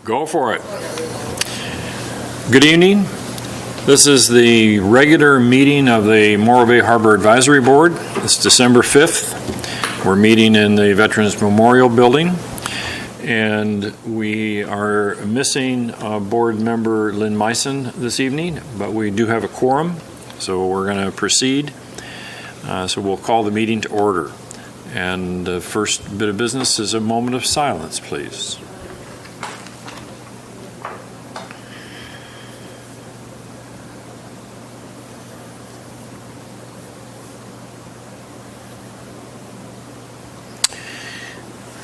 Go for it. Good evening. This is the regular meeting of the Morro Bay Harbor Advisory Board. It's December 5th. We're meeting in the Veterans Memorial Building, and we are missing board member Lynn Meissen this evening, but we do have a quorum, so we're going to proceed. So we'll call the meeting to order. And the first bit of business is a moment of silence, please.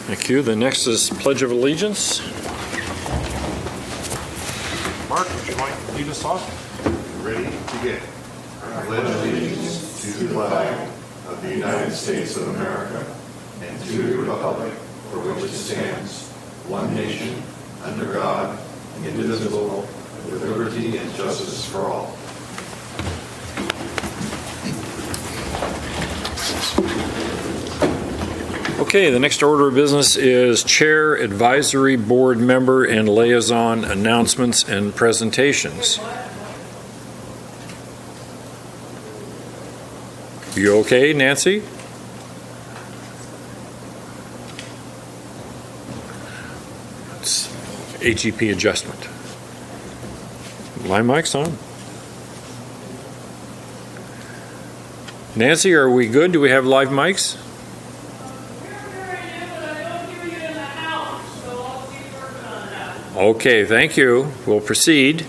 Thank you. The next is Pledge of Allegiance. Mark, would you like to lead us off? Ready to begin. I pledge allegiance to the flag of the United States of America and to the republic for which it stands, one nation, under God, indivisible, with liberty and justice for all. Okay, the next order of business is Chair, Advisory Board Member, and Liaison Announcements and Presentations. You okay, Nancy? It's HEP adjustment. My mic's on. Nancy, are we good? Do we have live mics? Okay, thank you. We'll proceed.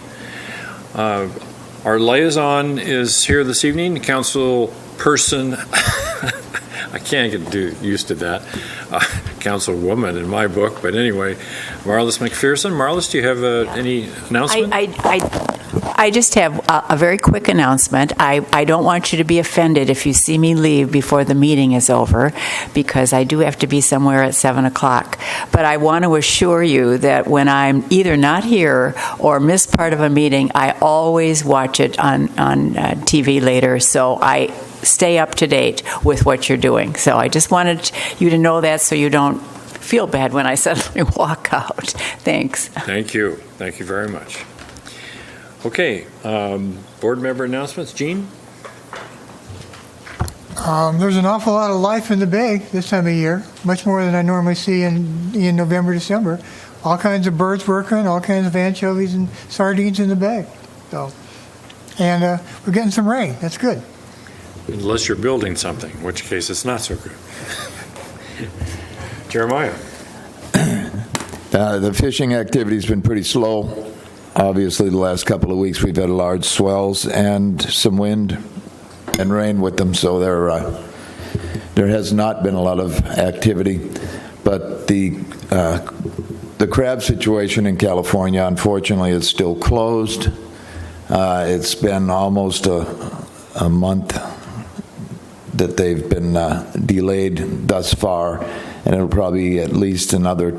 Our liaison is here this evening, Councilperson, I can't get used to that, Councilwoman in my book, but anyway, Marlis McPherson. Marlis, do you have any announcement? I just have a very quick announcement. I don't want you to be offended if you see me leave before the meeting is over, because I do have to be somewhere at 7 o'clock. But I want to assure you that when I'm either not here or miss part of a meeting, I always watch it on TV later, so I stay up to date with what you're doing. So I just wanted you to know that so you don't feel bad when I suddenly walk out. Thanks. Thank you. Thank you very much. Okay, board member announcements. Gene? There's an awful lot of life in the bay this time of year, much more than I normally see in November, December. All kinds of birds working, all kinds of anchovies and sardines in the bay. So, and we're getting some rain. That's good. Unless you're building something, in which case it's not so good. Jeremiah? The fishing activity's been pretty slow. Obviously, the last couple of weeks we've had large swells and some wind and rain with them, so there has not been a lot of activity. But the crab situation in California, unfortunately, is still closed. It's been almost a month that they've been delayed thus far, and it'll probably be at least another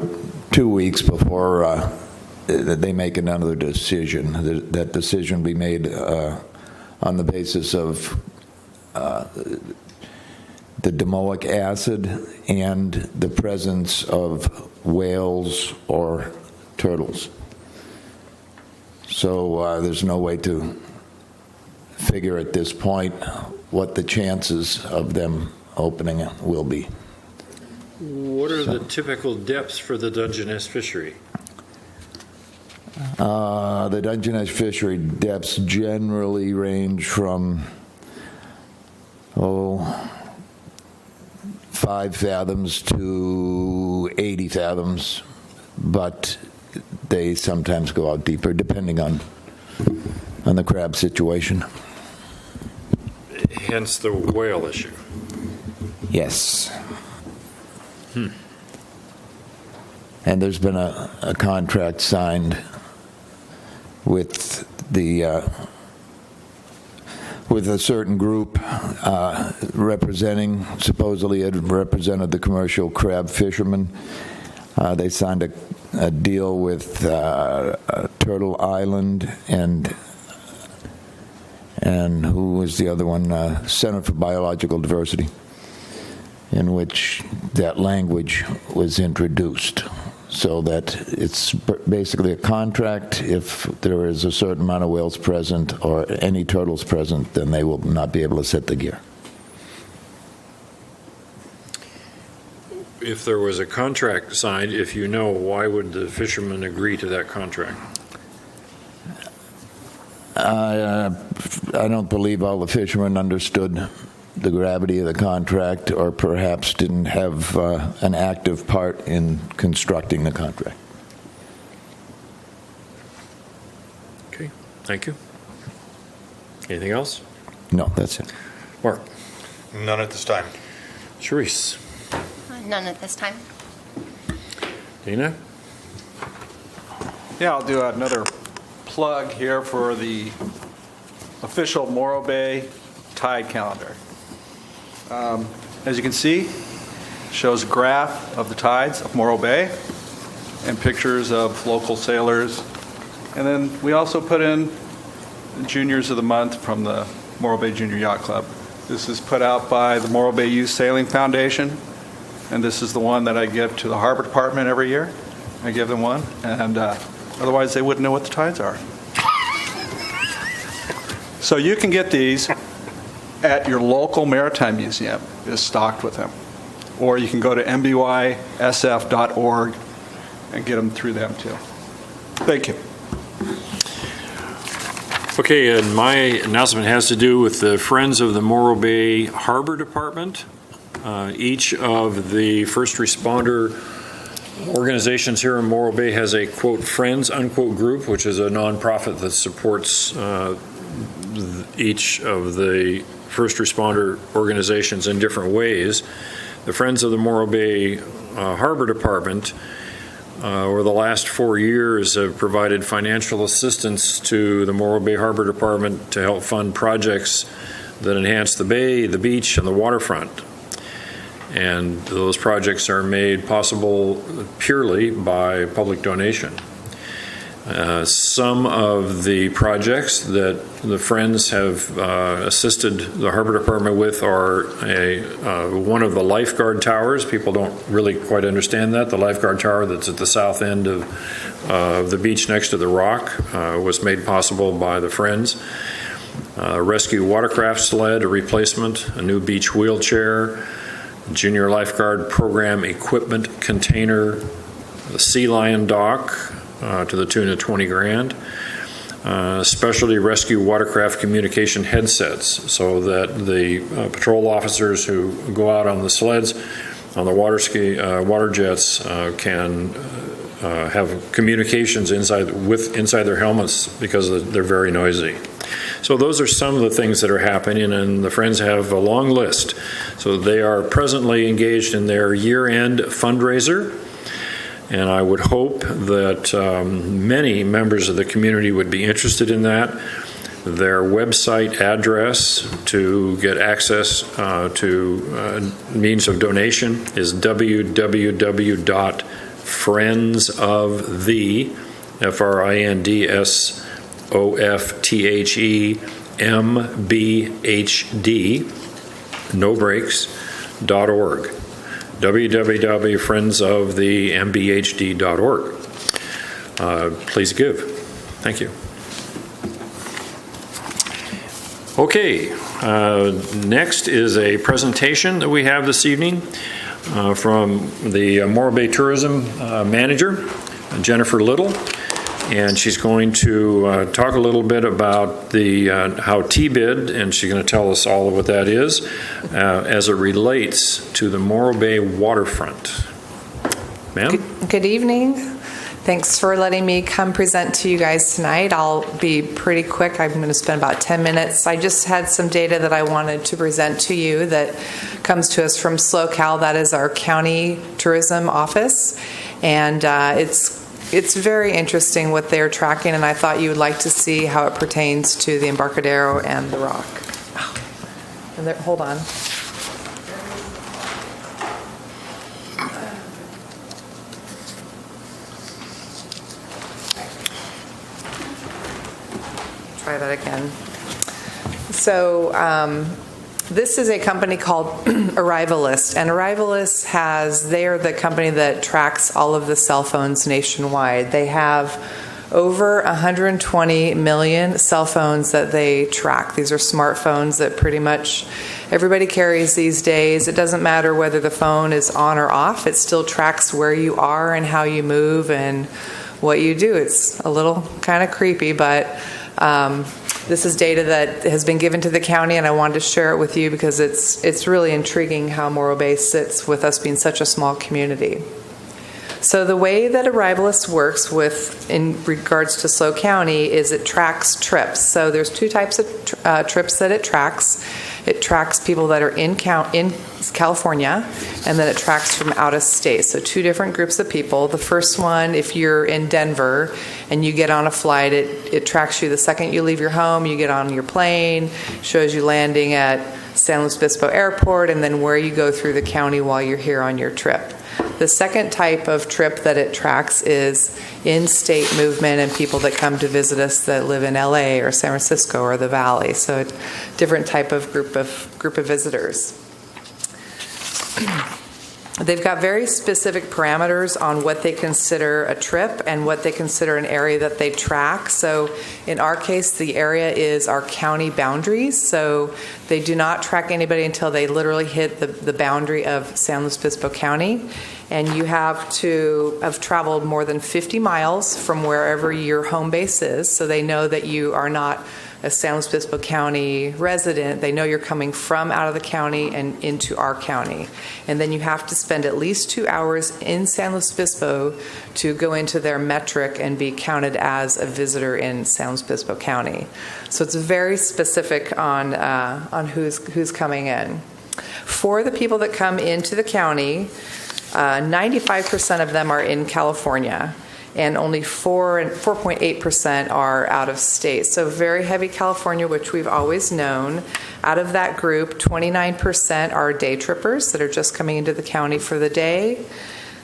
2 weeks before they make another decision. That decision be made on the basis of the domoic acid and the presence of whales or turtles. So there's no way to figure at this point what the chances of them opening will be. What are the typical depths for the Dungeness fishery? The Dungeness fishery depths generally range from 5 fathoms to 80 fathoms, but they sometimes go out deeper depending on the crab situation. Hence the whale issue. Yes. And there's been a contract signed with a certain group supposedly it represented the commercial crab fishermen. They signed a deal with Turtle Island and who was the other one? Center for Biological Diversity, in which that language was introduced. so that it's basically a contract. If there is a certain amount of whales present or any turtles present, then they will not be able to set the gear. If there was a contract signed, if you know, why would the fishermen agree to that contract? I don't believe all the fishermen understood the gravity of the contract, or perhaps didn't have an active part in constructing the contract. Okay, thank you. Anything else? No, that's it. Mark? None at this time. Charisse? None at this time. Dina? Yeah, I'll do another plug here for the official Morro Bay tide calendar. As you can see, shows a graph of the tides of Morro Bay and pictures of local sailors. And then we also put in Juniors of the Month from the Morro Bay Junior Yacht Club. This is put out by the Morro Bay Youth Sailing Foundation, and this is the one that I give to the Harbor Department every year. I give them one, and otherwise they wouldn't know what the tides are. So you can get these at your local maritime museum, is stocked with them. Or you can go to mbysf.org and get them through them too. Thank you. Okay, and my announcement has to do with the Friends of the Morro Bay Harbor Department. Each of the first responder organizations here in Morro Bay has a, quote, Friends, unquote, group, which is a nonprofit that supports each of the first responder organizations in different ways. The Friends of the Morro Bay Harbor Department over the last 4 years have provided financial assistance to the Morro Bay Harbor Department to help fund projects that enhance the bay, the beach, and the waterfront. And those projects are made possible purely by public donation. Some of the projects that the Friends have assisted the Harbor Department with are one of the lifeguard towers. People don't really quite understand that. The lifeguard tower that's at the south end of the beach next to the rock was made possible by the Friends. Rescue watercraft sled, a replacement, a new beach wheelchair, junior lifeguard program equipment container, the Sea Lion dock, to the tune of $20,000. Specialty rescue watercraft communication headsets, so that the patrol officers who go out on the sleds, on the water jets, can have communications inside their helmets because they're very noisy. So those are some of the things that are happening, and the Friends have a long list. So they are presently engaged in their year-end fundraiser. And I would hope that many members of the community would be interested in that. Their website address to get access to means of donation is www.friendsofthembhd.org. www.friendsofthembhd.org. Please give. Thank you. Okay, next is a presentation that we have this evening from the Morro Bay Tourism Manager, Jennifer Little. And she's going to talk a little bit about how TBID, and she's going to tell us all of what that is, as it relates to the Morro Bay waterfront. Ma'am? Good evening. Thanks for letting me come present to you guys tonight. I'll be pretty quick. I'm going to spend about 10 minutes. I just had some data that I wanted to present to you that comes to us from SLOCAL. That is our county tourism office. And it's very interesting what they're tracking, and I thought you would like to see how it pertains to the Embarcadero and the Rock. And there, hold on. Try that again. So This is a company called Arrivalist, and they are the company that tracks all of the cell phones nationwide. They have over 120 million cell phones that they track. These are smartphones that pretty much everybody carries these days. It doesn't matter whether the phone is on or off. It still tracks where you are and how you move and what you do. It's a little kind of creepy, but this is data that has been given to the county, and I wanted to share it with you because it's really intriguing how Morro Bay sits with us being such a small community. So the way that Arrivalist works in regards to SLO County is it tracks trips. So there's two types of trips that it tracks. It tracks people that are in California, and then it tracks from out of state. So two different groups of people. The first one, if you're in Denver and you get on a flight, it tracks you the second you leave your home, you get on your plane, shows you landing at San Luis Obispo Airport, and then where you go through the county while you're here on your trip. The second type of trip that it tracks is in-state movement and people that come to visit us that live in LA or San Francisco or the Valley. So a different type of group of visitors. They've got very specific parameters on what they consider a trip and what they consider an area that they track. So in our case, the area is our county boundaries. So they do not track anybody until they literally hit the boundary of San Luis Obispo County. And you have to have traveled more than 50 miles from wherever your home base is. So they know that you are not a San Luis Obispo County resident. They know you're coming from out of the county and into our county. And then you have to spend at least 2 hours in San Luis Obispo to go into their metric and be counted as a visitor in San Luis Obispo County. So it's very specific on who's coming in. For the people that come into the county, 95% of them are in California, and only 4.8% are out of state. So very heavy California, which we've always known. Out of that group, 29% are day trippers that are just coming into the county for the day.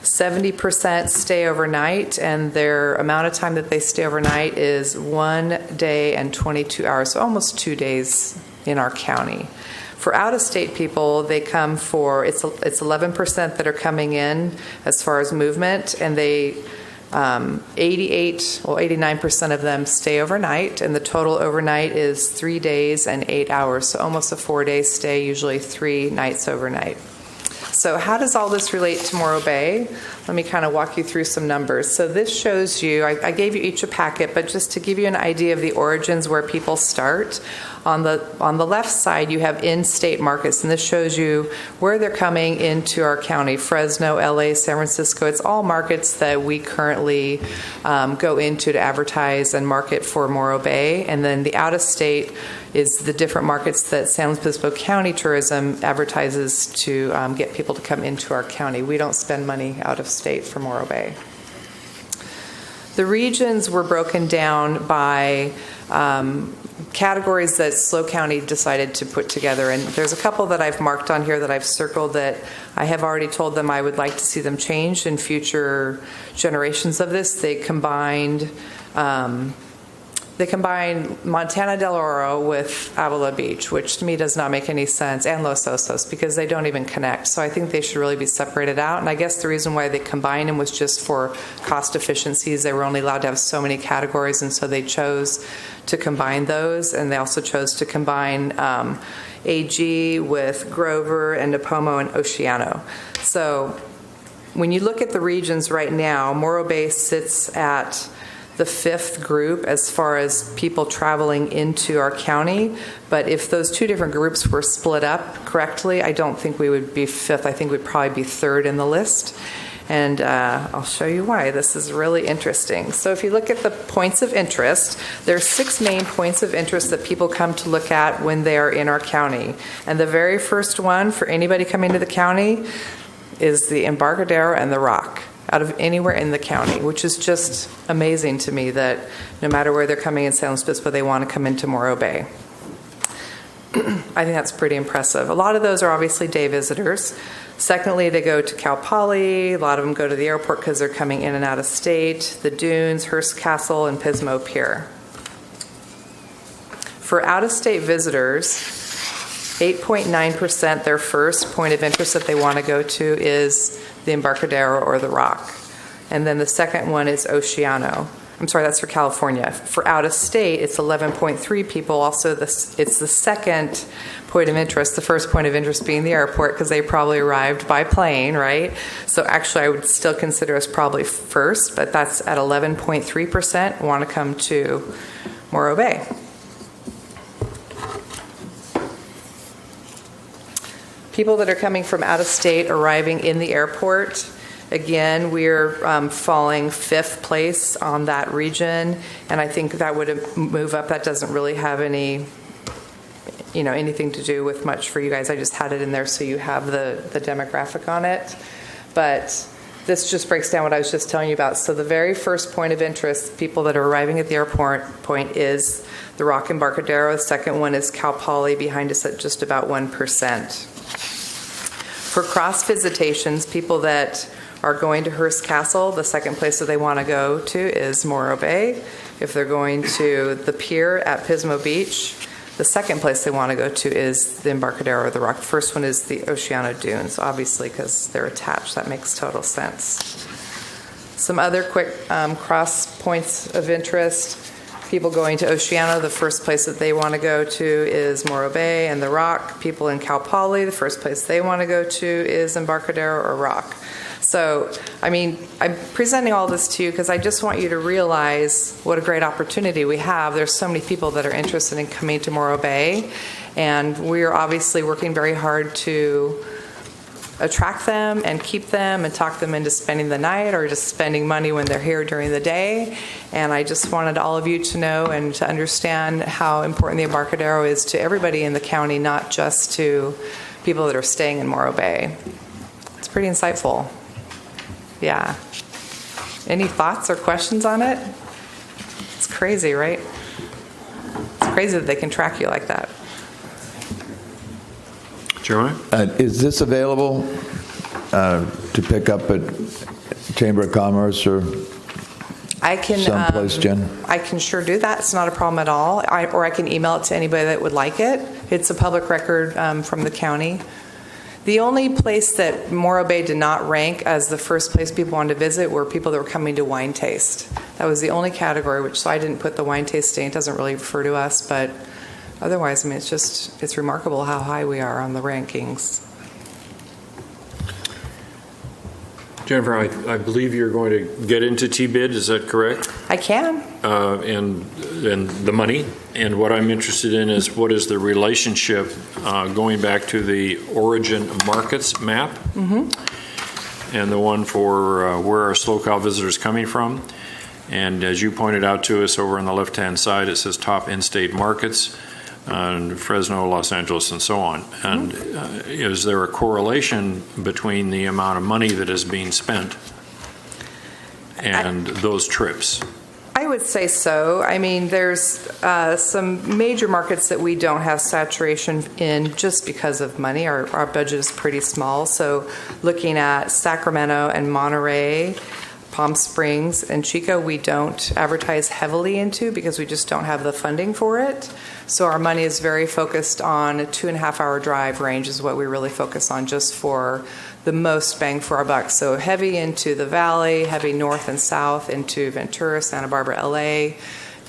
70% stay overnight, and their amount of time that they stay overnight is 1 day and 22 hours, so almost 2 days in our county. For out-of-state people, they come for, it's 11% that are coming in as far as movement, and they 89% of them stay overnight, and the total overnight is 3 days and 8 hours, so almost a 4-day stay, usually 3 nights overnight. So how does all this relate to Morro Bay? Let me kind of walk you through some numbers. So this shows you, I gave you each a packet, but just to give you an idea of the origins where people start, on the left side you have in-state markets, and this shows you where they're coming into our county: Fresno, LA, San Francisco. It's all markets that we currently go into to advertise and market for Morro Bay. And then the out-of-state is the different markets that San Luis Obispo County Tourism advertises to get people to come into our county. We don't spend money out of state for Morro Bay. The regions were broken down by categories that SLO County decided to put together, and there's a couple that I've marked on here that I've circled that I have already told them I would like to see them changed in future generations of this. They combined Montana Del Oro with Avila Beach, which to me does not make any sense, and Los Osos, because they don't even connect. So I think they should really be separated out. And I guess the reason why they combined them was just for cost efficiencies. They were only allowed to have so many categories, and so they chose to combine those. And they also chose to combine AG with Grover and Nipomo and Oceano. So when you look at the regions right now, Morro Bay sits at the 5th group as far as people traveling into our county. But if those two different groups were split up correctly, I don't think we would be 5th. I think we'd probably be 3rd in the list. And I'll show you why. This is really interesting. So if you look at the points of interest, there are 6 main points of interest that people come to look at when they are in our county. And the very first one for anybody coming to the county is the Embarcadero and the Rock, out of anywhere in the county, which is just amazing to me that no matter where they're coming in San Luis Obispo, they want to come into Morro Bay. I think that's pretty impressive. A lot of those are obviously day visitors. Secondly, they go to Cal Poly. A lot of them go to the airport because they're coming in and out of state. The Dunes, Hearst Castle, and Pismo Pier. For out-of-state visitors, 8.9%, their first point of interest that they want to go to is the Embarcadero or the Rock. And then the second one is Oceano. I'm sorry, that's for California. For out of state, it's 11.3 people. Also, it's the second point of interest, the first point of interest being the airport, because they probably arrived by plane, right? So actually, I would still consider us probably first, but that's at 11.3% want to come to Morro Bay. People that are coming from out of state arriving in the airport, again, we're falling fifth place on that region, and I think that would move up. That doesn't really have any, anything to do with much for you guys. I just had it in there so you have the demographic on it. But this just breaks down what I was just telling you about. So the very first point of interest, people that are arriving at the airport point, is the Rock Embarcadero. The second one is Cal Poly, behind us at just about 1%. For cross visitations, people that are going to Hearst Castle, the second place that they want to go to is Morro Bay. If they're going to the pier at Pismo Beach, the second place they want to go to is the Embarcadero or the Rock. The first one is the Oceano Dunes, obviously, because they're attached. That makes total sense. Some other quick cross points of interest. People going to Oceano, the first place that they want to go to is Morro Bay and the Rock. People in Cal Poly, the first place they want to go to is Embarcadero or Rock. So, I'm presenting all this to you because I just want you to realize what a great opportunity we have. There's so many people that are interested in coming to Morro Bay, and we're obviously working very hard to attract them and keep them and talk them into spending the night or just spending money when they're here during the day. And I just wanted all of you to know and to understand how important the Embarcadero is to everybody in the county, not just to people that are staying in Morro Bay. It's pretty insightful. Yeah. Any thoughts or questions on it? It's crazy, right? It's crazy that they can track you like that. Chairman? Is this available to pick up at Chamber of Commerce or someplace, Jen? I can sure do that. It's not a problem at all. Or I can email it to anybody that would like it. It's a public record from the county. The only place that Morro Bay did not rank as the first place people wanted to visit were people that were coming to wine taste. That was the only category, so I didn't put the wine tasting. It doesn't really refer to us, but otherwise, it's remarkable how high we are on the rankings. Jennifer, I believe you're going to get into T-bid, is that correct? I can. And the money. And what I'm interested in is what is the relationship going back to the origin markets map and the one for where are slow cow visitors coming from. And as you pointed out to us over on the left-hand side, it says top in-state markets. Fresno, Los Angeles, and so on. And is there a correlation between the amount of money that is being spent and those trips? I would say so. There's some major markets that we don't have saturation in just because of money. Our budget is pretty small. So looking at Sacramento and Monterey, Palm Springs and Chico, we don't advertise heavily into because we just don't have the funding for it. So our money is very focused on a 2.5-hour drive range is what we really focus on just for the most bang for our buck. So heavy into the valley, heavy north and south into Ventura, Santa Barbara, LA,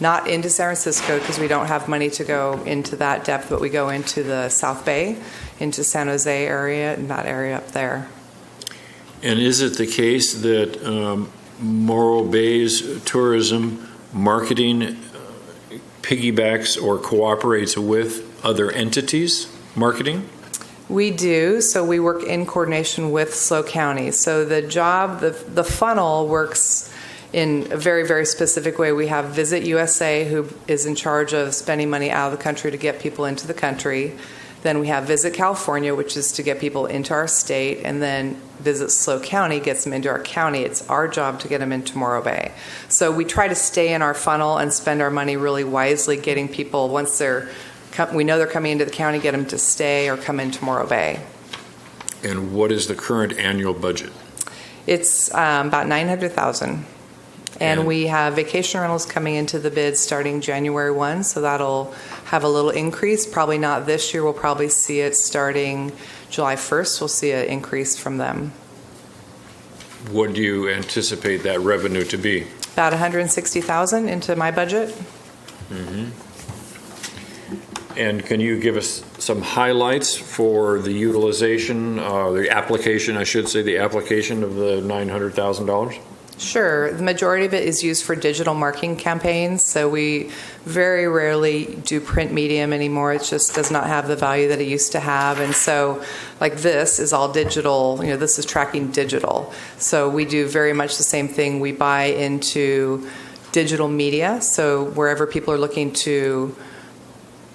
not into San Francisco because we don't have money to go into that depth, but we go into the South Bay, into San Jose area and that area up there. And is it the case that Morro Bay's tourism marketing piggybacks or cooperates with other entities marketing? We do. So we work in coordination with SLO County. So the funnel works in a very, very specific way. We have Visit USA, who is in charge of spending money out of the country to get people into the country. Then we have Visit California, which is to get people into our state, and then Visit SLO County gets them into our county. It's our job to get them into Morro Bay. So we try to stay in our funnel and spend our money really wisely, getting people, once we know they're coming into the county, get them to stay or come into Morro Bay. And what is the current annual budget? It's about $900,000. And we have vacation rentals coming into the bid starting January 1, so that'll have a little increase. Probably not this year. We'll probably see it starting July 1st. We'll see an increase from them. What do you anticipate that revenue to be? About $160,000 into my budget. And can you give us some highlights for the utilization, the application, I should say, the application of the $900,000? Sure. The majority of it is used for digital marketing campaigns. So we very rarely do print medium anymore. It just does not have the value that it used to have. And so, like, this is all digital. This is tracking digital. So we do very much the same thing. We buy into digital media. So wherever people are looking to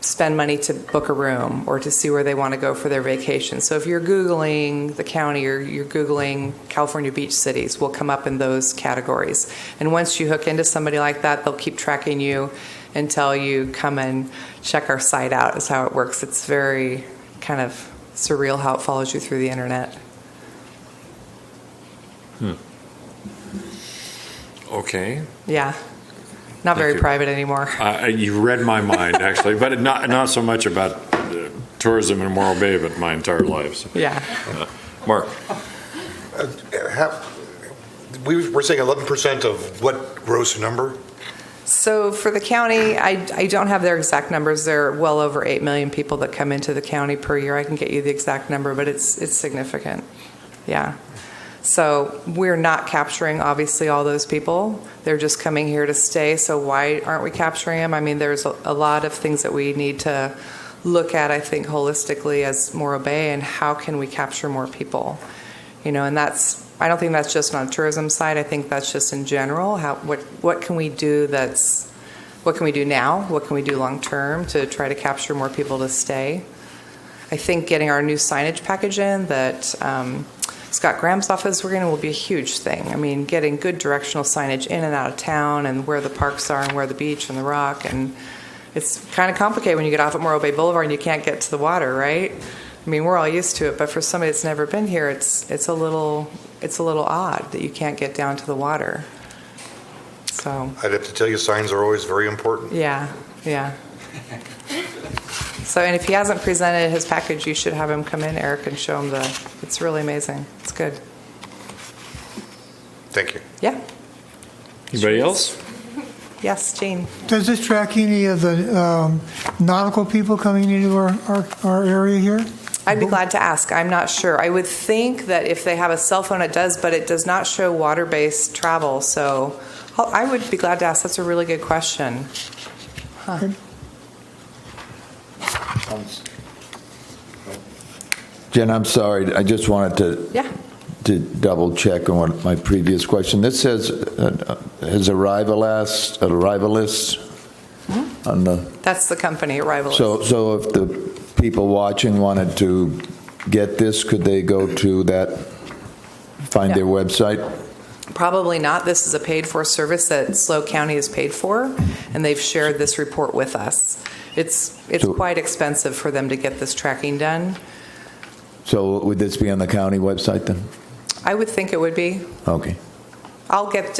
spend money to book a room or to see where they want to go for their vacation. So if you're Googling the county or you're Googling California beach cities, we'll come up in those categories. And once you hook into somebody like that, they'll keep tracking you until you come and check our site out, is how it works. It's very kind of surreal how it follows you through the internet. Okay. Yeah. Not very you. private anymore. You read my mind, actually, but not so much about tourism in Morro Bay, but my entire life. So. Yeah. Mark. We're saying 11% of what gross number? So for the county, I don't have their exact numbers. There are well over 8 million people that come into the county per year. I can get you the exact number, but it's significant. Yeah. So we're not capturing, obviously, all those people. They're just coming here to stay. So why aren't we capturing them? I mean, there's a lot of things that we need to look at, I think, holistically as Morro Bay, and how can we capture more people? And I don't think that's just on the tourism side. I think that's just in general. What can we do what can we do now? What can we do long term to try to capture more people to stay? I think getting our new signage package in that Scott Graham's office working will be a huge thing. I mean, getting good directional signage in and out of town and where the parks are and where the beach and the rock. And it's kind of complicated when you get off at Morro Bay Boulevard and you can't get to the water, right? I mean, we're all used to it, but for somebody that's never been here, it's a little odd that you can't get down to the water. So I'd have to tell you, signs are always very important. yeah. So, and if he hasn't presented his package, you should have him come in, Eric, and show him it's really amazing. It's good. Thank you. Yeah. Anybody else? Yes, Jean. Does this track any of the nautical people coming into our area here? I'd be glad to ask. I'm not sure. I would think that if they have a cell phone, it does, but it does not show water-based travel. So I would be glad to ask. That's a really good question. Huh. Okay. Jen, I'm sorry. I just wanted to double check on my previous question. This says his arrival list on the. That's the company, Arrivalist. So if the people watching wanted to get this, could they go to find their website? Probably not. This is a paid-for service that SLO County is paid for, and they've shared this report with us. It's quite expensive for them to get this tracking done. So would this be on the county website then? I would think it would be. Okay. I'll get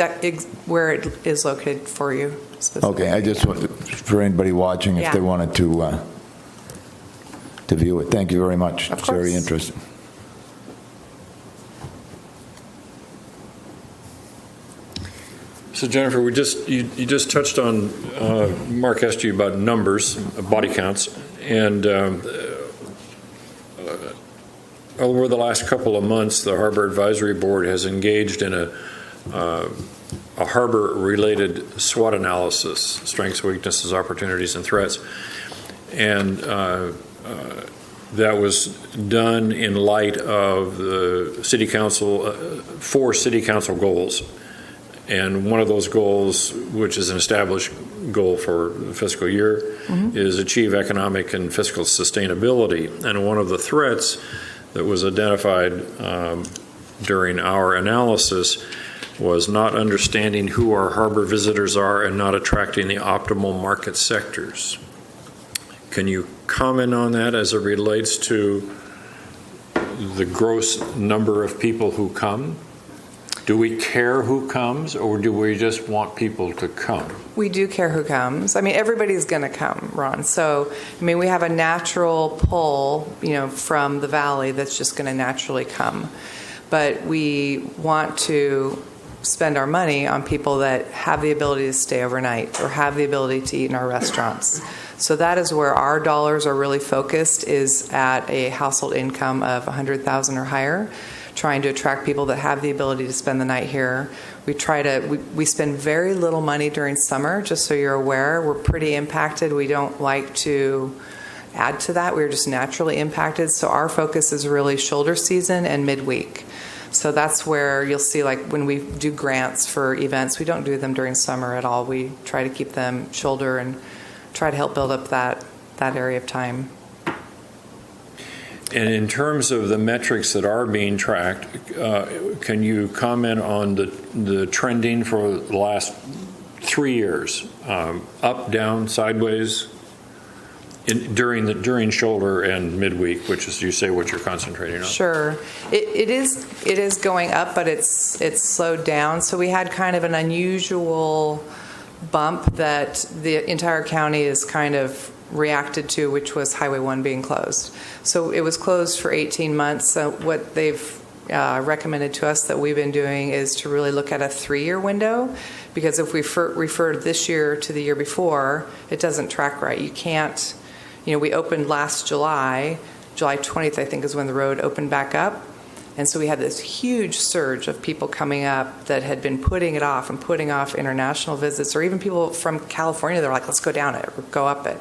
where it is located for you specifically. Okay. I just wanted for anybody watching, if they wanted to view it. Thank you very much. Of It's very course. interesting. So Jennifer, you just touched on, Mark asked you about numbers, body counts, and over the last couple of months, the Harbor Advisory Board has engaged in a harbor-related SWOT analysis, strengths, weaknesses, opportunities, and threats. And that was done in light of the City Council, 4 City Council goals. And one of those goals, which is an established goal for the fiscal year, is achieve economic and fiscal sustainability. And one of the threats that was identified during our analysis was not understanding who our harbor visitors are and not attracting the optimal market sectors. Can you comment on that as it relates to the gross number of people who come? Do we care who comes, or do we just want people to come? We do care who comes. I mean, everybody's going to come, Ron. So, I mean, we have a natural pull, from the valley that's just going to naturally come. But we want to spend our money on people that have the ability to stay overnight or have the ability to eat in our restaurants. So that is where our dollars are really focused, is at a household income of $100,000 or higher, trying to attract people that have the ability to spend the night here. We spend very little money during summer, just so you're aware. We're pretty impacted. We don't like to add to that. We're just naturally impacted. So our focus is really shoulder season and midweek. So that's where you'll see, like when we do grants for events, we don't do them during summer at all. We try to keep them shoulder and try to help build up that area of time. And in terms of the metrics that are being tracked, can you comment on the trending for the last 3 years? Up, down, sideways? During shoulder and midweek, which is, you say, what you're concentrating on. Sure, it is going up, but it's slowed down. So we had kind of an unusual bump that the entire county is kind of reacted to, which was Highway 1 being closed. So it was closed for 18 months. So what they've recommended to us that we've been doing is to really look at a 3-year window, because if we refer this year to the year before, it doesn't track right. You can't. We opened last July 20th, I think, is when the road opened back up. And so we had this huge surge of people coming up that had been putting it off and putting off international visits, or even people from California. They're like, let's go down it or go up it.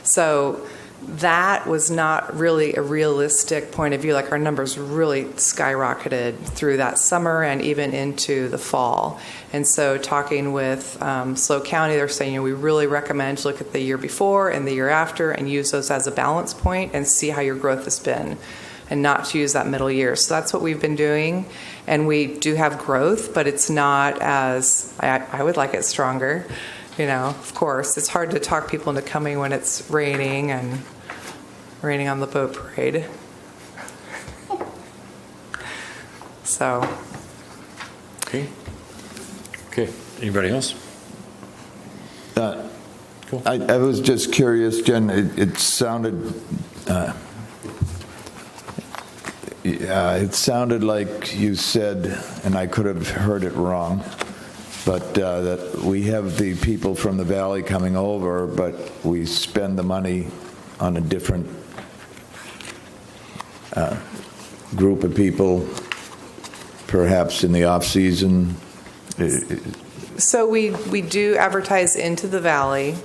So that was not really a realistic point of view. Like, our numbers really skyrocketed through that summer and even into the fall. And so talking with SLO County, they're saying, we really recommend to look at the year before and the year after and use those as a balance point and see how your growth has been, and not to use that middle year. So that's what we've been doing. And we do have growth, but it's not as, I would like it stronger. Of course, it's hard to talk people into coming when it's raining on the boat parade. So. Okay. Anybody else? Cool. I was just curious, Jen. It sounded. It sounded like you said, and I could have heard it wrong, but that we have the people from the valley coming over, but we spend the money on a different group of people, perhaps in the off-season. So we do advertise into the valley.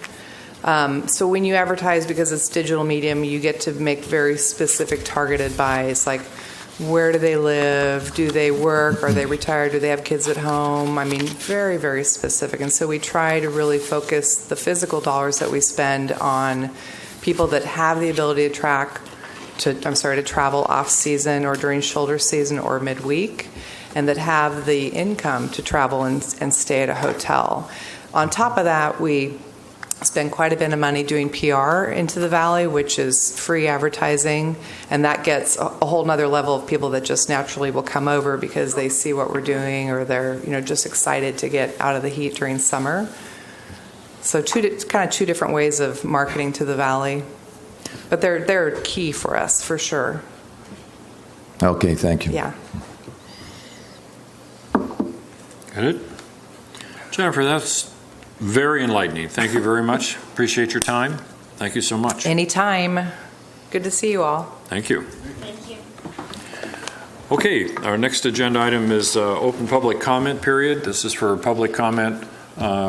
So when you advertise, because it's digital medium, you get to make very specific targeted buys, like where do they live, do they work, are they retired, do they have kids at home? I mean, very, very specific. And so we try to really focus the physical dollars that we spend on people that have the ability to travel off-season or during shoulder season or midweek, and that have the income to travel and stay at a hotel. On top of that, we spend quite a bit of money doing PR into the valley, which is free advertising, and that gets a whole nother level of people that just naturally will come over because they see what we're doing, or they're just excited to get out of the heat during summer. So two different ways of marketing to the valley, but they're key for us for sure. Okay, thank you. Yeah. Good. Jennifer, that's very enlightening. Thank you very much. Appreciate your time. Thank you so much. Anytime. Good to see you all. Thank you. Thank you. Okay, our next agenda item is open public comment period. This is for public comment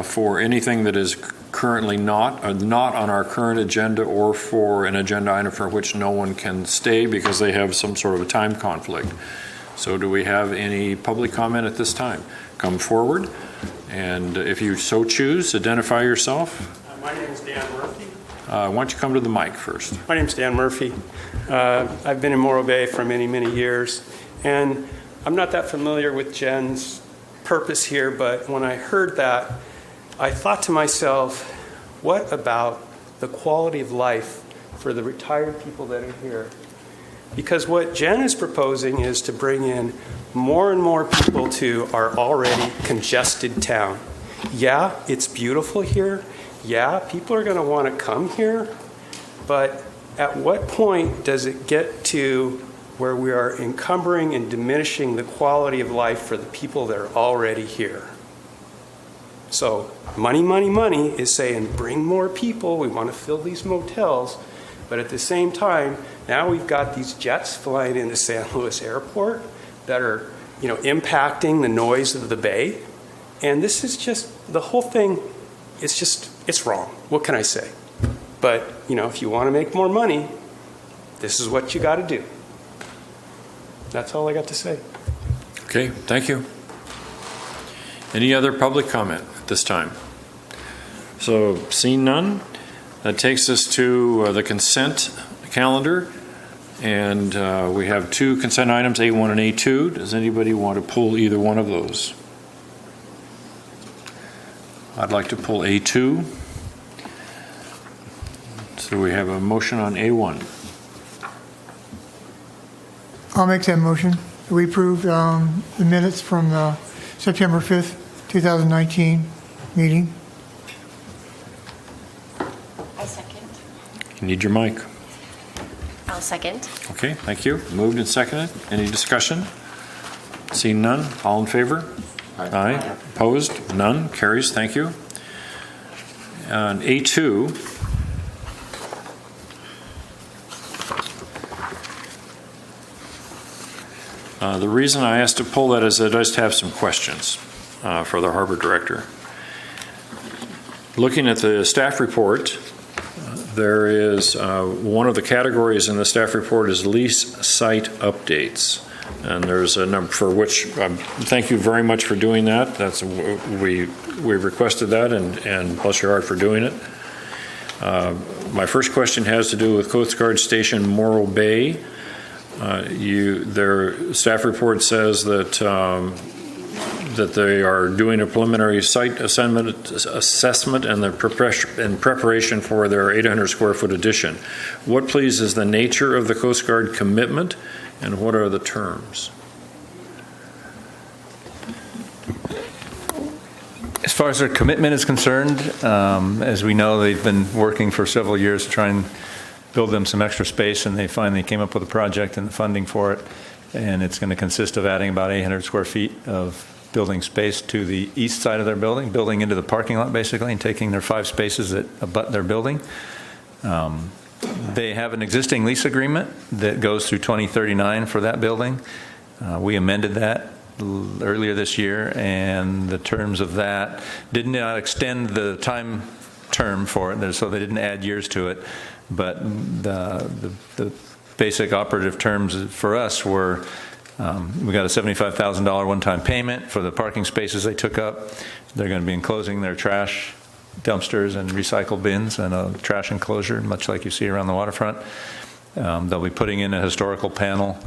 for anything that is currently not on our current agenda, or for an agenda item for which no one can stay because they have some sort of a time conflict. So do we have any public comment at this time? Come forward, and if you so choose, identify yourself. My name is Dan Murphy. Why don't you come to the mic first? My name is Dan Murphy. I've been in Morro Bay for many, many years, and I'm not that familiar with Jen's purpose here, but when I heard that, I thought to myself, what about the quality of life for the retired people that are here Because what Jen is proposing is to bring in more and more people to our already congested town. Yeah, it's beautiful here. Yeah, people are going to want to come here. But at what point does it get to where we are encumbering and diminishing the quality of life for the people that are already here? So money, money, money is saying bring more people. We want to fill these motels. But at the same time, now we've got these jets flying into San Luis Airport that are, impacting the noise of the bay. And this is just, the whole thing, it's wrong. What can I say? But, if you want to make more money, this is what you got to do. That's all I got to say. Okay, thank you. Any other public comment at this time? So, seeing none, that takes us to the consent calendar. And we have two consent items, A1 and A2. Does anybody want to pull either one of those? I'd like to pull A2. So we have a motion on A1. I'll make that motion. We approve the minutes from the September 5th, 2019 meeting. I second. You need your mic. I'll second. Okay, thank you. Moved and seconded. Any discussion? Seeing none, all in favor? Aye. Opposed? None. Carries. Thank you. And A2. The reason I asked to pull that is I just have some questions for the harbor director. Looking at the staff report, there is one of the categories in the staff report is lease site updates. And there's a number for which, thank you very much for doing that. We requested that, and bless your heart for doing it. My first question has to do with Coast Guard Station Morro Bay. Their staff report says that they are doing a preliminary site assessment and in preparation for their 800 square foot addition. What, please, is the nature of the Coast Guard commitment, and what are the terms? As far as their commitment is concerned, as we know, they've been working for several years to try and build them some extra space, and they finally came up with a project and the funding for it. And it's going to consist of adding about 800 square feet of building space to the east side of their building into the parking lot, basically, and taking their 5 spaces that abut their building. They have an existing lease agreement that goes through 2039 for that building. We amended that earlier this year, and the terms of that did not extend the time term for it, so they didn't add years to it. But the basic operative terms for us were we got a $75,000 one-time payment for the parking spaces they took up. They're going to be enclosing their trash dumpsters and recycle bins and a trash enclosure, much like you see around the waterfront. They'll be putting in a historical panel,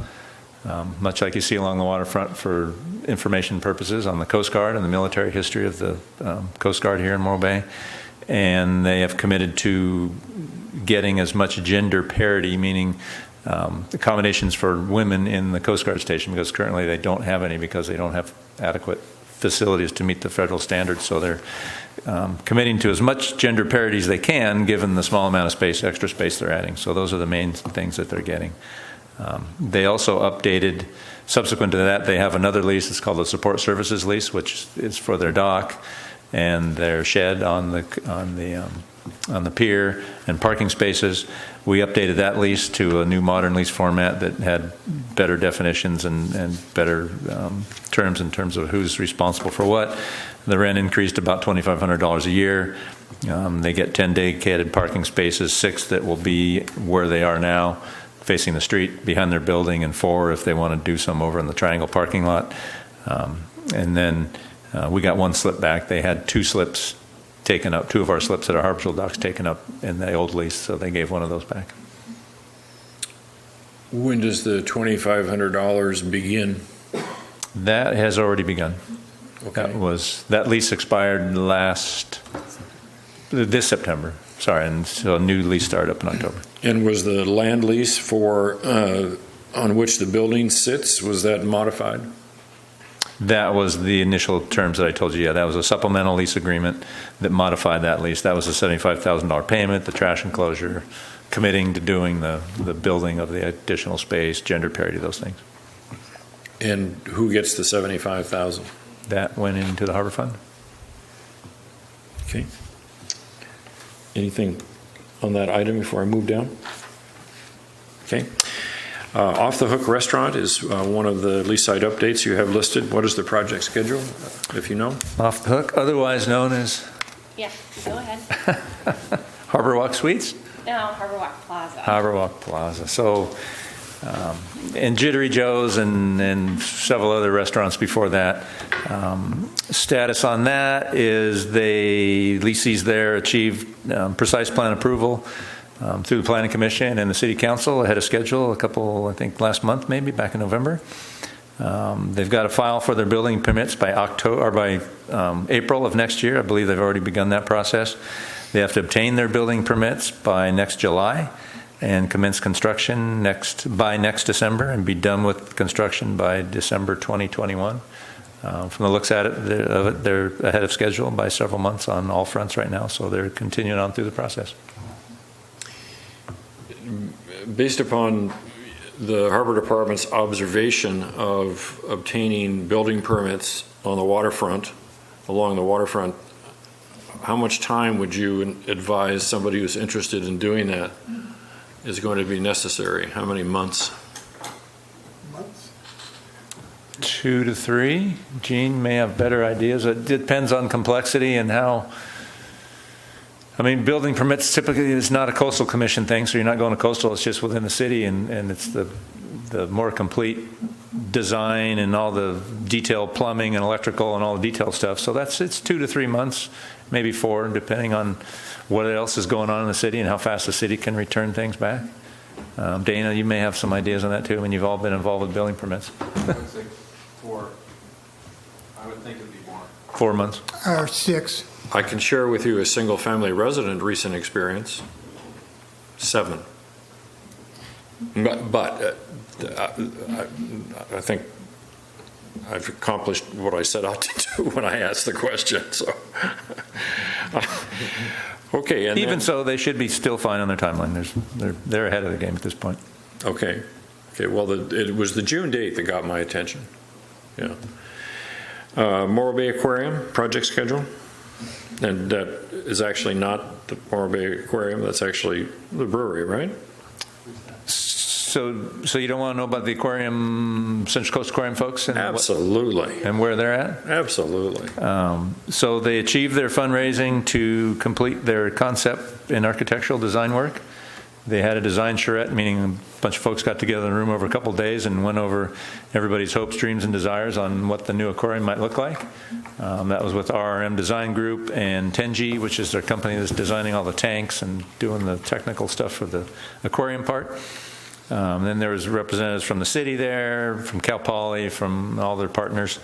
much like you see along the waterfront, for information purposes on the Coast Guard and the military history of the Coast Guard here in Morro Bay. And they have committed to getting as much gender parity, meaning accommodations for women in the Coast Guard station, because currently they don't have any because they don't have adequate facilities to meet the federal standards. So they're committing to as much gender parity as they can, given the small amount of space, extra space they're adding. So those are the main things that they're getting. They also updated, subsequent to that, they have another lease. It's called the Support Services Lease, which is for their dock and their shed on the pier and parking spaces. We updated that lease to a new modern lease format that had better definitions and better terms in terms of who's responsible for what. The rent increased about $2,500 a year. They get 10 dedicated parking spaces, 6 that will be where they are now, facing the street behind their building, and 4 if they want to do some over in the Triangle parking lot. And then we got 1 slip back. They had 2 slips taken up, 2 of our slips at our Harborsville docks taken up in the old lease, so they gave 1 of those back. When does the $2,500 begin? That has already begun. Okay. That lease expired this September. Sorry, and so a new lease started up in October. And was the land lease for on which the building sits, was that modified? That was the initial terms that I told you. Yeah, that was a supplemental lease agreement that modified that lease. That was a $75,000 payment, the trash enclosure, committing to doing the building of the additional space, gender parity, those things. And who gets the $75,000? That went into the Harbor Fund. Okay. Anything on that item before I move down? Okay. Off the Hook Restaurant is one of the lease site updates you have listed. What is the project schedule, if you know? Off the Hook, otherwise known as Yeah, go ahead. Harbor Walk Suites? No, Harbor Walk Plaza. Harbor Walk Plaza. So, and Jittery Joe's and several other restaurants before that. Status on that is leasees there achieved precise plan approval through the Planning Commission and the City Council ahead of schedule a couple, I think last month maybe, back in November. They've got to file for their building permits by April of next year. I believe they've already begun that process. They have to obtain their building permits by next July and commence construction by next December and be done with construction by December 2021. From the looks at it, they're ahead of schedule by several months on all fronts right now, so they're continuing on through the process. Based upon the Harbor Department's observation of obtaining building permits on the waterfront, along the waterfront, how much time would you advise somebody who's interested in doing that is going to be necessary? How many months? 2 to 3. Gene may have better ideas. It depends on complexity and how. I mean, building permits typically is not a coastal commission thing, so you're not going to coastal. It's just within the city, and it's the more complete design and all the detailed plumbing and electrical and all the detailed stuff. So it's 2 to 3 months, maybe 4, depending on what else is going on in the city and how fast the city can return things back. Dana, you may have some ideas on that too. I mean, you've all been involved with building permits. I would say 4. I would think it'd be more. 4 months. Or 6. I can share with you a single-family resident recent experience. 7. But I think I've accomplished what I set out to do when I asked the question. So, okay. And even so, they should be still fine on their timeline. They're ahead of the game at this point. Okay. Okay. Well, it was the June date that got my attention. Yeah. Morro Bay Aquarium project schedule. And that is actually not the Morro Bay Aquarium. That's actually the brewery, right? So you don't want to know about the aquarium, Central Coast Aquarium folks? And absolutely. And where they're at? Absolutely. So they achieved their fundraising to complete their concept and architectural design work. They had a design charrette, meaning a bunch of folks got together in a room over a couple of days and went over everybody's hopes, dreams, and desires on what the new aquarium might look like. That was with RRM Design Group and Tenji, which is their company that's designing all the tanks and doing the technical stuff for the aquarium part. Then there was representatives from the city there, from Cal Poly, from all their partners.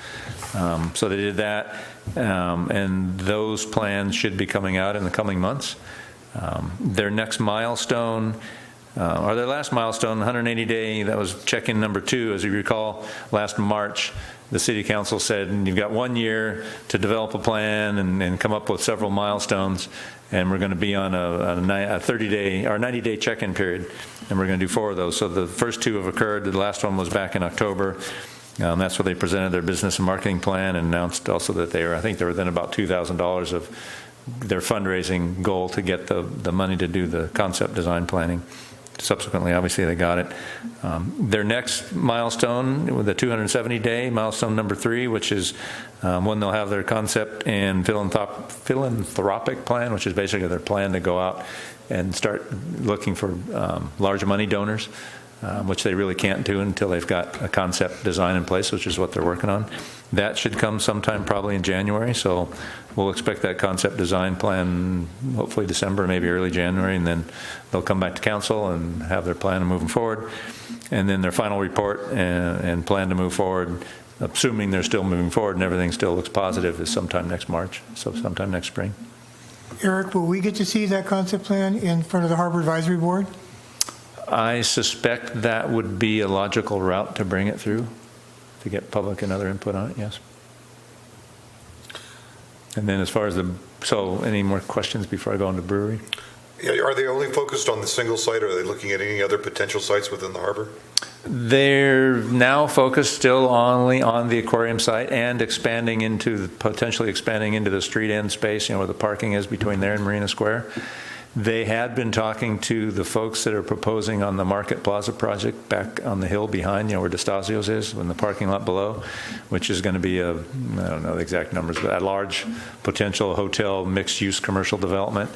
So they did that, and those plans should be coming out in the coming months. Their next milestone, or their last milestone, 180-day, that was check-in number 2. As you recall, last March, the City Council said, you've got 1 year to develop a plan and come up with several milestones, and we're going to be on a 30-day or 90-day check-in period, and we're going to do 4 of those. So the first 2 have occurred. The last one was back in October. That's where they presented their business and marketing plan and announced also that I think they were within about $2,000 of their fundraising goal to get the money to do the concept design planning. Subsequently, obviously, they got it. Their next milestone, with the 270-day, milestone number 3, which is when they'll have their concept and philanthropic plan, which is basically their plan to go out and start looking for large money donors, which they really can't do until they've got a concept design in place, which is what they're working on. That should come sometime probably in January, so we'll expect that concept design plan hopefully December, maybe early January, and then they'll come back to council and have their plan of moving forward. And then their final report and plan to move forward, assuming they're still moving forward and everything still looks positive, is sometime next March, so sometime next spring. Eric, will we get to see that concept plan in front of the Harbor Advisory Board? I suspect that would be a logical route to bring it through, to get public and other input on it, yes. And then as far as any more questions before I go on to brewery? Yeah, are they only focused on the single site, or are they looking at any other potential sites within the harbor? They're now focused still only on the aquarium site and potentially expanding into the street end space, where the parking is between there and Marina Square. They had been talking to the folks that are proposing on the Market Plaza project back on the hill behind, where DeStasio's is, in the parking lot below, which is going to be I don't know the exact numbers, but a large potential hotel mixed-use commercial development.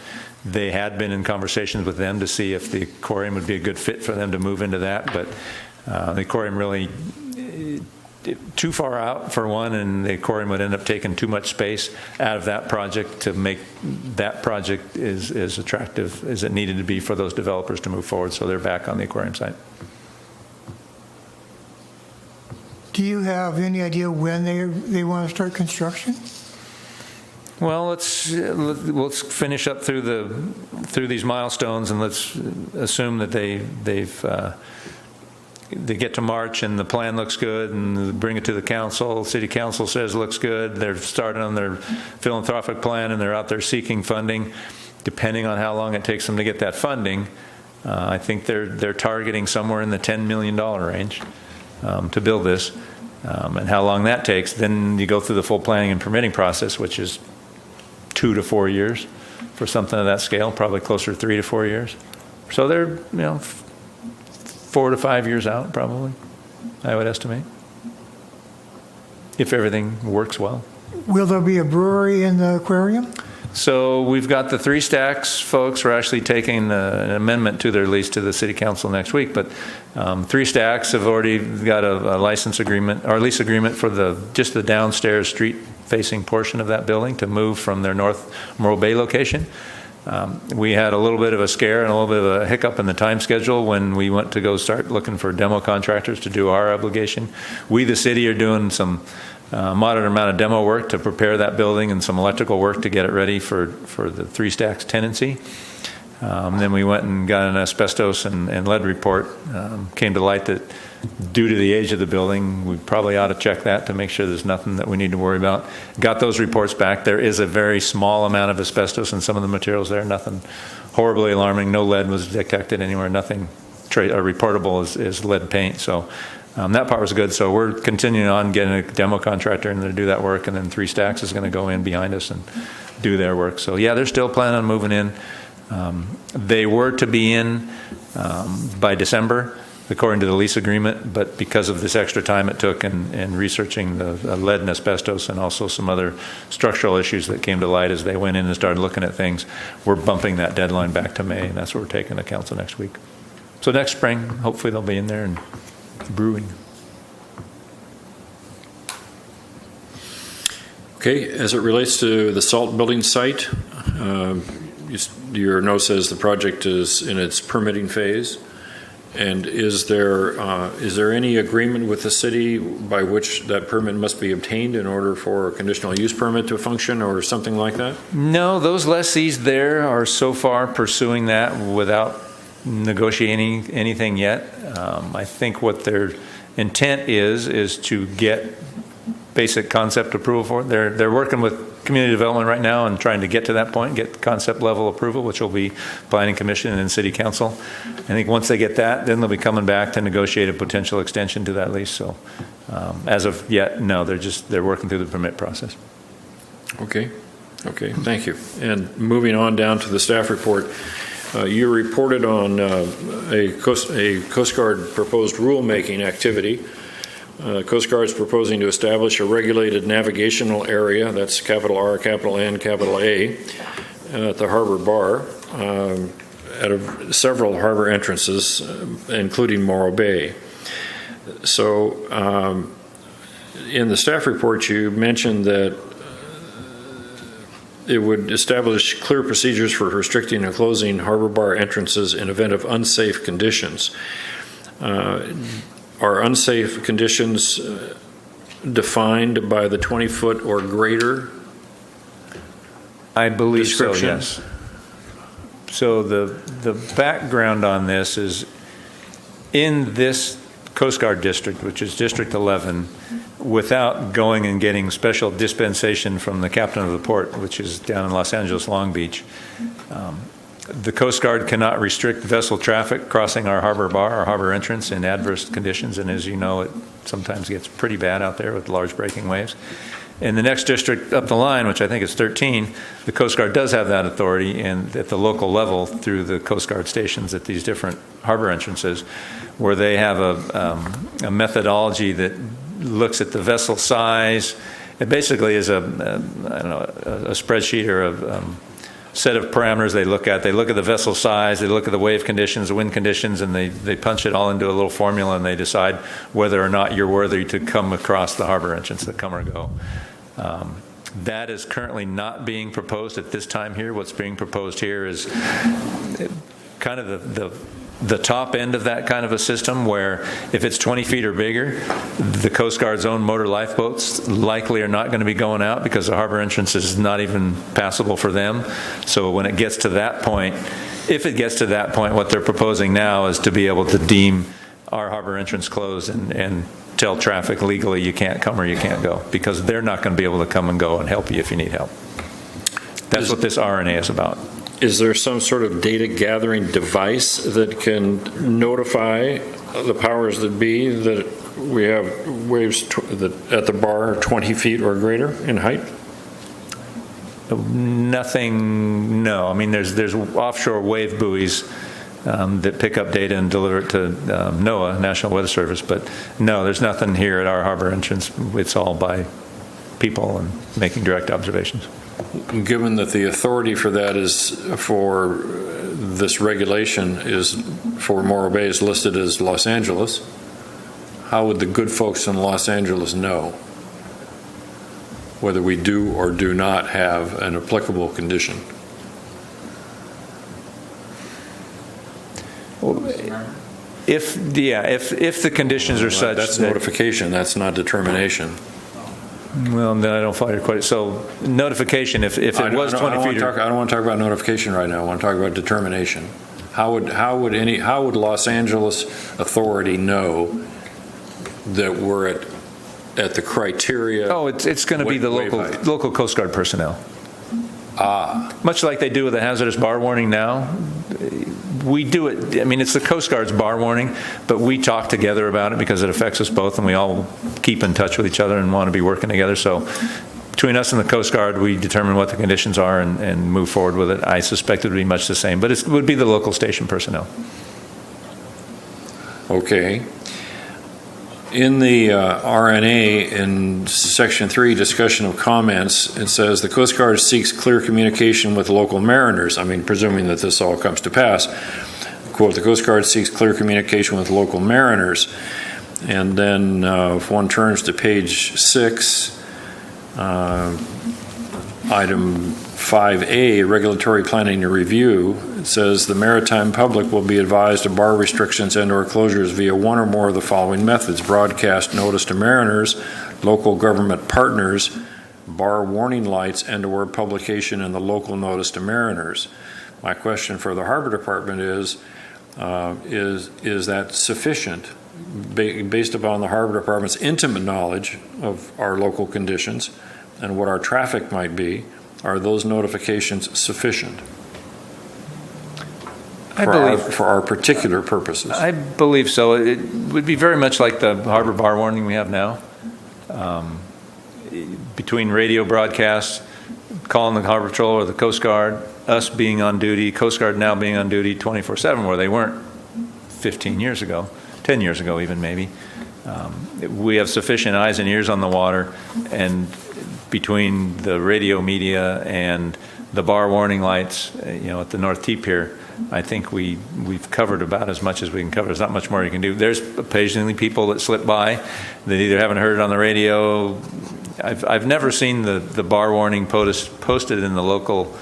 They had been in conversations with them to see if the aquarium would be a good fit for them to move into that, but the aquarium really too far out for one, and the aquarium would end up taking too much space out of that project to make that project as attractive as it needed to be for those developers to move forward. So they're back on the aquarium site. Do you have any idea when they want to start construction? Well, let's finish up through these milestones, and let's assume that they get to March and the plan looks good, and bring it to the council. City council says it looks good. They're starting on their philanthropic plan, and they're out there seeking funding. Depending on how long it takes them to get that funding, I think they're targeting somewhere in the $10 million range to build this. And how long that takes, then you go through the full planning and permitting process, which is 2 to 4 years for something of that scale, probably closer to 3 to 4 years. So they're 4 to 5 years out, probably, I would estimate, if everything works well. Will there be a brewery in the aquarium? So we've got the Three Stacks folks. We're actually taking an amendment to their lease to the city council next week, but Three Stacks have already got a license agreement or lease agreement for just the downstairs street-facing portion of that building to move from their North Morro Bay location. We had a little bit of a scare and a little bit of a hiccup in the time schedule when we went to go start looking for demo contractors to do our obligation. We, the city, are doing some moderate amount of demo work to prepare that building and some electrical work to get it ready for the Three Stacks tenancy. Then we went and got an asbestos and lead report. Came to light that due to the age of the building, we probably ought to check that to make sure there's nothing that we need to worry about. Got those reports back. There is a very small amount of asbestos in some of the materials there, nothing horribly alarming. No lead was detected anywhere, nothing reportable as lead paint. So that part was good. So we're continuing on getting a demo contractor in there to do that work, and then Three Stacks is going to go in behind us and do their work. So yeah, they're still planning on moving in. They were to be in by December, according to the lease agreement, but because of this extra time it took in researching the lead and asbestos and also some other structural issues that came to light as they went in and started looking at things, we're bumping that deadline back to May, and that's what we're taking to council next week. So next spring, hopefully they'll be in there and brewing. Okay, as it relates to the salt building site, your note says the project is in its permitting phase. And is there any agreement with the city by which that permit must be obtained in order for a conditional use permit to function or something like that? No, those lessees there are so far pursuing that without negotiating anything yet. I think what their intent is to get basic concept approval for it. They're working with community development right now and trying to get to that point, get concept level approval, which will be planning commission and city council. I think once they get that, then they'll be coming back to negotiate a potential extension to that lease. So as of yet, no, they're working through the permit process. Okay, thank you. And moving on down to the staff report, you reported on a Coast Guard proposed rulemaking activity. Coast Guard is proposing to establish a regulated navigational area, that's capital R, capital N, capital A, at the harbor bar, at several harbor entrances, including Morro Bay. So in the staff report, you mentioned that it would establish clear procedures for restricting and closing harbor bar entrances in event of unsafe conditions. Are unsafe conditions defined by the 20-foot or greater? I believe so, description? yes. So the background on this is in this Coast Guard district, which is District 11, without going and getting special dispensation from the captain of the port, which is down in Los Angeles, Long Beach. The Coast Guard cannot restrict vessel traffic crossing our harbor bar, our harbor entrance, in adverse conditions, and as you know, it sometimes gets pretty bad out there with large breaking waves. In the next district up the line, which I think is 13, the Coast Guard does have that authority, and at the local level through the Coast Guard stations at these different harbor entrances, where they have a methodology that looks at the vessel size. It basically is a spreadsheet or a set of parameters they look at. They look at the vessel size, they look at the wave conditions, the wind conditions, and they punch it all into a little formula, and they decide whether or not you're worthy to come across the harbor entrance, to come or go. That is currently not being proposed at this time here. What's being proposed here is kind of the top end of that kind of a system, where if it's 20 feet or bigger, the Coast Guard's own motor lifeboats likely are not going to be going out because the harbor entrance is not even passable for them. So when it gets to that point, if it gets to that point, what they're proposing now is to be able to deem our harbor entrance closed and tell traffic legally you can't come or you can't go, because they're not going to be able to come and go and help you if you need help. That's what this RNA is about. Is there some sort of data gathering device that can notify the powers that be that we have waves that at the bar are 20 feet or greater in height? Nothing, no. I mean, there's offshore wave buoys that pick up data and deliver it to NOAA, National Weather Service, but no, there's nothing here at our harbor entrance. It's all by people and making direct observations. Given that the authority for that is for this regulation is for Morro Bay is listed as Los Angeles, how would the good folks in Los Angeles know whether we do or do not have an applicable condition? If the conditions are such, that's notification. That's not determination. Well, then I don't follow your question. So notification, if it was 20 feet. I don't want to talk about notification right now. I want to talk about determination. How would Los Angeles authority know that we're at the criteria? Oh, it's going to be the local Coast Guard personnel. Much like they do with the hazardous bar warning now. We do it, I mean, it's the Coast Guard's bar warning, but we talk together about it because it affects us both, and we all keep in touch with each other and want to be working together. So between us and the Coast Guard, we determine what the conditions are and move forward with it. I suspect it would be much the same, but it would be the local station personnel. Okay. In the RNA, in Section 3, discussion of comments, it says the Coast Guard seeks clear communication with local mariners. I mean, presuming that this all comes to pass. Quote, the Coast Guard seeks clear communication with local mariners. And then if one turns to page 6, item 5A, regulatory planning and review, it says the maritime public will be advised of bar restrictions and or closures via one or more of the following methods: broadcast notice to mariners, local government partners, bar warning lights, and or publication in the local notice to mariners. My question for the Harbor Department is that sufficient based upon the Harbor Department's intimate knowledge of our local conditions and what our traffic might be? Are those notifications sufficient for our particular purposes? I believe so. It would be very much like the harbor bar warning we have now. Between radio broadcasts, calling the Harbor Patrol or the Coast Guard, us being on duty, Coast Guard now being on duty 24/7, where they weren't 15 years ago, 10 years ago even maybe. We have sufficient eyes and ears on the water, and between the radio media and the bar warning lights, at the North T Pier, I think we've covered about as much as we can cover. There's not much more you can do. There's occasionally people that slip by that either haven't heard it on the radio. I've never seen the bar warning posted in the local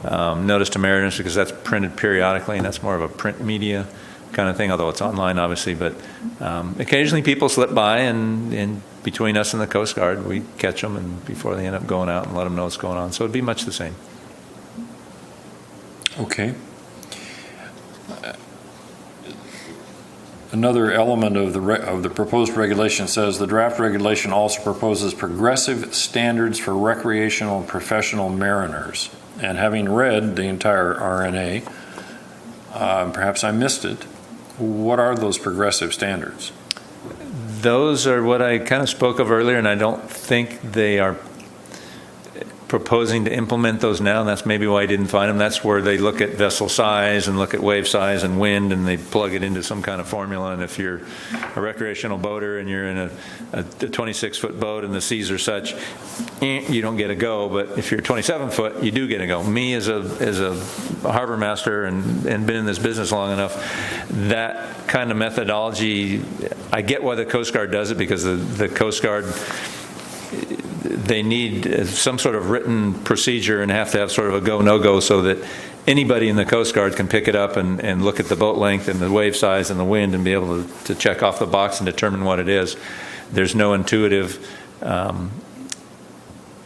notice to mariners, because that's printed periodically, and that's more of a print media kind of thing, although it's online obviously. But occasionally people slip by, and between us and the Coast Guard, we catch them and before they end up going out and let them know what's going on. So it'd be much the same. Okay. another element of the proposed regulation says the draft regulation also proposes progressive standards for recreational and professional mariners. And having read the entire RNA, perhaps I missed it. What are those progressive standards? Those are what I kind of spoke of earlier, and I don't think they are proposing to implement those now, and that's maybe why I didn't find them. That's where they look at vessel size and look at wave size and wind, and they plug it into some kind of formula. And if you're a recreational boater and you're in a 26-foot boat and the seas are such, you don't get a go. But if you're 27-foot, you do get a go. Me as a harbor master and been in this business long enough, that kind of methodology, I get why the Coast Guard does it, because the Coast Guard, they need some sort of written procedure and have to have sort of a go, no-go, so that anybody in the Coast Guard can pick it up and look at the boat length and the wave size and the wind and be able to check off the box and determine what it is. There's no intuitive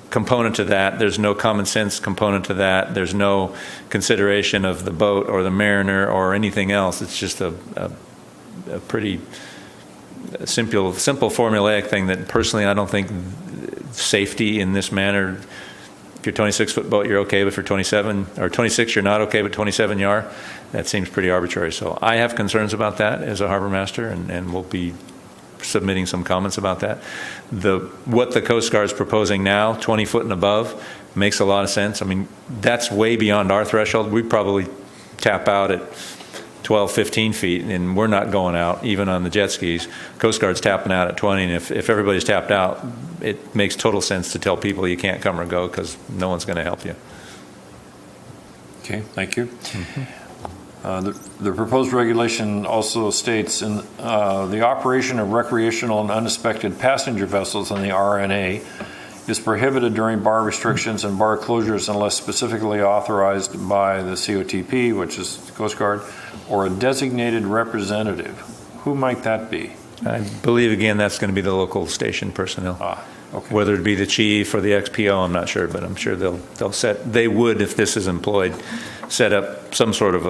component to that. There's no common sense component to that. There's no consideration of the boat or the mariner or anything else. It's just a pretty simple formulaic thing that personally I don't think safety in this manner. If you're 26-foot boat, you're okay, but for 27 or 26, you're not okay, but 27 you are. That seems pretty arbitrary. So I have concerns about that as a harbor master, and we'll be submitting some comments about that. What the Coast Guard is proposing now, 20-foot and above, makes a lot of sense. I mean, that's way beyond our threshold. We probably tap out at 12, 15 feet, and we're not going out, even on the jet skis. Coast Guard's tapping out at 20, and if everybody's tapped out, it makes total sense to tell people you can't come or go because no one's going to help you. Okay, thank you. Mm-hmm. The proposed regulation also states in the operation of recreational and uninspected passenger vessels in the RNA is prohibited during bar restrictions and bar closures unless specifically authorized by the COTP, which is the Coast Guard, or a designated representative. Who might that be? I believe, again, that's going to be the local station personnel. Okay. Whether it be the chief or the XPO, I'm not sure, but I'm sure they would, if this is employed, set up some sort of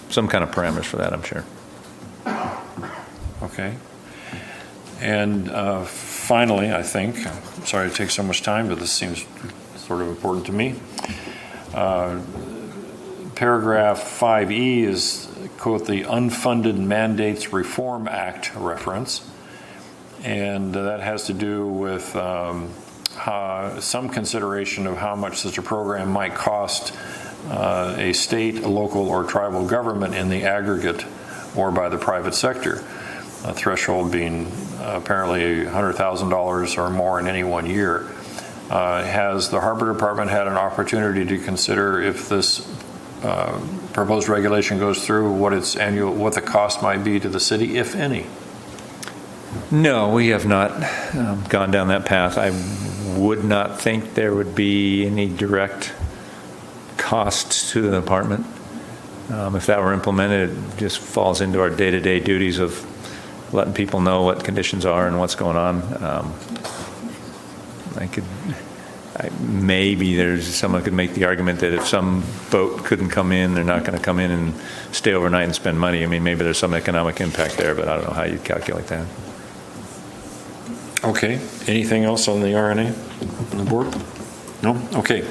some kind of parameters for that, I'm sure. Okay. And finally, I think, I'm sorry to take so much time, but this seems sort of important to me. Paragraph 5E is, quote, the Unfunded Mandates Reform Act reference. And that has to do with some consideration of how much such a program might cost a state, a local, or tribal government in the aggregate or by the private sector. A threshold being apparently $100,000 or more in any 1 year. Has the Harbor Department had an opportunity to consider, if this proposed regulation goes through, what the cost might be to the city, if any? No, we have not gone down that path. I would not think there would be any direct cost to the department. If that were implemented, it just falls into our day-to-day duties of letting people know what conditions are and what's going on. Maybe someone could make the argument that if some boat couldn't come in, they're not going to come in and stay overnight and spend money. I mean, maybe there's some economic impact there, but I don't know how you'd calculate that. Okay. Anything else on the RNA on the board? No? Okay.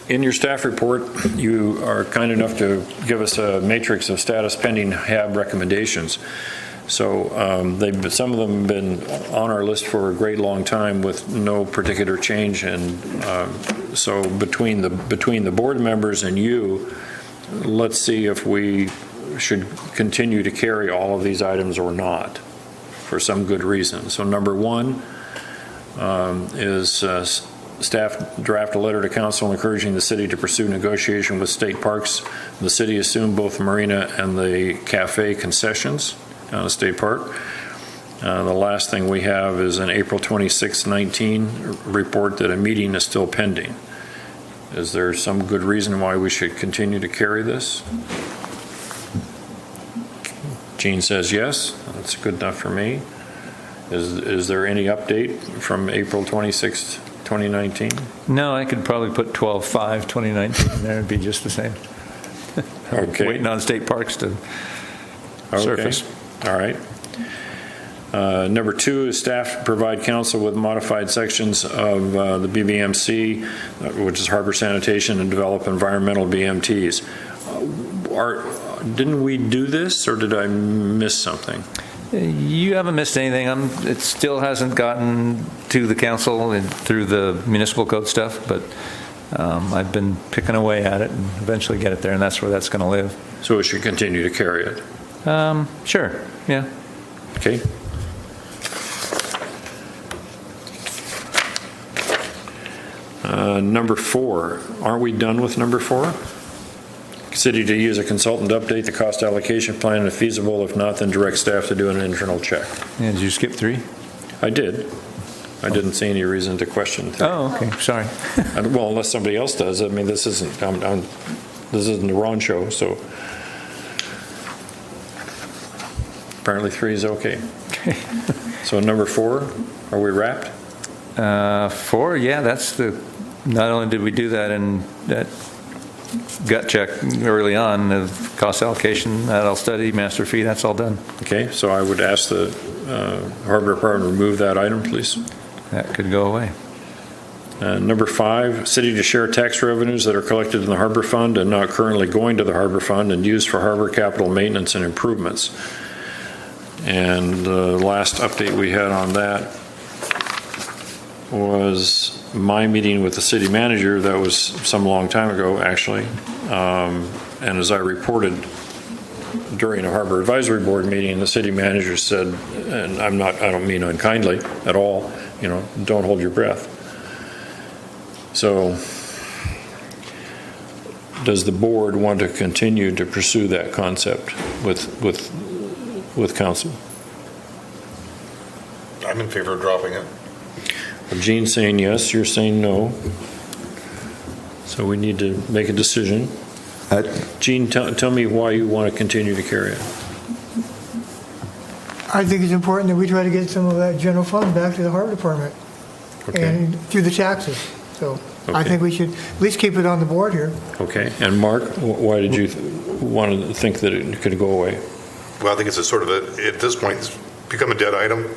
In your staff report, you are kind enough to give us a matrix of status pending HAB recommendations. So some of them have been on our list for a great long time with no particular change, and so between the board members and you, let's see if we should continue to carry all of these items or not, for some good reason. So number one is staff draft a letter to council encouraging the city to pursue negotiation with state parks. The city assumed both the marina and the cafe concessions on a state park. The last thing we have is an April 26, 19 report that a meeting is still pending. Is there some good reason why we should continue to carry this? Gene says yes. That's good enough for me. Is there any update from April 26, 2019? No, I could probably put 12/5/2019 there. It'd be just the same. Okay. Waiting on state parks to Okay. surface. All right. Number 2 is staff provide council with modified sections of the BBMC, which is harbor sanitation, and develop environmental BMTs. Didn't we do this, or did I miss something? You haven't missed anything. It still hasn't gotten to the council and through the municipal code stuff, but I've been picking away at it and eventually get it there, and that's where that's going to live. So we should continue to carry it? Sure, yeah. Okay. Number 4, aren't we done with number 4? City to use a consultant to update the cost allocation plan and if feasible. If not, then direct staff to do an internal check. Yeah, did you skip 3? I did. I didn't see any reason to question 3. Oh, okay, sorry. Well, unless somebody else does. I mean, this isn't the Ron show, so apparently 3 is okay. Okay. So number 4, are we wrapped? 4, yeah, that's the. Not only did we do that in that gut check early on, the cost allocation, that all study, master fee, that's all done. Okay, so I would ask the Harbor Department to remove that item, please. That could go away. Number 5, city to share tax revenues that are collected in the Harbor Fund and not currently going to the Harbor Fund and used for harbor capital maintenance and improvements. And the last update we had on that was my meeting with the city manager. That was some long time ago, actually. And as I reported during a Harbor Advisory Board meeting, the city manager said, and I don't mean unkindly at all, don't hold your breath. So does the board want to continue to pursue that concept with council? I'm in favor of dropping it. Gene's saying yes, you're saying no. So we need to make a decision. Gene, tell me why you want to continue to carry it. I think it's important that we try to get some of that general fund back to the Harbor Department and through the taxes. So I think we should at least keep it on the board here. Okay. And Mark, why did you want to think that it could go away? Well, I think it's at this point, it's become a dead item.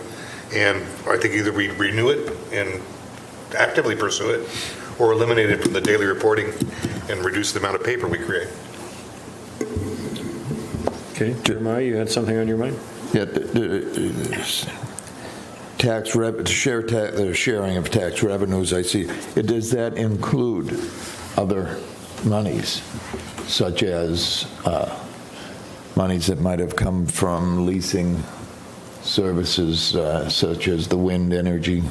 And I think either we renew it and actively pursue it or eliminate it from the daily reporting and reduce the amount of paper we create. Okay. Jeremiah, you had something on your mind? Yeah, the sharing of tax revenues, I see. Does that include other monies, such as monies that might have come from leasing services, such as the wind energy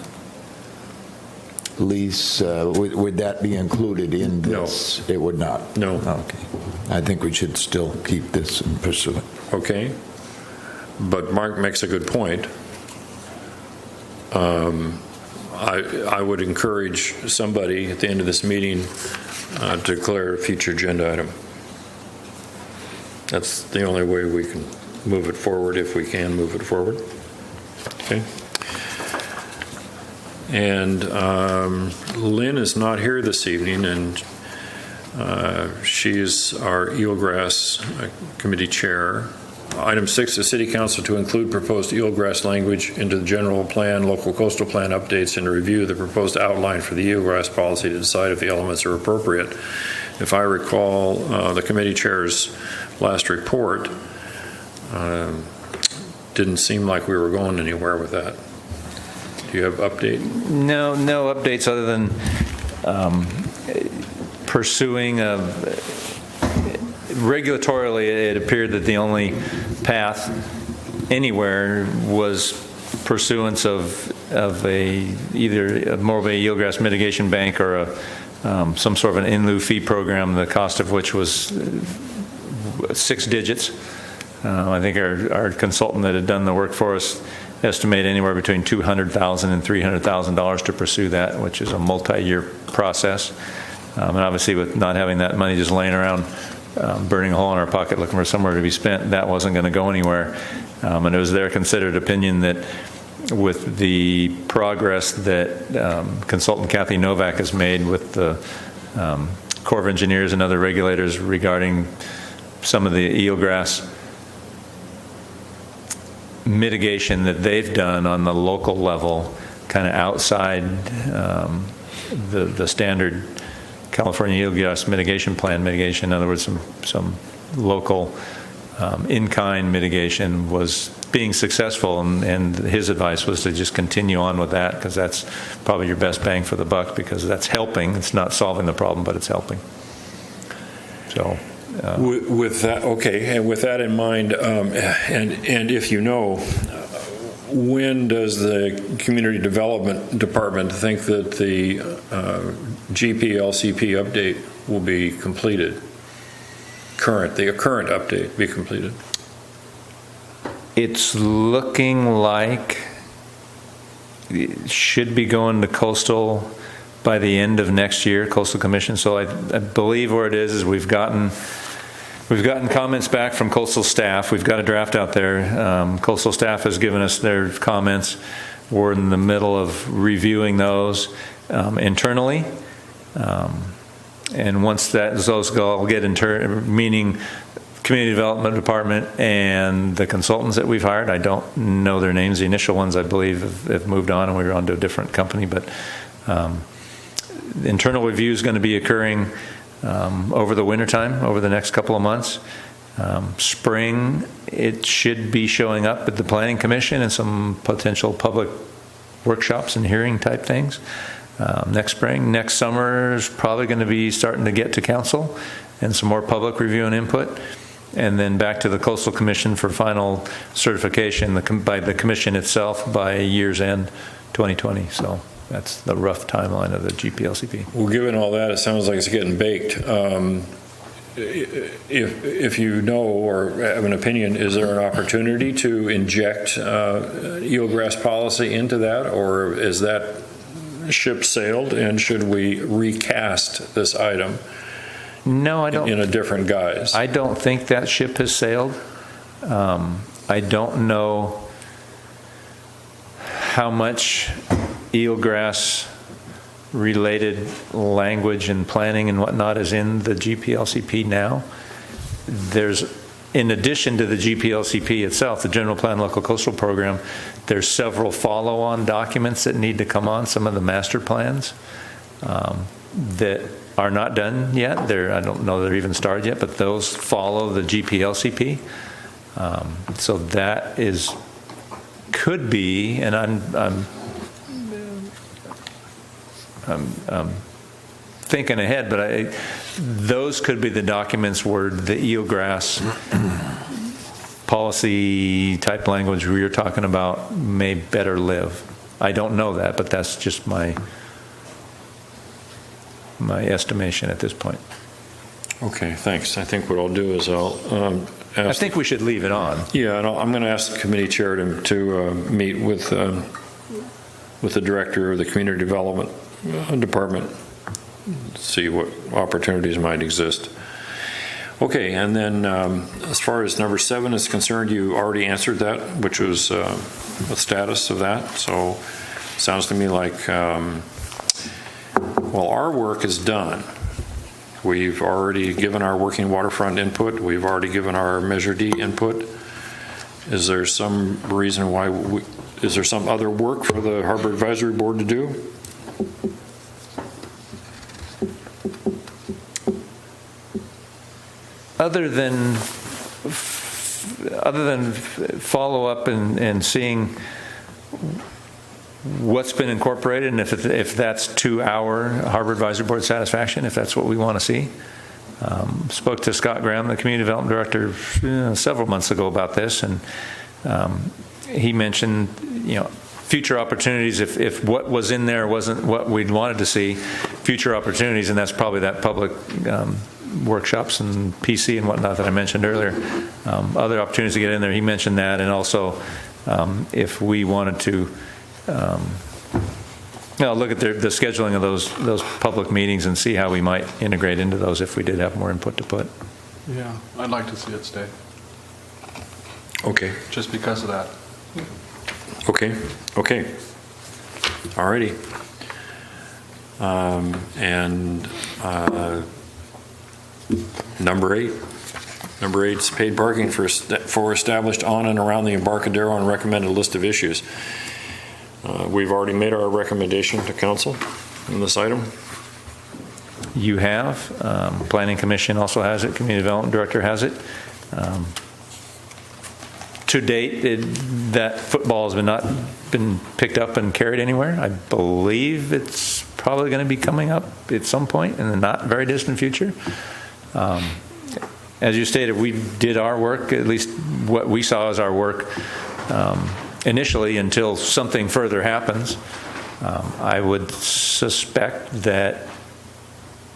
lease? Would that be included in this? No. It would not? No. Okay. I think we should still keep this and pursue it. Okay. But Mark makes a good point. I would encourage somebody at the end of this meeting to declare a future agenda item. That's the only way we can move it forward, if we can move it forward. Okay. And Lynn is not here this evening, and she is our Eelgrass Committee Chair. Item 6, the City Council to include proposed eelgrass language into the general plan, local coastal plan updates, and to review the proposed outline for the eelgrass policy to decide if the elements are appropriate. If I recall the committee chair's last report, didn't seem like we were going anywhere with that. Do you have update? No updates other than pursuing regulatorily. It appeared that the only path anywhere was pursuance of either a Morro Bay Eelgrass Mitigation Bank or some sort of an in lieu fee program, the cost of which was 6 digits. I think our consultant that had done the work for us estimated anywhere between $200,000 and $300,000 to pursue that, which is a multi-year process. And obviously, with not having that money just laying around, burning a hole in our pocket looking for somewhere to be spent, that wasn't going to go anywhere. And it was their considered opinion that with the progress that consultant Kathy Novak has made with the Corps of Engineers and other regulators regarding some of the eelgrass mitigation that they've done on the local level, kind of outside the standard California Eelgrass mitigation plan mitigation. In other words, some local in-kind mitigation was being successful, and his advice was to just continue on with that, because that's probably your best bang for the buck, because that's helping. It's not solving the problem, but it's helping. So with that, okay, and with that in mind, and if you know, when does the Community Development Department think that the GPLCP update will be completed? The current update be completed? It's looking like it should be going to Coastal by the end of next year, Coastal Commission. So I believe where it is we've gotten comments back from Coastal staff. We've got a draft out there. Coastal staff has given us their comments. We're in the middle of reviewing those internally. And once those go, I'll get meaning Community Development Department and the consultants that we've hired. I don't know their names. The initial ones, I believe, have moved on, and we were on to a different company. But the internal review is going to be occurring over the wintertime, over the next couple of months. Spring, it should be showing up at the Planning Commission and some potential public workshops and hearing type things. Next spring. Next summer is probably going to be starting to get to council and some more public review and input. And then back to the Coastal Commission for final certification by the commission itself by year's end 2020. So that's the rough timeline of the GPLCP. Well, given all that, it sounds like it's getting baked. If you know or have an opinion, is there an opportunity to inject eelgrass policy into that, or is that ship sailed, and should we recast this item? No, I don't. In a different guise. I don't think that ship has sailed. I don't know how much eelgrass related language and planning and whatnot is in the GPLCP now. There's, in addition to the GPLCP itself, the General Plan Local Coastal Program, there's several follow-on documents that need to come on, some of the master plans that are not done yet. I don't know they're even started yet, but those follow the GPLCP. So that could be, and I'm thinking ahead, but those could be the documents where the eelgrass policy type language we were talking about may better live. I don't know that, but that's just my estimation at this point. Okay, thanks. I think what I'll do is I'll I think we should leave it on. Yeah, and I'm going to ask the committee chair to meet with the director of the Community Development Department, see what opportunities might exist. Okay, and then as far as number 7 is concerned, you already answered that, which was the status of that. So sounds to me like, well, our work is done. We've already given our working waterfront input. We've already given our Measure D input. Is there some reason why is there some other work for the Harbor Advisory Board to do? Other than follow up and seeing what's been incorporated, and if that's to our Harbor Advisory Board satisfaction, if that's what we want to see. Spoke to Scott Graham, the Community Development Director, several months ago about this, and he mentioned, future opportunities. If what was in there wasn't what we'd wanted to see, future opportunities, and that's probably that public workshops and PC and whatnot that I mentioned earlier. Other opportunities to get in there, he mentioned that, and also if we wanted to look at the scheduling of those public meetings and see how we might integrate into those if we did have more input to put. Yeah, I'd like to see it stay. Okay. Just because of that. Okay. All righty. And number 8. Number 8 is paid parking for established on and around the Embarcadero and recommended list of issues. We've already made our recommendation to council on this item. You have. Planning Commission also has it. Community Development Director has it. To date, that football has not been picked up and carried anywhere. I believe it's probably going to be coming up at some point in the not very distant future. As you stated, we did our work, at least what we saw as our work initially until something further happens. I would suspect that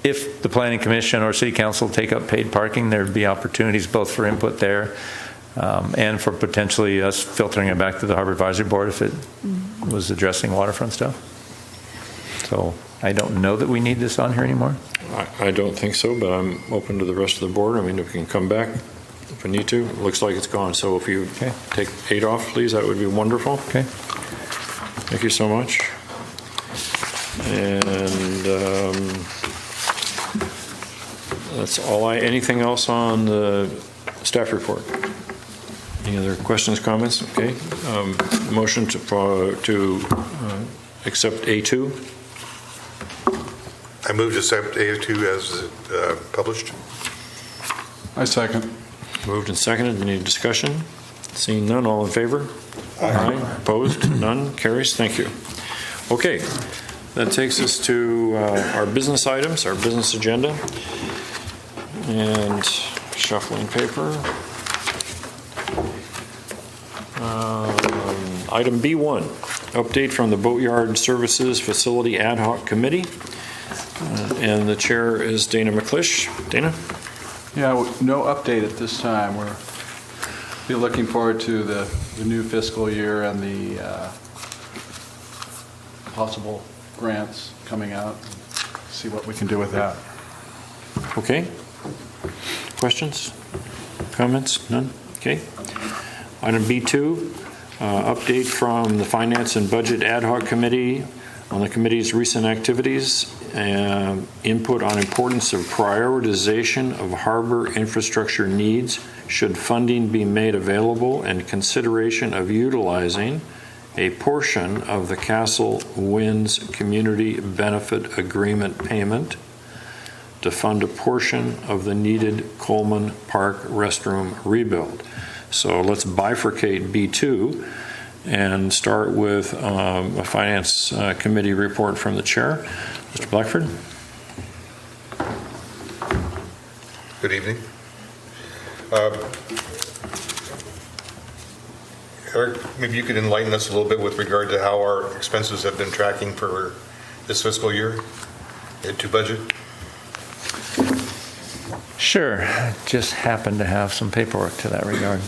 if the Planning Commission or City Council take up paid parking, there'd be opportunities both for input there and for potentially us filtering it back to the Harbor Advisory Board if it was addressing waterfront stuff. So I don't know that we need this on here anymore. I don't think so, but I'm open to the rest of the board. I mean, if we can come back if we need to. It looks like it's gone. So if you take 8 off, please, that would be wonderful. Okay. Thank you so much. And that's all. Anything else on the staff report? Any other questions, comments? Okay. Motion to accept A2. I move to accept A2 as published. I second. Moved and seconded. Any discussion? Seeing none, all in favor? Aye. Opposed? None. Carries. Thank you. Okay. That takes us to our business items, our business agenda. And shuffling paper. Item B1, update from the Boatyard Services Facility Ad Hoc Committee. And the chair is Dana McClish. Dana? Yeah, no update at this time. We're be looking forward to the new fiscal year and the possible grants coming out. See what we can do with that. Okay. Questions? Comments? None? Okay. Item B2, update from the Finance and Budget Ad Hoc Committee on the committee's recent activities, input on importance of prioritization of harbor infrastructure needs should funding be made available, and consideration of utilizing a portion of the Castle Winds Community Benefit Agreement payment to fund a portion of the needed Coleman Park restroom rebuild. So let's bifurcate B2 and start with a Finance Committee report from the chair. Mr. Blackford. Good evening. Eric, maybe you could enlighten us a little bit with regard to how our expenses have been tracking for this fiscal year to budget. Sure. Just happen to have some paperwork to that regard.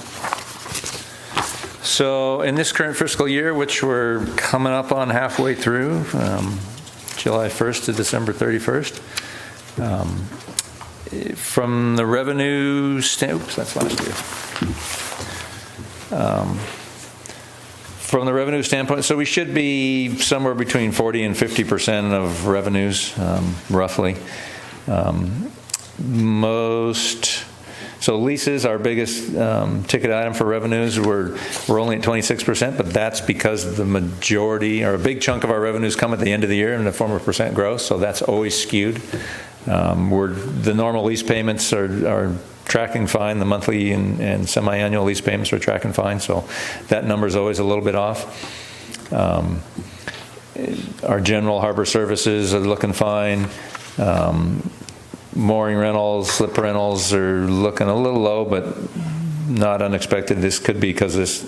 So in this current fiscal year, which we're coming up on halfway through, July 1st to December 31st, from the revenue oops, that's last year. From the revenue standpoint, so we should be somewhere between 40 and 50% of revenues, roughly. So leases, our biggest ticket item for revenues, we're only at 26%, but that's because the majority or a big chunk of our revenues come at the end of the year in the form of percent growth, so that's always skewed. The normal lease payments are tracking fine. The monthly and semi-annual lease payments are tracking fine, so that number is always a little bit off. Our general harbor services are looking fine. Mooring rentals, slip rentals are looking a little low, but not unexpected. This could be because this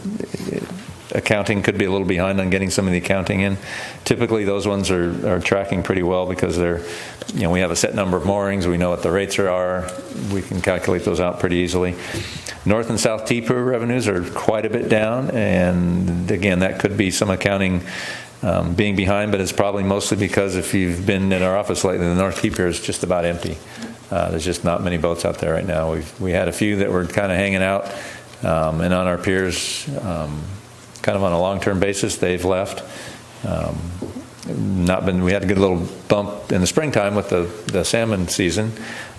accounting could be a little behind on getting some of the accounting in. Typically, those ones are tracking pretty well because we have a set number of moorings. We know what the rates are. We can calculate those out pretty easily. North and South TPU revenues are quite a bit down, and again, that could be some accounting being behind, but it's probably mostly because if you've been in our office lately, the North Key Pier is just about empty. There's just not many boats out there right now. We had a few that were kind of hanging out, and on our piers, kind of on a long-term basis, they've left. We had a good little bump in the springtime with the salmon season,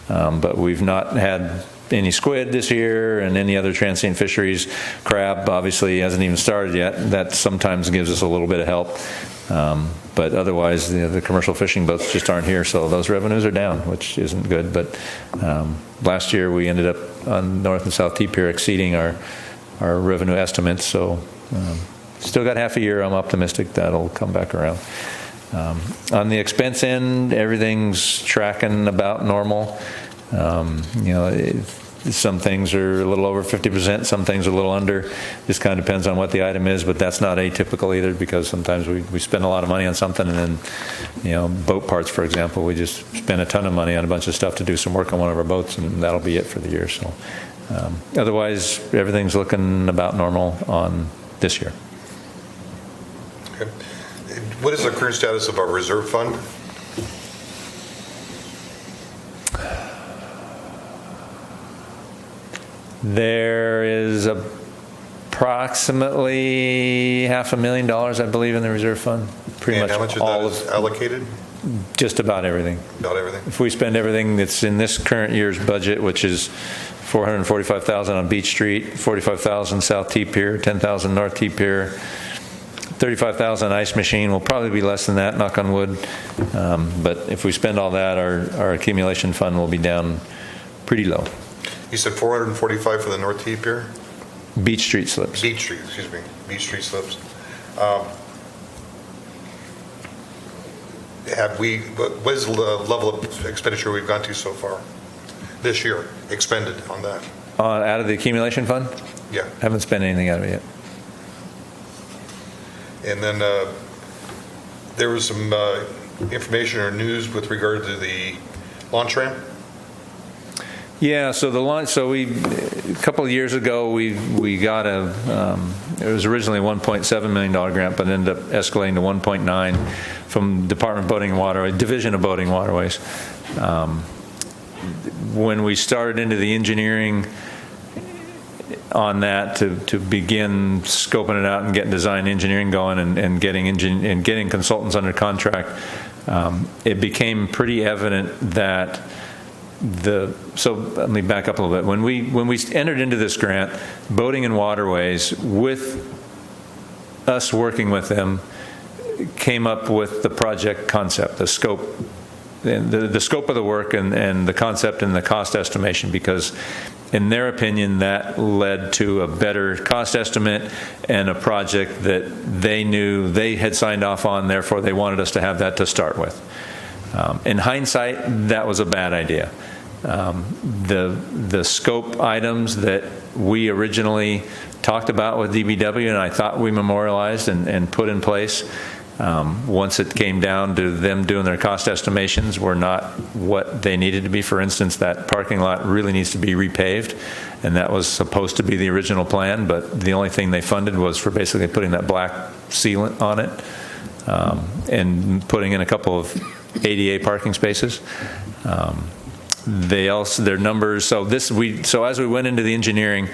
but we've not had any squid this year and any other transient fisheries. Crab obviously hasn't even started yet. That sometimes gives us a little bit of help. But otherwise, the commercial fishing boats just aren't here, so those revenues are down, which isn't good. But last year we ended up on North and South T Pier exceeding our revenue estimates, so still got half a year. I'm optimistic that'll come back around. On the expense end, everything's tracking about normal. Some things are a little over 50%, some things are a little under. Just kind of depends on what the item is, but that's not atypical either, because sometimes we spend a lot of money on something, and then, boat parts, for example, we just spend a ton of money on a bunch of stuff to do some work on one of our boats, and that'll be it for the year. So otherwise, everything's looking about normal on this year. Okay. What is the current status of our reserve fund? There is approximately $500,000, I believe, in the reserve fund. Pretty much how much of all that is allocated? Just about everything. About everything. If we spend everything that's in this current year's budget, which is $445,000 on Beach Street, $45,000 South T Pier, $10,000 North T Pier, $35,000 ice machine, will probably be less than that, knock on wood. But if we spend all that, our accumulation fund will be down pretty low. You said 445 for the North T Pier? Beach Street slips. Beach Street, excuse me. Beach Street slips. What is the level of expenditure we've gone to so far this year, expended on that? Out of the accumulation fund? Yeah. Haven't spent anything out of it yet. And then there was some information or news with regard to the launch ramp. Yeah, so the launch. So a couple of years ago, we got it was originally a $1.7 million grant, but ended up escalating to 1.9 from Department of Boating and Waterways, Division of Boating and Waterways. When we started into the engineering on that to begin scoping it out and getting design engineering going and getting consultants under contract, it became pretty evident that so let me back up a little bit. When we entered into this grant, Boating and Waterways, with us working with them, came up with the project concept, the scope, the scope of the work, and the concept and the cost estimation, because in their opinion that led to a better cost estimate and a project that they knew they had signed off on, therefore they wanted us to have that to start with. In hindsight, that was a bad idea. The scope items that we originally talked about with DBW and I thought we memorialized and put in place, once it came down to them doing their cost estimations, were not what they needed to be. For instance, that parking lot really needs to be repaved, and that was supposed to be the original plan, but the only thing they funded was for basically putting that black sealant on it, and putting in a couple of ADA parking spaces. Their numbers. So as we went into the engineering,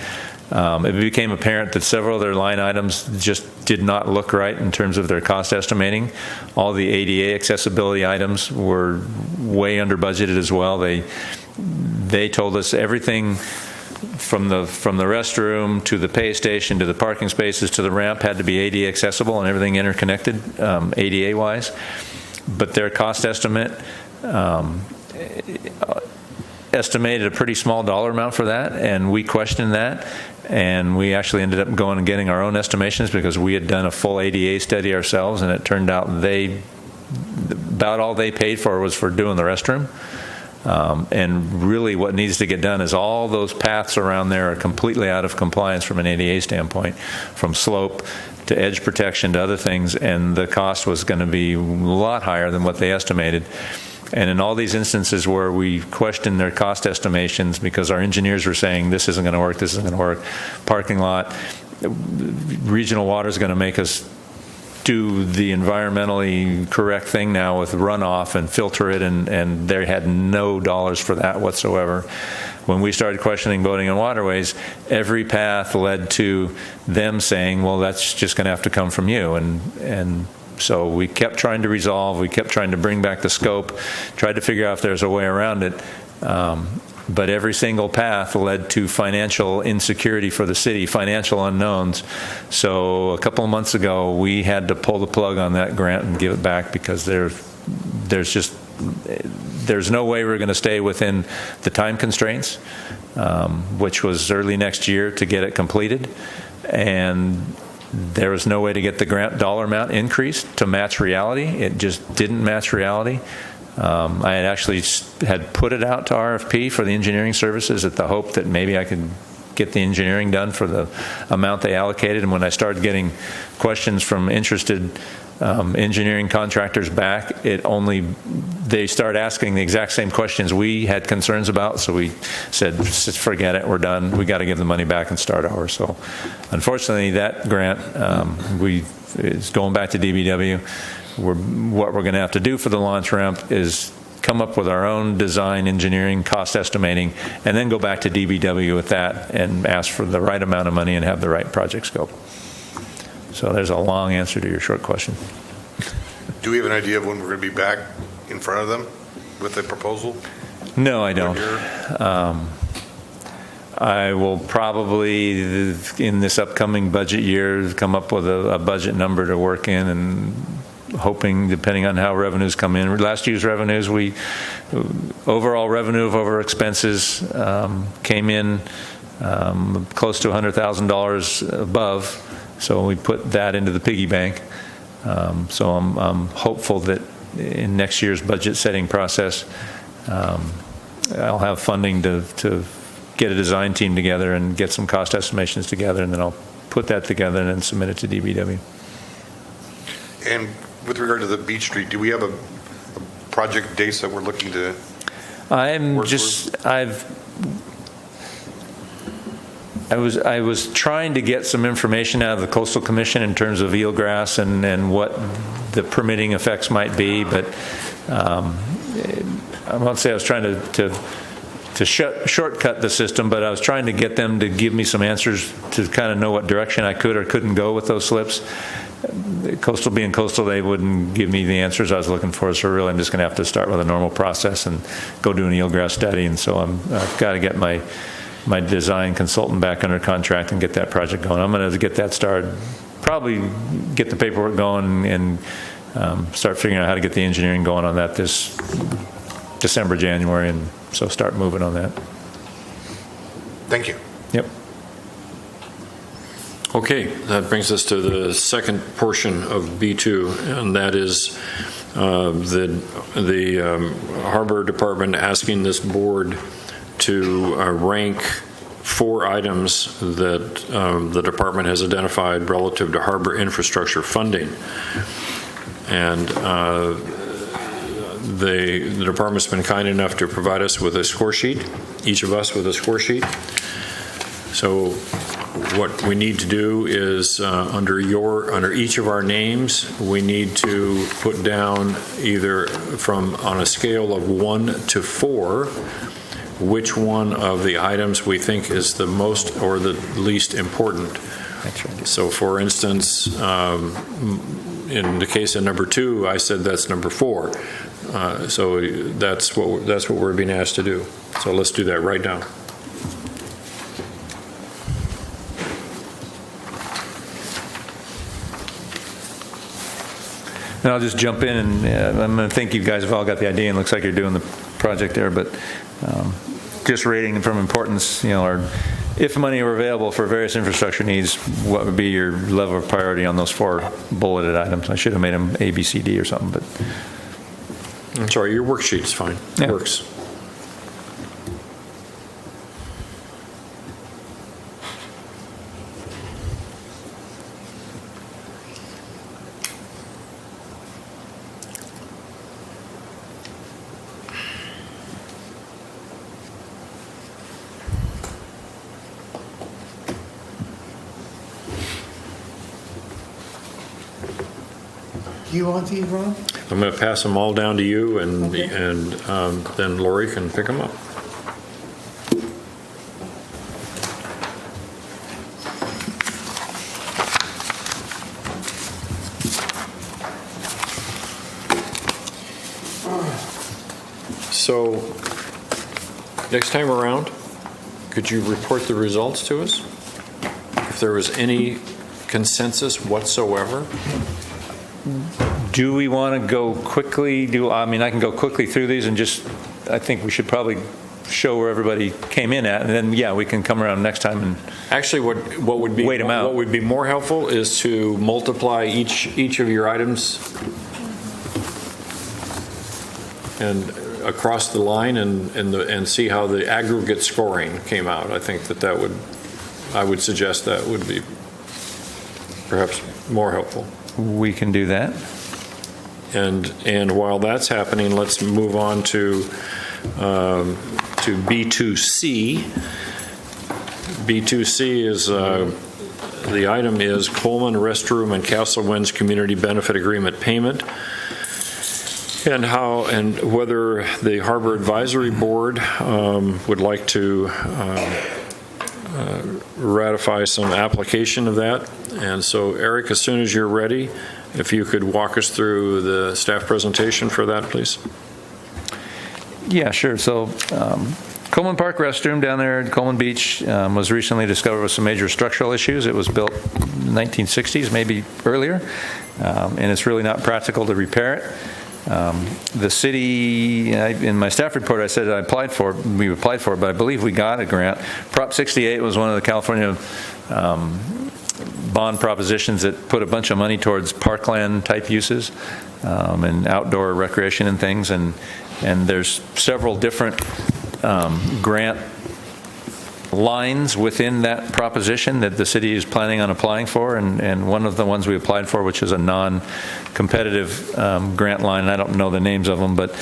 it became apparent that several of their line items just did not look right in terms of their cost estimating. All the ADA accessibility items were way under budgeted as well. They told us everything from the restroom to the pay station to the parking spaces to the ramp had to be ADA accessible and everything interconnected ADA wise. But their cost estimate estimated a pretty small dollar amount for that, and we questioned that, and we actually ended up going and getting our own estimations because we had done a full ADA study ourselves, and it turned out about all they paid for was for doing the restroom. And really what needs to get done is all those paths around there are completely out of compliance from an ADA standpoint, from slope to edge protection to other things, and the cost was going to be a lot higher than what they estimated. And in all these instances where we questioned their cost estimations because our engineers were saying this isn't going to work, this isn't going to work, parking lot, regional water is going to make us do the environmentally correct thing now with runoff and filter it, and they had no dollars for that whatsoever. When we started questioning Boating and Waterways, every path led to them saying, well, that's just going to have to come from you. And so we kept trying to resolve, we kept trying to bring back the scope, tried to figure out if there's a way around it. but every single path led to financial insecurity for the city, financial unknowns. So a couple of months ago, we had to pull the plug on that grant and give it back because there's no way we're going to stay within the time constraints, which was early next year to get it completed. And there was no way to get the grant dollar amount increased to match reality. It just didn't match reality. I had actually put it out to RFP for the engineering services at the hope that maybe I could get the engineering done for the amount they allocated. And when I started getting questions from interested engineering contractors back, they started asking the exact same questions we had concerns about. So we said, forget it, we're done. We got to give the money back and start over. So unfortunately, that grant is going back to DBW. What we're going to have to do for the launch ramp is come up with our own design, engineering, cost estimating, and then go back to DBW with that and ask for the right amount of money and have the right project scope. So there's a long answer to your short question. Do we have an idea of when we're going to be back in front of them with the proposal? No, I don't. I will probably, in this upcoming budget year, come up with a budget number to work in, and hoping, depending on how revenues come in. Last year's revenues, overall revenue over expenses came in close to $100,000 above. So we put that into the piggy bank. So I'm hopeful that in next year's budget setting process, I'll have funding to get a design team together and get some cost estimations together, and then I'll put that together and then submit it to DBW. And with regard to the Beach Street, do we have a project dates that we're looking to I was trying to get some information out of the Coastal Commission in terms of eelgrass and what the permitting effects might be, but I won't say I was trying to shortcut the system, but I was trying to get them to give me some answers to kind of know what direction I could or couldn't go with those slips. Coastal being coastal, they wouldn't give me the answers I was looking for, so really I'm just going to have to start with a normal process and go do an eelgrass study. And so I've got to get my design consultant back under contract and get that project going. I'm going to get that started, probably get the paperwork going and start figuring out how to get the engineering going on that this December, January, and so start moving on that. Thank you. Yep. Okay, that brings us to the second portion of B2, and that is the Harbor Department asking this board to rank 4 items that the department has identified relative to harbor infrastructure funding. And the department's been kind enough to provide us with a score sheet, each of us with a score sheet. So what we need to do is under each of our names, we need to put down either on a scale of 1 to 4, which one of the items we think is the most or the least important. So for instance, in the case of number 2, I said that's number 4. So that's what we're being asked to do. So let's do that right now. And I'll just jump in, and I'm going to think you guys have all got the idea, and it looks like you're doing the project there, but just rating from importance, or if money were available for various infrastructure needs, what would be your level of priority on those 4 bulleted items? I should have made them A, B, C, D or something, but. I'm sorry, your worksheet's fine. It works. Do you want these, Ron? I'm going to pass them all down to you, and then Lori can pick them up. So next time around, could you report the results to us? If there was any consensus whatsoever? Do we want to go quickly? I can go quickly through these and just, I think we should probably show where everybody came in at, and then, yeah, we can come around next time and actually what would be wait 'em out. What would be more helpful is to multiply each of your items and across the line and see how the aggregate scoring came out. I think I would suggest that would be perhaps more helpful. We can do that. And while that's happening, let's move on to B2C. B2C is the item is Coleman Restroom and Castle Winds Community Benefit Agreement payment, and whether the Harbor Advisory Board would like to ratify some application of that. And so, Eric, as soon as you're ready, if you could walk us through the staff presentation for that, please. Yeah, sure. So Coleman Park restroom down there at Coleman Beach was recently discovered with some major structural issues. It was built in the 1960s, maybe earlier, and it's really not practical to repair it. The city, in my staff report, I said we applied for it, but I believe we got a grant. Prop 68 was one of the California bond propositions that put a bunch of money towards parkland type uses and outdoor recreation and things, and there's several different grant lines within that proposition that the city is planning on applying for, and one of the ones we applied for, which is a non-competitive grant line, and I don't know the names of them, but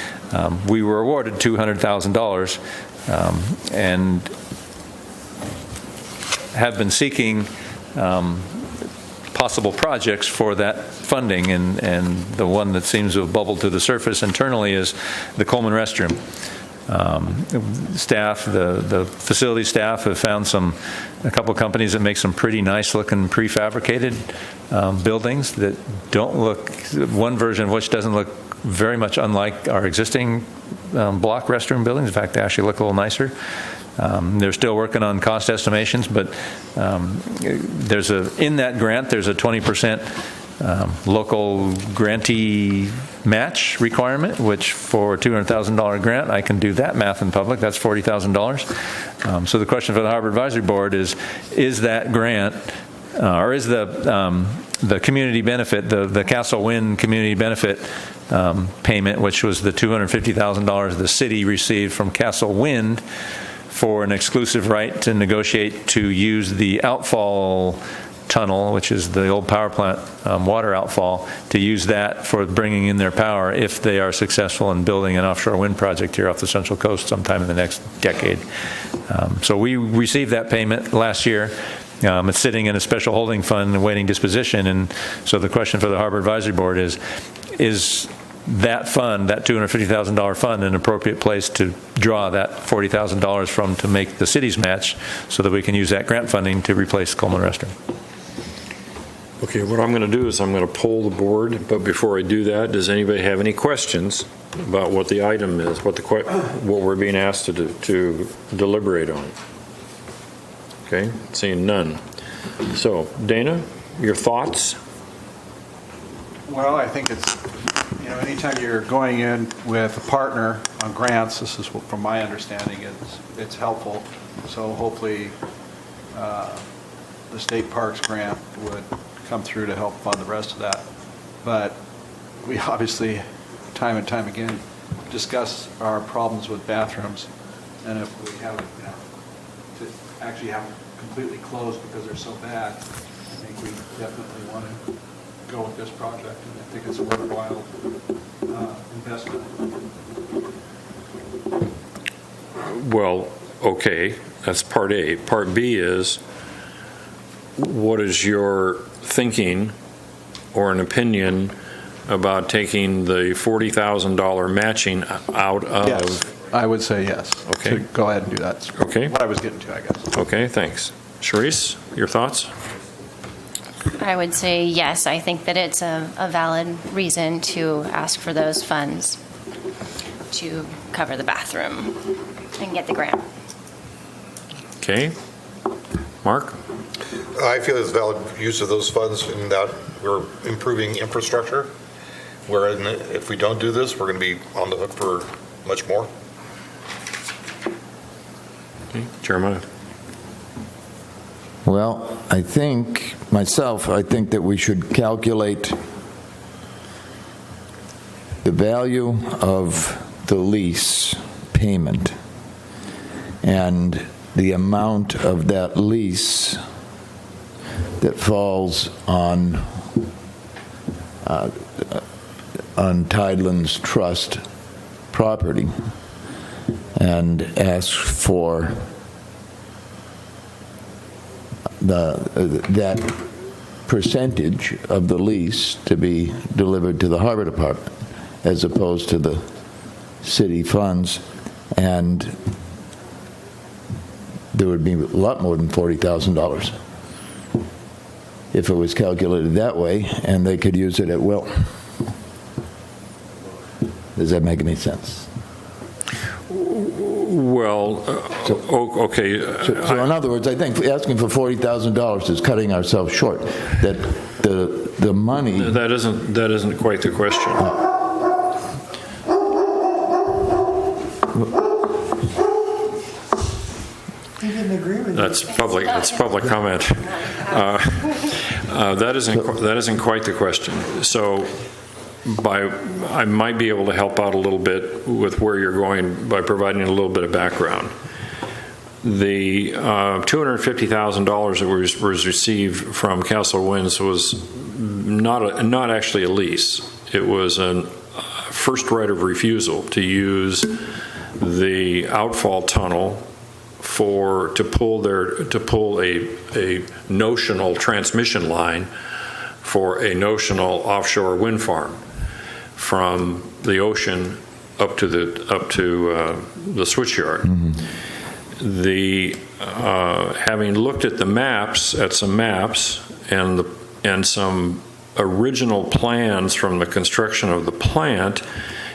we were awarded $200,000 and have been seeking possible projects for that funding, and the one that seems to have bubbled to the surface internally is the Coleman restroom. Staff, the facility staff have found a couple companies that make some pretty nice looking prefabricated buildings that don't look, one version of which doesn't look very much unlike our existing block restroom buildings. In fact, they actually look a little nicer. They're still working on cost estimations, but in that grant, there's a 20% local grantee match requirement, which for a $200,000 grant, I can do that math in public. That's $40,000. So the question for the Harbor Advisory Board is that grant, or is the community benefit, the Castle Wind community benefit payment, which was the $250,000 the city received from Castle Wind for an exclusive right to negotiate to use the outfall tunnel, which is the old power plant water outfall, to use that for bringing in their power if they are successful in building an offshore wind project here off the Central Coast sometime in the next decade. So we received that payment last year. It's sitting in a special holding fund awaiting disposition, and so the question for the Harbor Advisory Board is that fund, that $250,000 fund, an appropriate place to draw that $40,000 from to make the city's match so that we can use that grant funding to replace Coleman Restroom? Okay, what I'm going to do is I'm going to poll the board, but before I do that, does anybody have any questions about what the item is, what we're being asked to deliberate on? Okay, seeing none. So, Dana, your thoughts? Well, I think it's, anytime you're going in with a partner on grants, this is from my understanding, it's helpful. So hopefully the state parks grant would come through to help fund the rest of that. But we obviously, time and time again, discuss our problems with bathrooms, and if we haven't, to actually have them completely closed because they're so bad, I think we definitely want to go with this project, and I think it's a worthwhile investment. Well, okay, that's part A. Part B is, what is your thinking or an opinion about taking the $40,000 matching out of? Yes, I would say yes. Okay. To go ahead and do that. Okay. What I was getting to, I guess. Okay, thanks. Charisse, your thoughts? I would say yes. I think that it's a valid reason to ask for those funds to cover the bathroom and get the grant. Okay. Mark? I feel it's valid use of those funds in that we're improving infrastructure, where if we don't do this, we're going to be on the hook for much more. Okay. Jeremiah? Well, I think that we should calculate the value of the lease payment and the amount of that lease that falls on Tideland's trust property, and ask for that percentage of the lease to be delivered to the Harbor Department as opposed to the city funds. And there would be a lot more than $40,000 if it was calculated that way, and they could use it at will. Does that make any sense? Well, okay. So in other words, I think asking for $40,000 is cutting ourselves short. That the money. That isn't quite the question. He didn't agree with That's public comment. That isn't quite the question. So I might be able to help out a little bit with where you're going by providing a little bit of background. The $250,000 that was received from Castle Winds was not actually a lease. It was a first right of refusal to use the outfall tunnel to pull a notional transmission line for a notional offshore wind farm from the ocean up to the switchyard. Mm-hmm. Having looked at some maps and some original plans from the construction of the plant,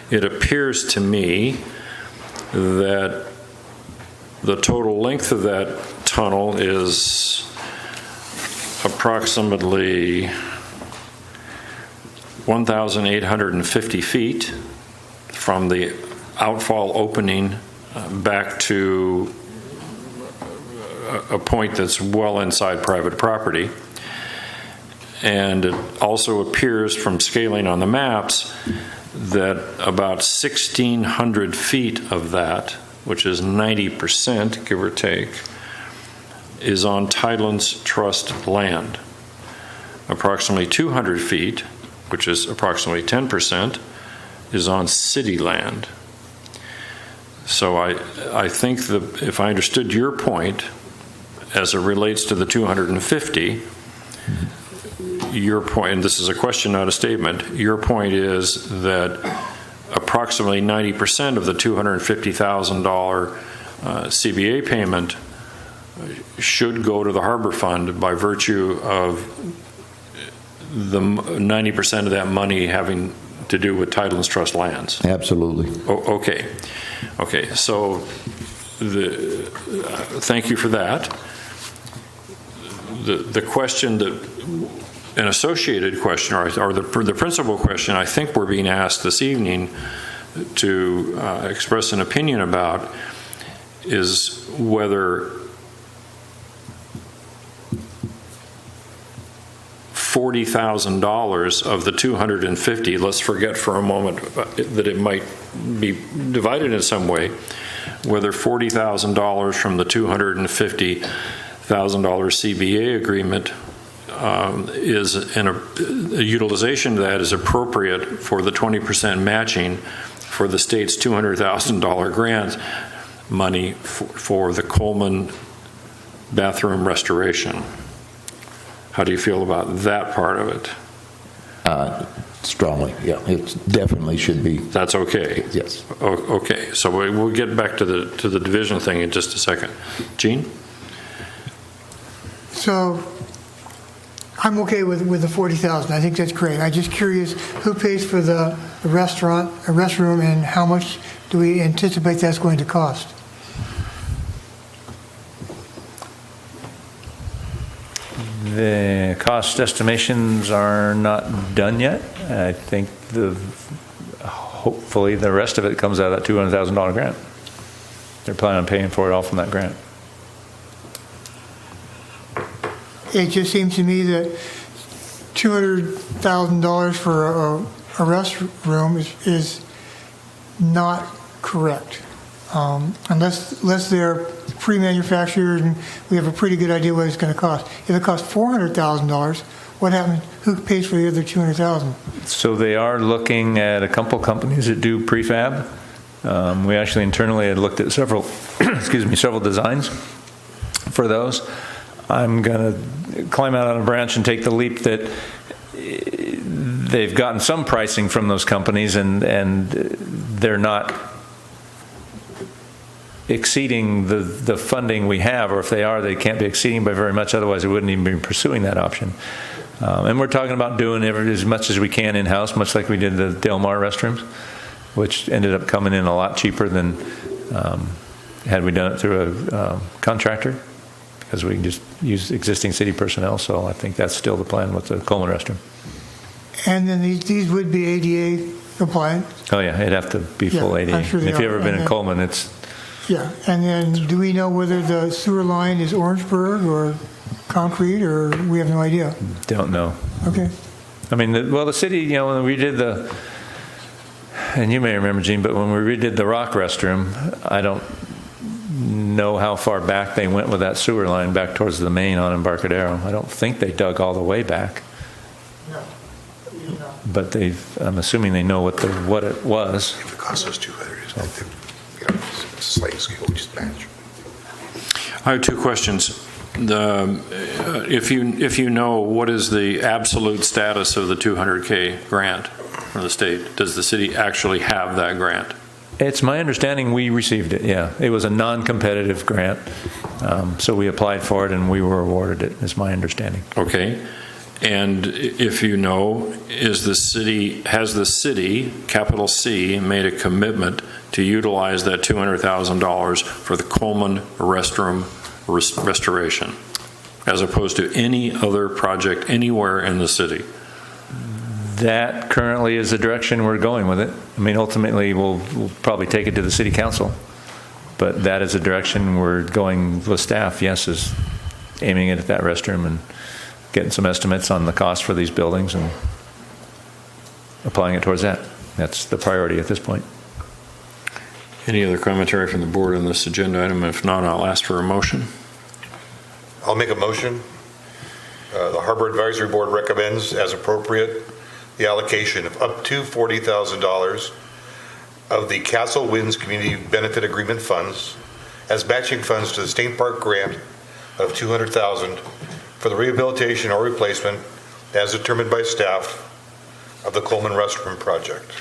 it appears to me that the total length of that tunnel is approximately 1,850 feet from the outfall opening back to a point that's well inside private property. And it also appears from scaling on the maps that about 1,600 feet of that, which is 90%, give or take, is on Tideland's trust land. Approximately 200 feet, which is approximately 10%, is on city land. So I think that if I understood your point as it relates to the 250, your point, and this is a question, not a statement, your point is that approximately 90% of the $250,000 CBA payment should go to the Harbor Fund by virtue of the 90% of that money having to do with Tideland's trust lands. Absolutely. Okay. So thank you for that. The question an associated question, or the principal question I think we're being asked this evening to express an opinion about is whether $40,000 of the 250, let's forget for a moment that it might be divided in some way, whether $40,000 from the $250,000 CBA agreement is a utilization that is appropriate for the 20% matching for the state's $200,000 grant money for the Coleman bathroom restoration. How do you feel about that part of it? Strongly, yeah. It definitely should be. That's okay. Yes. Okay. So we'll get back to the division thing in just a second. Gene? So I'm okay with the 40,000. I think that's great. I'm just curious who pays for the a restaurant, a restroom, and how much do we anticipate that's going to cost? The cost estimations are not done yet. I think hopefully the rest of it comes out of that $200,000 grant. They're planning on paying for it all from that grant. It just seems to me that $200,000 for a restroom is not correct. Unless they're pre-manufactured and we have a pretty good idea what it's going to cost. If it costs $400,000, what happens? Who pays for the other $200,000? So they are looking at a couple companies that do prefab. We actually internally had looked at several, several designs for those. I'm going to climb out on a branch and take the leap that they've gotten some pricing from those companies, and they're not exceeding the funding we have, or if they are, they can't be exceeding by very much, otherwise we wouldn't even be pursuing that option. And we're talking about doing as much as we can in-house, much like we did the Del Mar restrooms, which ended up coming in a lot cheaper than had we done it through a contractor, because we just use existing city personnel. So I think that's still the plan with the Coleman restroom. And then these would be ADA compliant? Oh yeah, it'd have to be full ADA. I'm sure they if you've are. ever been And in then- Coleman, it's... Yeah, and then do we know whether the sewer line is Orangeburg or concrete, or we have no idea? Don't know. Okay. I mean, the city, when we did and you may remember, Gene, but when we redid the rock restroom, I don't know how far back they went with that sewer line back towards the main on Embarcadero. I don't think they dug all the way back. No. But I'm assuming they know what it was. If it costs us $200, I think, it's a sliding scale, we just manage. I have two questions. If you know, what is the absolute status of the 200K grant from the state? Does the city actually have that grant? It's my understanding we received it, yeah. It was a non-competitive grant, so we applied for it and we were awarded it, is my understanding. Okay. And if you know, has the city, capital C, made a commitment to utilize that $200,000 for the Coleman restroom restoration, as opposed to any other project anywhere in the city? That currently is the direction we're going with it. I mean, ultimately, we'll probably take it to the city council, but that is the direction we're going with staff, yes, is aiming it at that restroom and getting some estimates on the cost for these buildings and applying it towards that. That's the priority at this point. Any other commentary from the board on this agenda item? If not, I'll ask for a motion. I'll make a motion. The Harbor Advisory Board recommends, as appropriate, the allocation of up to $40,000 of the Castle Winds Community Benefit Agreement funds as matching funds to the State Park grant of $200,000 for the rehabilitation or replacement, as determined by staff, of the Coleman restroom project.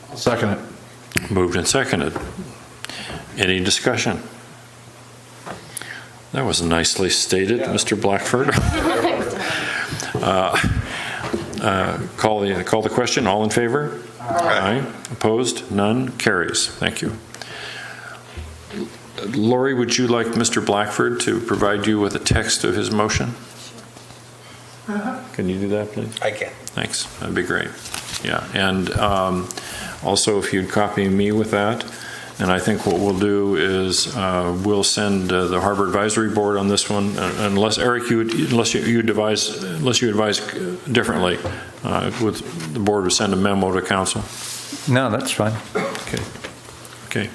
I'll second it. Moved and seconded. Any discussion? That was nicely stated, Yeah. Mr. Blackford. Call the question. All in favor? Aye. Opposed? None? Carries. Thank you. Lori, would you like Mr. Blackford to provide you with a text of his motion? Can you do that, please? I can. Thanks. That'd be great. Yeah. And also, if you'd copy me with that. And I think what we'll do is we'll send the Harbor Advisory Board on this one, unless Eric, unless you advise differently. The board would send a memo to council. No, that's fine. Okay. Okay.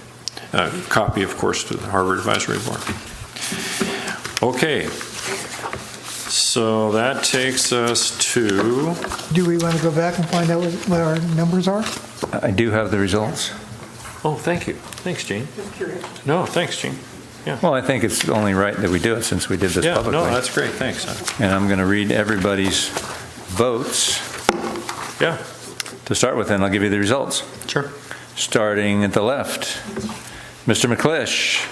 Copy, of course, to the Harbor Advisory Board. Okay. So that takes us to. Do we want to go back and find out what our numbers are? I do have the results. Oh, thank you. Thanks, Gene. Just curious. No, thanks, Gene. Yeah. Well, I think it's only right that we do it since we did this Yeah, publicly. no, that's great. Thanks. And I'm going to read everybody's votes Yeah, to start with, and I'll give you the results. sure. Starting at the left, Mr. McClish,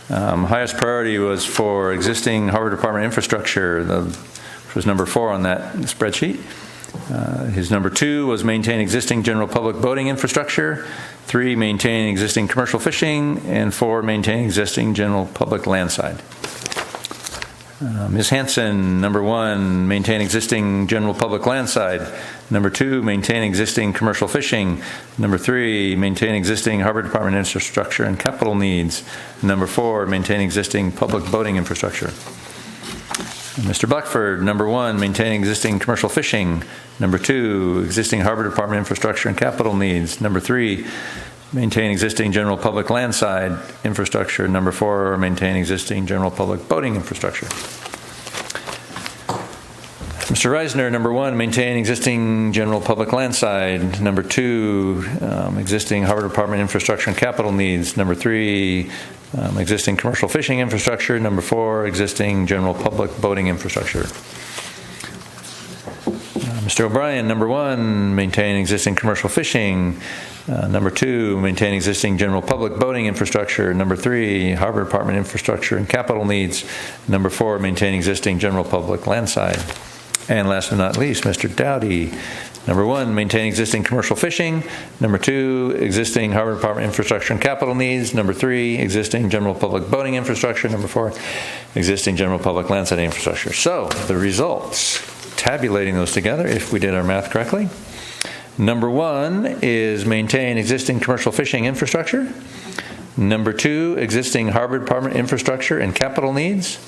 Highest priority was for existing Harbor Department infrastructure, which was number 4 on that spreadsheet. His number 2 was maintain existing general public boating infrastructure, 3, maintain existing commercial fishing, and 4, maintain existing general public landside. Ms. Hanson, number 1, maintain existing general public landside. Number 2, maintain existing commercial fishing. Number 3, maintain existing Harbor Department infrastructure and capital needs. Number 4, maintain existing public boating infrastructure. Mr. Blackford, number 1, maintain existing commercial fishing. Number 2, existing Harbor Department infrastructure and capital needs. Number 3, maintain existing general public landside infrastructure. Number 4, maintain existing general public boating infrastructure. Mr. Reisner, number 1, maintain existing general public landside. Number 2, existing Harbor Department infrastructure and capital needs. Number 3, existing commercial fishing infrastructure. Number 4, existing general public boating infrastructure. Mr. O'Brien, number 1, maintain existing commercial fishing. Number 2, maintain existing general public boating infrastructure. Number 3, Harbor Department infrastructure and capital needs. Number 4, maintain existing general public landside. And last but not least, Mr. Dowdy, number 1, maintain existing commercial fishing. Number 2, existing Harbor Department infrastructure and capital needs. Number 3, existing general public boating infrastructure. Number 4, existing general public landside infrastructure. So the results, tabulating those together, if we did our math correctly. Number 1 is maintain existing commercial fishing infrastructure. Number 2, existing Harbor Department infrastructure and capital needs.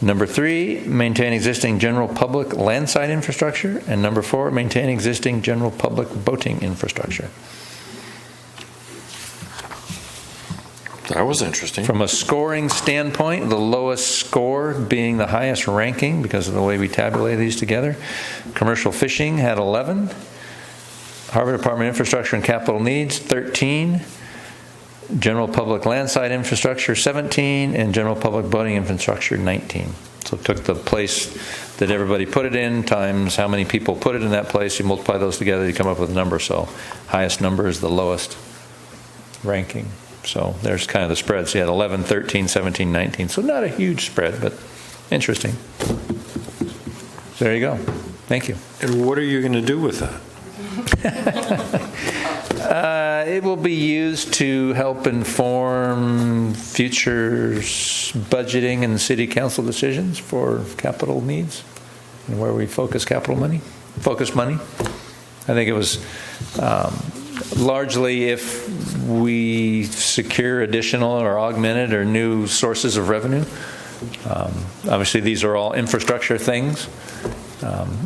Number 3, maintain existing general public landside infrastructure. And number 4, maintain existing general public boating infrastructure. That was interesting. From a scoring standpoint, the lowest score being the highest ranking because of the way we tabulate these together. Commercial fishing had 11. Harbor Department infrastructure and capital needs, 13. General public landside infrastructure, 17, and general public boating infrastructure, 19. So it took the place that everybody put it in times how many people put it in that place. You multiply those together, you come up with a number. So highest number is the lowest ranking. So there's kind of the spread. So you had 11, 13, 17, 19. So not a huge spread, but interesting. There you go. Thank you. And what are you going to do with that? It will be used to help inform future budgeting and city council decisions for capital needs and where we focus money. I think it was largely if we secure additional or augmented or new sources of revenue. Obviously, these are all infrastructure things.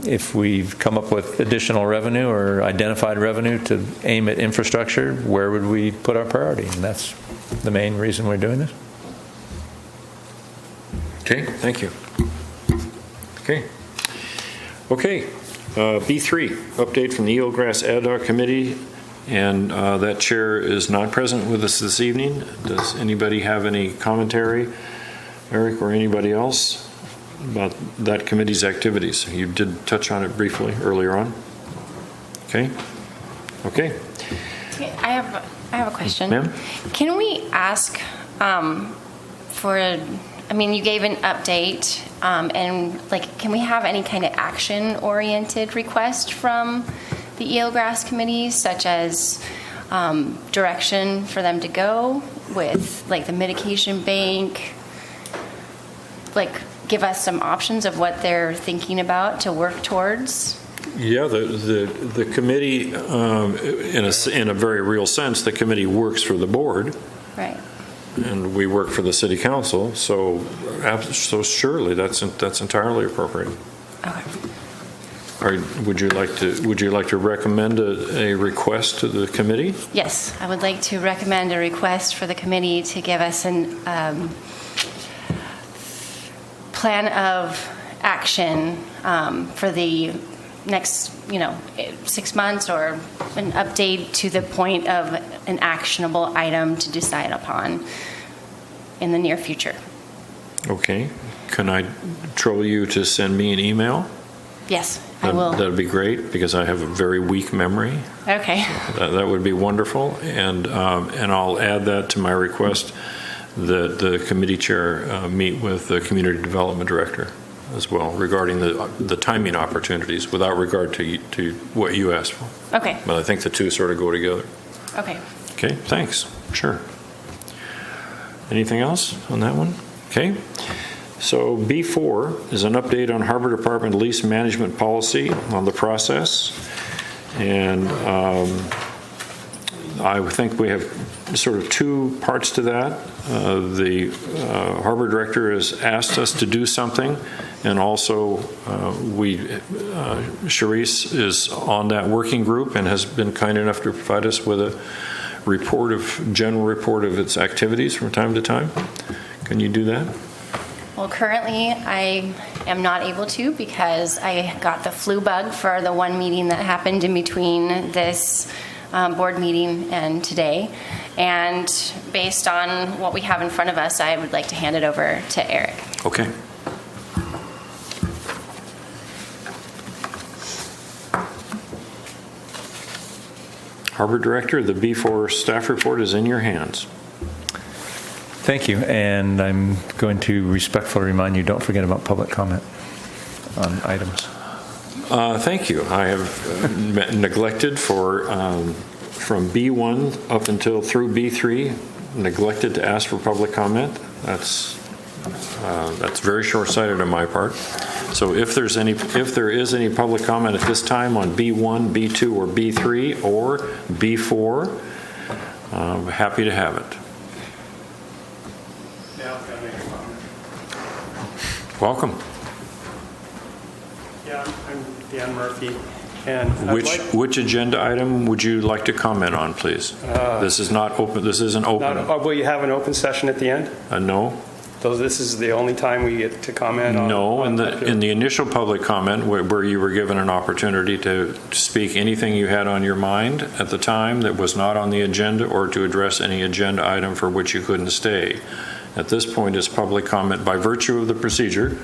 If we've come up with additional revenue or identified revenue to aim at infrastructure, where would we put our priority? And that's the main reason we're doing this. Okay, thank you. Okay, B3, update from the Eelgrass Ad Hoc Committee, and that chair is not present with us this evening. Does anybody have any commentary, Eric or anybody else, about that committee's activities? You did touch on it briefly earlier on. Okay. I have a question. Ma'am? Can we ask you gave an update, and can we have any kind of action-oriented request from the Eelgrass Committee, such as direction for them to go with, the mitigation bank, give us some options of what they're thinking about to work towards? Yeah, the committee, in a very real sense, the committee works for the board. Right. And we work for the city council, so surely that's entirely appropriate. Okay. Would you like to recommend a request to the committee? Yes, I would like to recommend a request for the committee to give us an plan of action for the next 6 months, or an update to the point of an actionable item to decide upon in the near future. Okay. Can I trouble you to send me an email? Yes, I will. That would be great, because I have a very weak memory. Okay. That would be wonderful, and I'll add that to my request that the committee chair meet with the community development director as well regarding the timing opportunities without regard to what you asked for. Okay. But I think the two sort of go together. Okay. Okay, thanks. Sure. Anything else on that one? Okay. So B4 is an update on Harbor Department lease management policy on the process. And I think we have sort of two parts to that. The Harbor Director has asked us to do something, and also Charisse is on that working group and has been kind enough to provide us with a general report of its activities from time to time. Can you do that? Well, currently I am not able to because I got the flu bug for the one meeting that happened in between this board meeting and today. And based on what we have in front of us, I would like to hand it over to Eric. Okay. Harbor Director, the B4 staff report is in your hands. Thank you, and I'm going to respectfully remind you, don't forget about public comment on items. Thank you. I have neglected from B1 up until through B3, neglected to ask for public comment. That's very short-sighted on my part. So if there is any public comment at this time on B1, B2, or B3, or B4, I'm happy to have it. Welcome. Yeah, I'm Dan Murphy. And Which agenda item would you like to comment on, please? This is not open. This isn't open. Will you have an open session at the end? No. So this is the only time we get to comment on? No. In the initial public comment, where you were given an opportunity to speak anything you had on your mind at the time that was not on the agenda, or to address any agenda item for which you couldn't stay. At this point is public comment by virtue of the procedure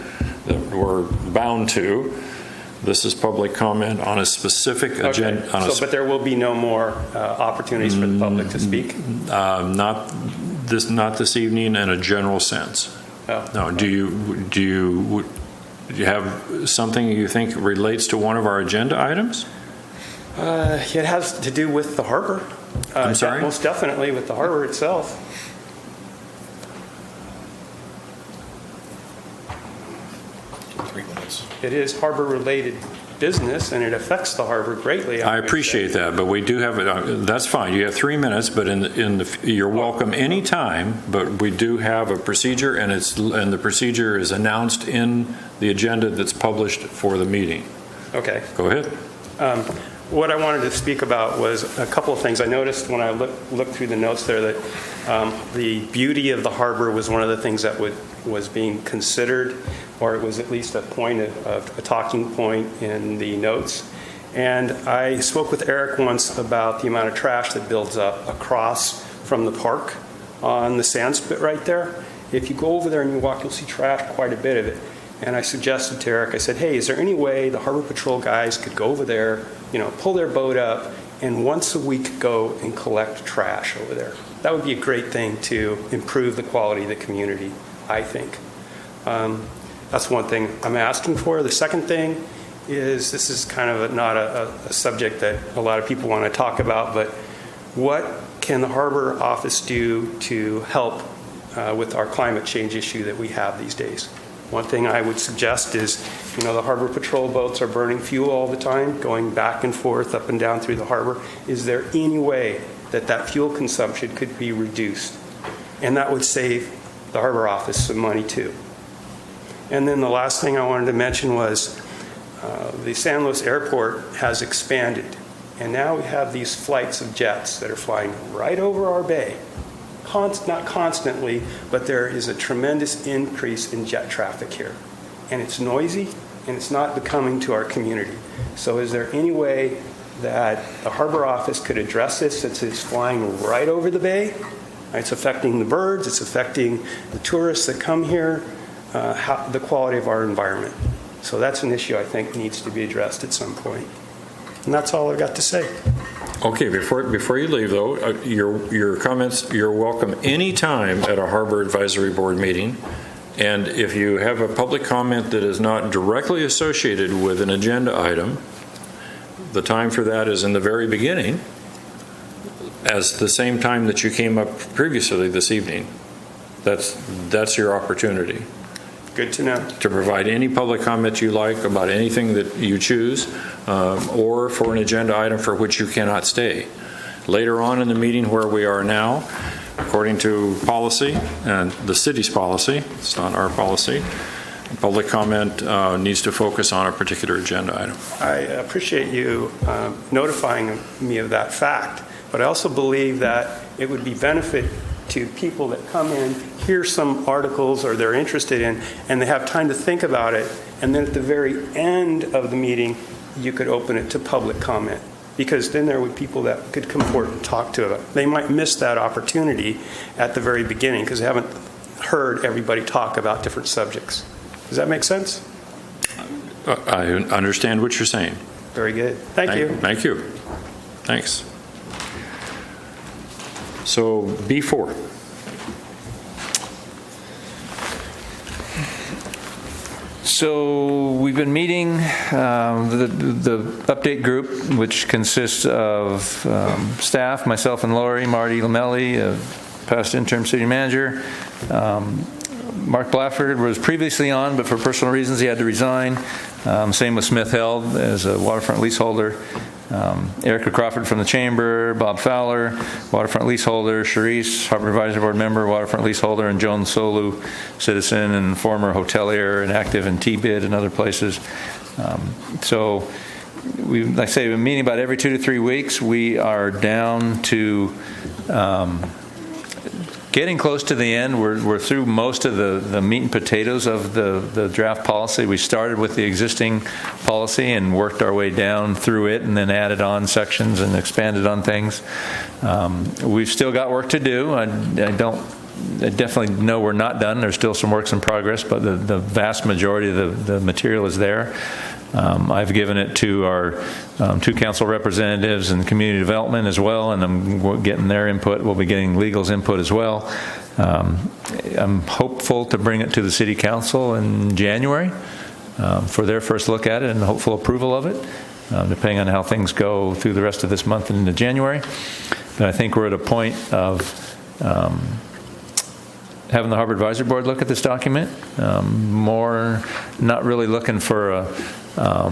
that we're bound to. This is public comment on a specific agenda. Okay. But there will be no more opportunities for the public to speak? Not this evening in a general sense. Oh. No. Do you have something you think relates to one of our agenda items? It has to do with the harbor. I'm sorry? Most definitely with the harbor itself. It is harbor-related business, and it affects the harbor greatly. I appreciate that, but we do have it. That's fine. You have 3 minutes, but you're welcome any time. But we do have a procedure, and the procedure is announced in the agenda that's published for the meeting. Okay. Go ahead. What I wanted to speak about was a couple of things. I noticed when I looked through the notes there that the beauty of the harbor was one of the things that was being considered, or it was at least a talking point in the notes. And I spoke with Eric once about the amount of trash that builds up across from the park on the sand spit right there. If you go over there and you walk, you'll see trash, quite a bit of it. And I suggested to Eric, I said, hey, is there any way the Harbor Patrol guys could go over there, pull their boat up, and once a week go and collect trash over there? That would be a great thing to improve the quality of the community, I think. That's one thing I'm asking for. The second thing is, this is kind of not a subject that a lot of people want to talk about, but what can the Harbor Office do to help with our climate change issue that we have these days? One thing I would suggest is, the Harbor Patrol boats are burning fuel all the time, going back and forth, up and down through the harbor. Is there any way that fuel consumption could be reduced? And that would save the Harbor Office some money too. And then the last thing I wanted to mention was the San Luis Airport has expanded. And now we have these flights of jets that are flying right over our bay. Not constantly, but there is a tremendous increase in jet traffic here. And it's noisy, and it's not becoming to our community. So is there any way that the Harbor Office could address this, since it's flying right over the bay? It's affecting the birds, it's affecting the tourists that come here, the quality of our environment. So that's an issue I think needs to be addressed at some point. And that's all I've got to say. Okay, before you leave, though, your comments, you're welcome anytime at a Harbor Advisory Board meeting. And if you have a public comment that is not directly associated with an agenda item, the time for that is in the very beginning, as the same time that you came up previously this evening. That's your opportunity. Good to know. To provide any public comment you like about anything that you choose, or for an agenda item for which you cannot stay. Later on in the meeting where we are now, according to policy and the city's policy, it's not our policy, public comment needs to focus on a particular agenda item. I appreciate you notifying me of that fact, but I also believe that it would be benefit to people that come in, hear some articles or they're interested in, and they have time to think about it, and then at the very end of the meeting, you could open it to public comment, because then there would be people that could come forward and talk to it. They might miss that opportunity at the very beginning because they haven't heard everybody talk about different subjects. Does that make sense? I understand what you're saying. Very good. Thank you. Thank you. Thanks. So B4. So we've been meeting the update group, which consists of staff, myself and Lori, Marty Lamelli, past interim city manager. Mark Blafford was previously on, but for personal reasons he had to resign. Same with Smith Held as a waterfront leaseholder. Erica Crawford from the Chamber, Bob Fowler, waterfront leaseholder, Charisse, Harbor Advisory Board member, waterfront leaseholder, and Joan Solu, citizen and former hotelier and active in T-Bid and other places. So we, like I say, we're meeting about every 2 to 3 weeks. We are down to getting close to the end. We're through most of the meat and potatoes of the draft policy. We started with the existing policy and worked our way down through it and then added on sections and expanded on things. We've still got work to do. I definitely know we're not done. There's still some works in progress, but the vast majority of the material is there. I've given it to our 2 council representatives and community development as well, and I'm getting their input. We'll be getting legal's input as well. I'm hopeful to bring it to the city council in January for their first look at it and hopeful approval of it, depending on how things go through the rest of this month and into January. But I think we're at a point of having the Harbor Advisory Board look at this document, more not really looking for a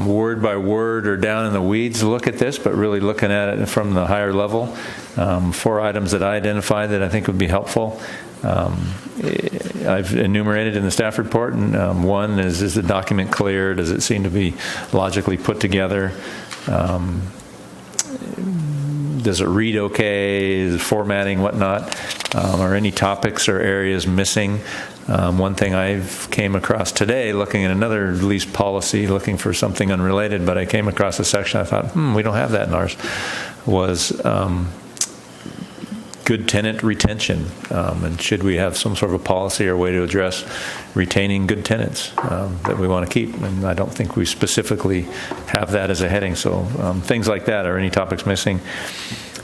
word by word or down in the weeds look at this, but really looking at it from the higher level. 4 items that I identified that I think would be helpful. I've enumerated in the staff report, and one is the document clear? Does it seem to be logically put together? Does it read okay? Is it formatting, whatnot? Are any topics or areas missing? One thing I've came across today, looking at another lease policy, looking for something unrelated, but I came across a section I thought, we don't have that in ours, was good tenant retention. And should we have some sort of a policy or way to address retaining good tenants that we want to keep? And I don't think we specifically have that as a heading. So things like that. Are any topics missing?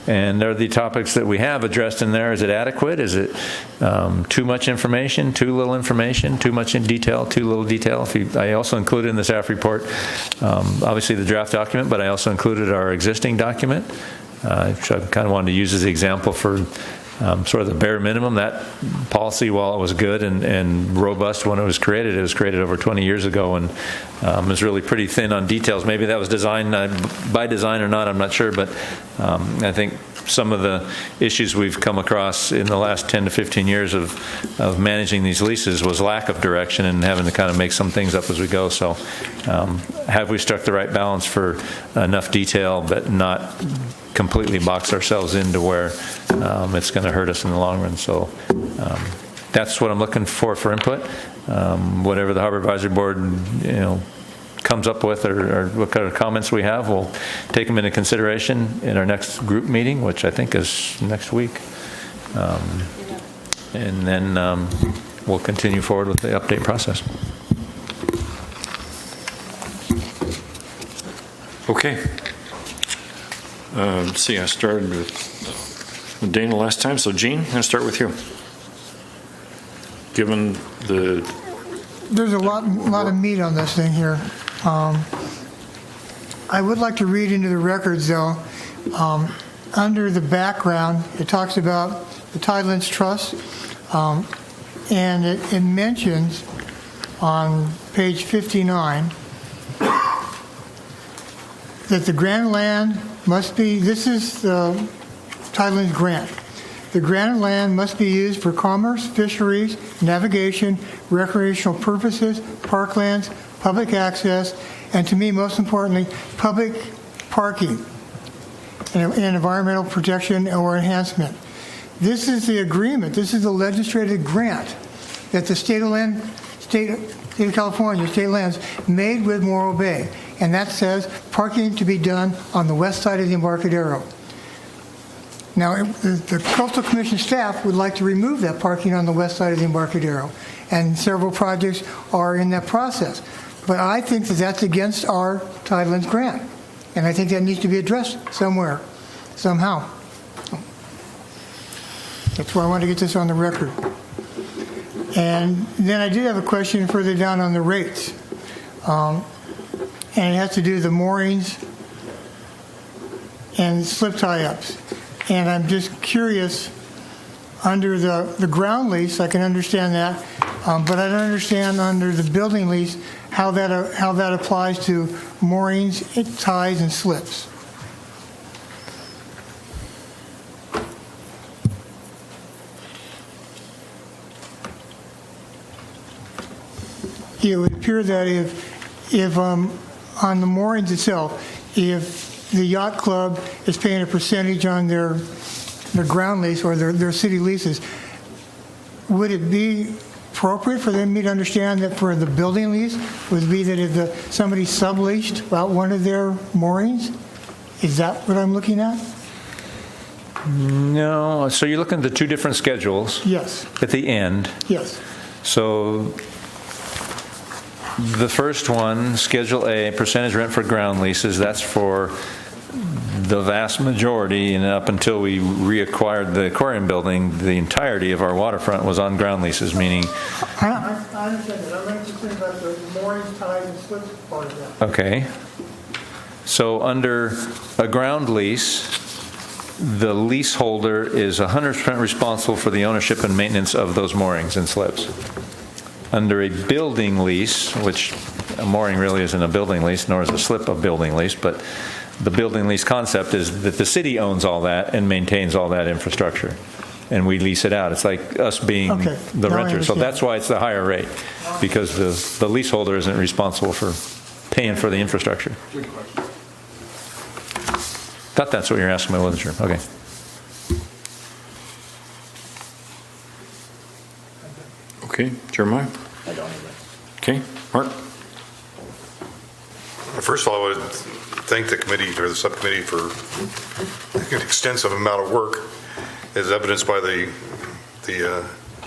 And are the topics that we have addressed in there, is it adequate? Is it too much information, too little information, too much in detail, too little detail? I also included in the staff report, obviously the draft document, but I also included our existing document, which I kind of wanted to use as an example for sort of the bare minimum. That policy, while it was good and robust when it was created over 20 years ago and was really pretty thin on details. Maybe that was designed by design or not, I'm not sure, but I think some of the issues we've come across in the last 10 to 15 years of managing these leases was lack of direction and having to kind of make some things up as we go. So have we struck the right balance for enough detail but not completely box ourselves into where it's going to hurt us in the long run? So that's what I'm looking for input. Whatever the Harbor Advisory Board, comes up with or what kind of comments we have, we'll take them into consideration in our next group meeting, which I think is next week. And then we'll continue forward with the update process. Okay. See, I started with Dana last time, so Gene, I'm going to start with you. Given There's a lot of meat on this thing here. I would like to read into the records, though. Under the background, it talks about the Tidelands Trust, and it mentions on page 59 that the grant land must be, this is the Tidelands grant. The granted land must be used for commerce, fisheries, navigation, recreational purposes, parklands, public access, and to me, most importantly, public parking and environmental protection or enhancement. This is the agreement. This is the legislative grant that the state of California, state lands, made with Morro Bay. And that says parking to be done on the west side of the Embarcadero. Now, the Coastal Commission staff would like to remove that parking on the west side of the Embarcadero, and several projects are in that process. But I think that that's against our Tidelands grant, and I think that needs to be addressed somewhere, somehow. That's why I wanted to get this on the record. And then I did have a question further down on the rates, and it has to do with the moorings and slip tie-ups. And I'm just curious, under the ground lease, I can understand that, but I don't understand under the building lease how that applies to moorings, ties, and slips. It would appear that if on the moorings itself, if the yacht club is paying a percentage on their ground lease or their city leases, would it be appropriate for them to understand that for the building lease would be that if somebody subleased out one of their moorings? Is that what I'm looking at? No. So you're looking at the two different schedules. Yes. At the end. Yes. So the first one, Schedule A, percentage rent for ground leases, that's for the vast majority, and up until we reacquired the aquarium building, the entirety of our waterfront was on ground leases, meaning... I understand that. I'm going to think about the moorings, ties, and slips part of that. Okay. So under a ground lease, the leaseholder is 100% responsible for the ownership and maintenance of those moorings and slips. Under a building lease, which a mooring really isn't a building lease, nor is a slip a building lease, but the building lease concept is that the city owns all that and maintains all that infrastructure, and we lease it out. It's like us being the renter. So that's why it's the higher rate, because the leaseholder isn't responsible for paying for the infrastructure. Good question. Thought that's what you're asking, I wasn't sure. Okay. Okay, Jeremiah? I don't either. Okay, Mark? First of all, I would thank the committee or the subcommittee for an extensive amount of work, as evidenced by the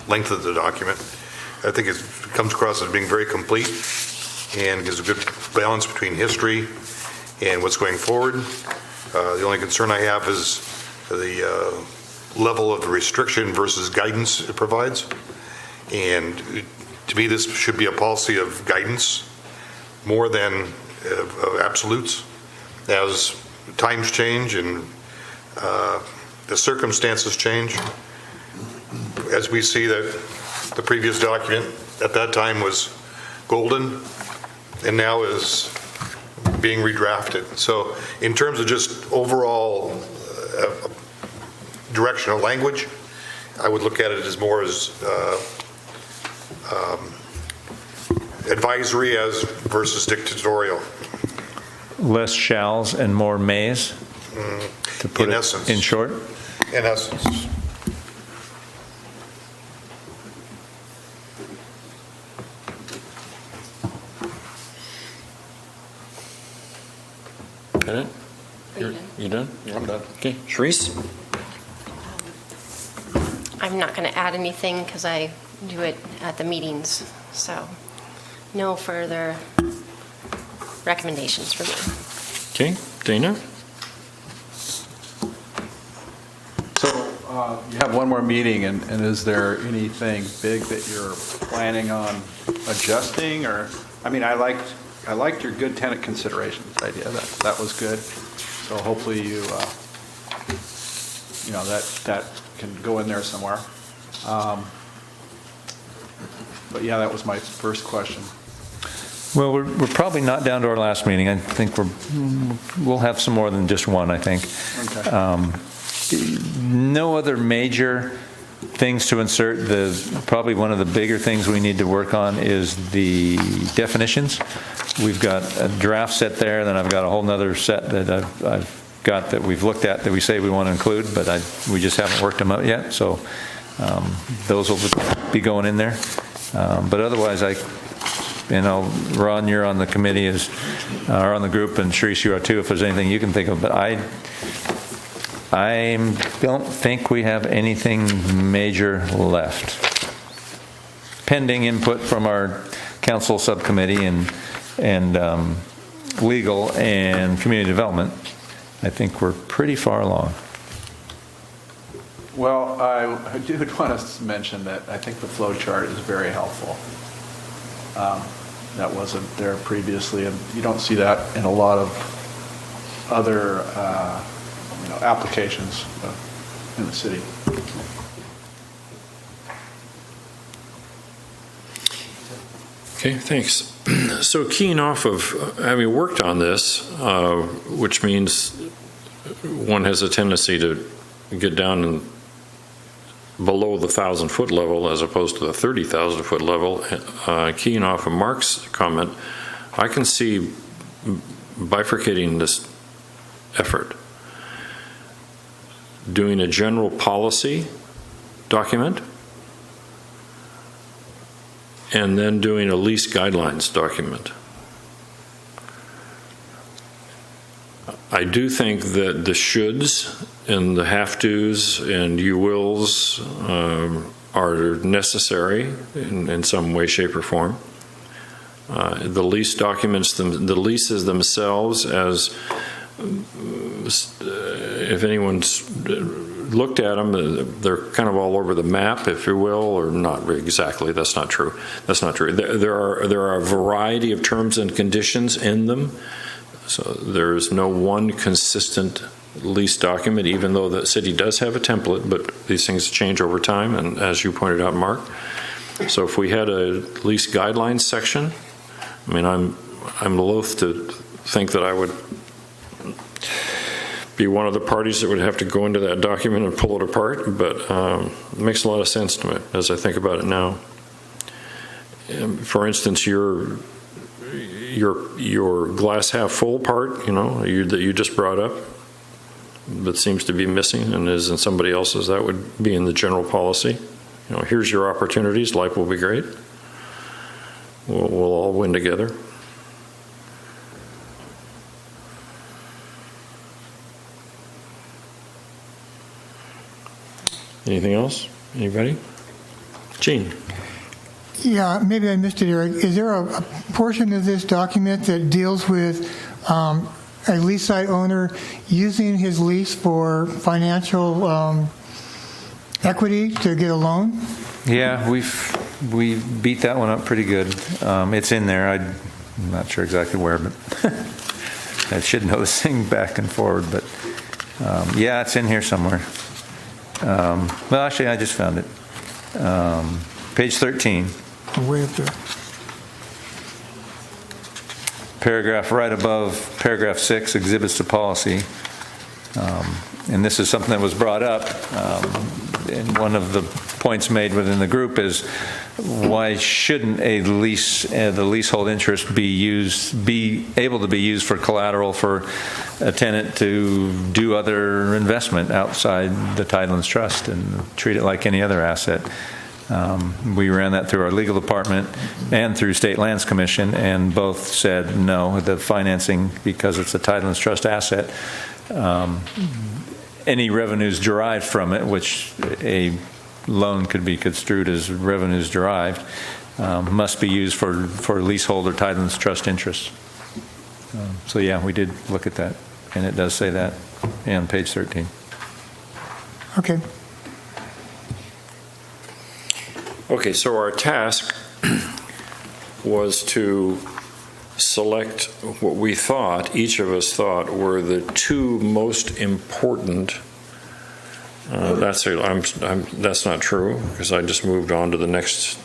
length of the document. I think it comes across as being very complete and gives a good balance between history and what's going forward. The only concern I have is the level of the restriction versus guidance it provides. And to me, this should be a policy of guidance more than of absolutes. As times change and the circumstances change, as we see that the previous document at that time was golden and now is being redrafted. So in terms of just overall direction of language, I would look at it as more as advisory as versus dictatorial. Less shalls and more mays, to put In it essence. in short? In essence. Got it? You done? I'm done. Okay, Sharice? I'm not going to add anything because I do it at the meetings, so no further recommendations for me. Okay, Dana? You have one more meeting, and is there anything big that you're planning on adjusting? Or, I mean, I liked your good tenant considerations idea. That was good. So hopefully that can go in there somewhere. But yeah, that was my first question. Well, we're probably not down to our last meeting. I think we'll have some more than just one, I think. Okay. No other major things to insert. Probably one of the bigger things we need to work on is the definitions. We've got a draft set there, then I've got a whole nother set that I've got that we've looked at that we say we want to include, but we just haven't worked them out yet. So those will be going in there. But otherwise, Ron, you're on the committee, or on the group, and Sharice, you are too, if there's anything you can think of. But I don't think we have anything major left. Pending input from our council subcommittee and legal and community development, I think we're pretty far along. Well, I do want to mention that I think the flow chart is very helpful. That wasn't there previously, and you don't see that in a lot of other applications in the city. Okay, thanks. So keying off of having worked on this, which means one has a tendency to get down and below the 1,000-foot level as opposed to the 30,000-foot level. Keying off of Mark's comment, I can see bifurcating this effort. Doing a general policy document, and then doing a lease guidelines document. I do think that the shoulds and the have-tos and you wills are necessary in some way, shape, or form. The lease documents, the leases themselves, as if anyone's looked at them, they're kind of all over the map, if you will, or not exactly. That's not true. That's not true. There are a variety of terms and conditions in them. So there's no one consistent lease document, even though the city does have a template, but these things change over time, and as you pointed out, Mark. So if we had a lease guidelines section, I mean, I'm loath to think that I would be one of the parties that would have to go into that document and pull it apart, but it makes a lot of sense to me as I think about it now. For instance, your glass half full part, that you just brought up, that seems to be missing and is in somebody else's, that would be in the general policy. Here's your opportunities, life will be great. We'll all win together. Anything else? Anybody? Gene. Yeah, maybe I missed it, Eric. Is there a portion of this document that deals with a lease site owner using his lease for financial equity to get a loan? Yeah, we beat that one up pretty good. It's in there. I'm not sure exactly where, but I should know this thing back and forward. But yeah, it's in here somewhere. Well, actually, I just found it. Page 13. Way up there. Paragraph right above paragraph 6, exhibits to policy. And this is something that was brought up. And one of the points made within the group is, why shouldn't the leasehold interest be able to be used for collateral for a tenant to do other investment outside the Tidelands Trust and treat it like any other asset? We ran that through our legal department and through State Lands Commission, and both said no, the financing, because it's a Tidelands Trust asset, any revenues derived from it, which a loan could be construed as revenues derived, must be used for leasehold or Tidelands Trust interests. So yeah, we did look at that, and it does say that on page 13. Okay. Okay, so our task was to select what we thought, each of us thought, were the two most important. That's not true, because I just moved on to the next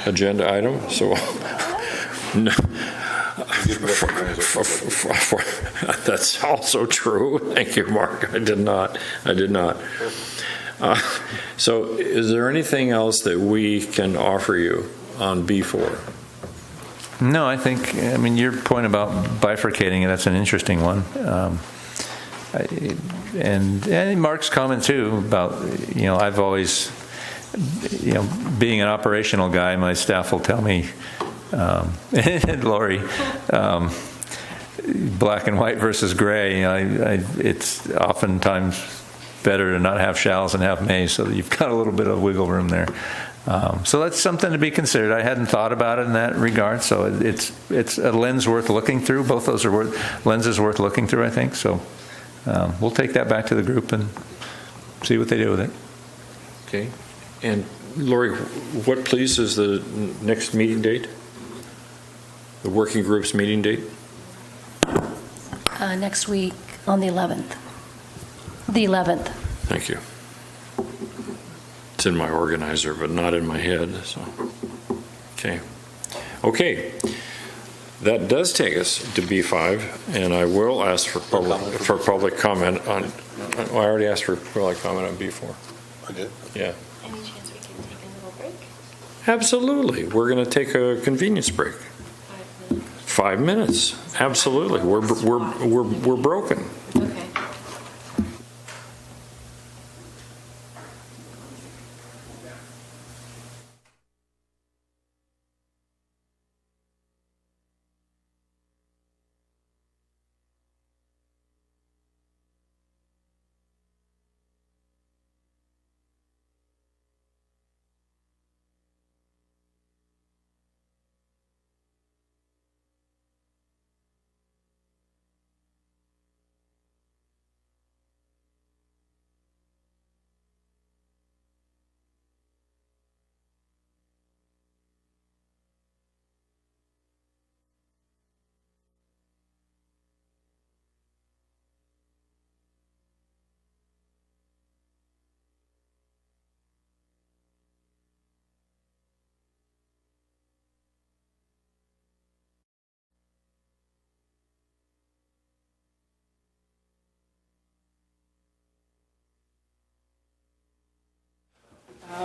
agenda item. So that's also true. Thank you, Mark. I did not. So is there anything else that we can offer you on B4? No, I mean, your point about bifurcating it, that's an interesting one. And Mark's comment too about, I've always, being an operational guy, my staff will tell me, and Lori, black and white versus gray, it's oftentimes better to not have shalls and have mays, so that you've got a little bit of wiggle room there. So that's something to be considered. I hadn't thought about it in that regard, so it's a lens worth looking through. Both those are lenses worth looking through, I think. So we'll take that back to the group and see what they do with it. Okay. And Lori, what please is the next meeting date? The working group's meeting date? Next week on the 11th. The 11th. Thank you. It's in my organizer, but not in my head. So, okay. That does take us to B5, and I will ask for public comment on. I already asked for public comment on B4. I did. Yeah. Any chance we can take a little break? Absolutely. We're going to take a convenience break. 5 minutes. Absolutely. We're broken. Okay.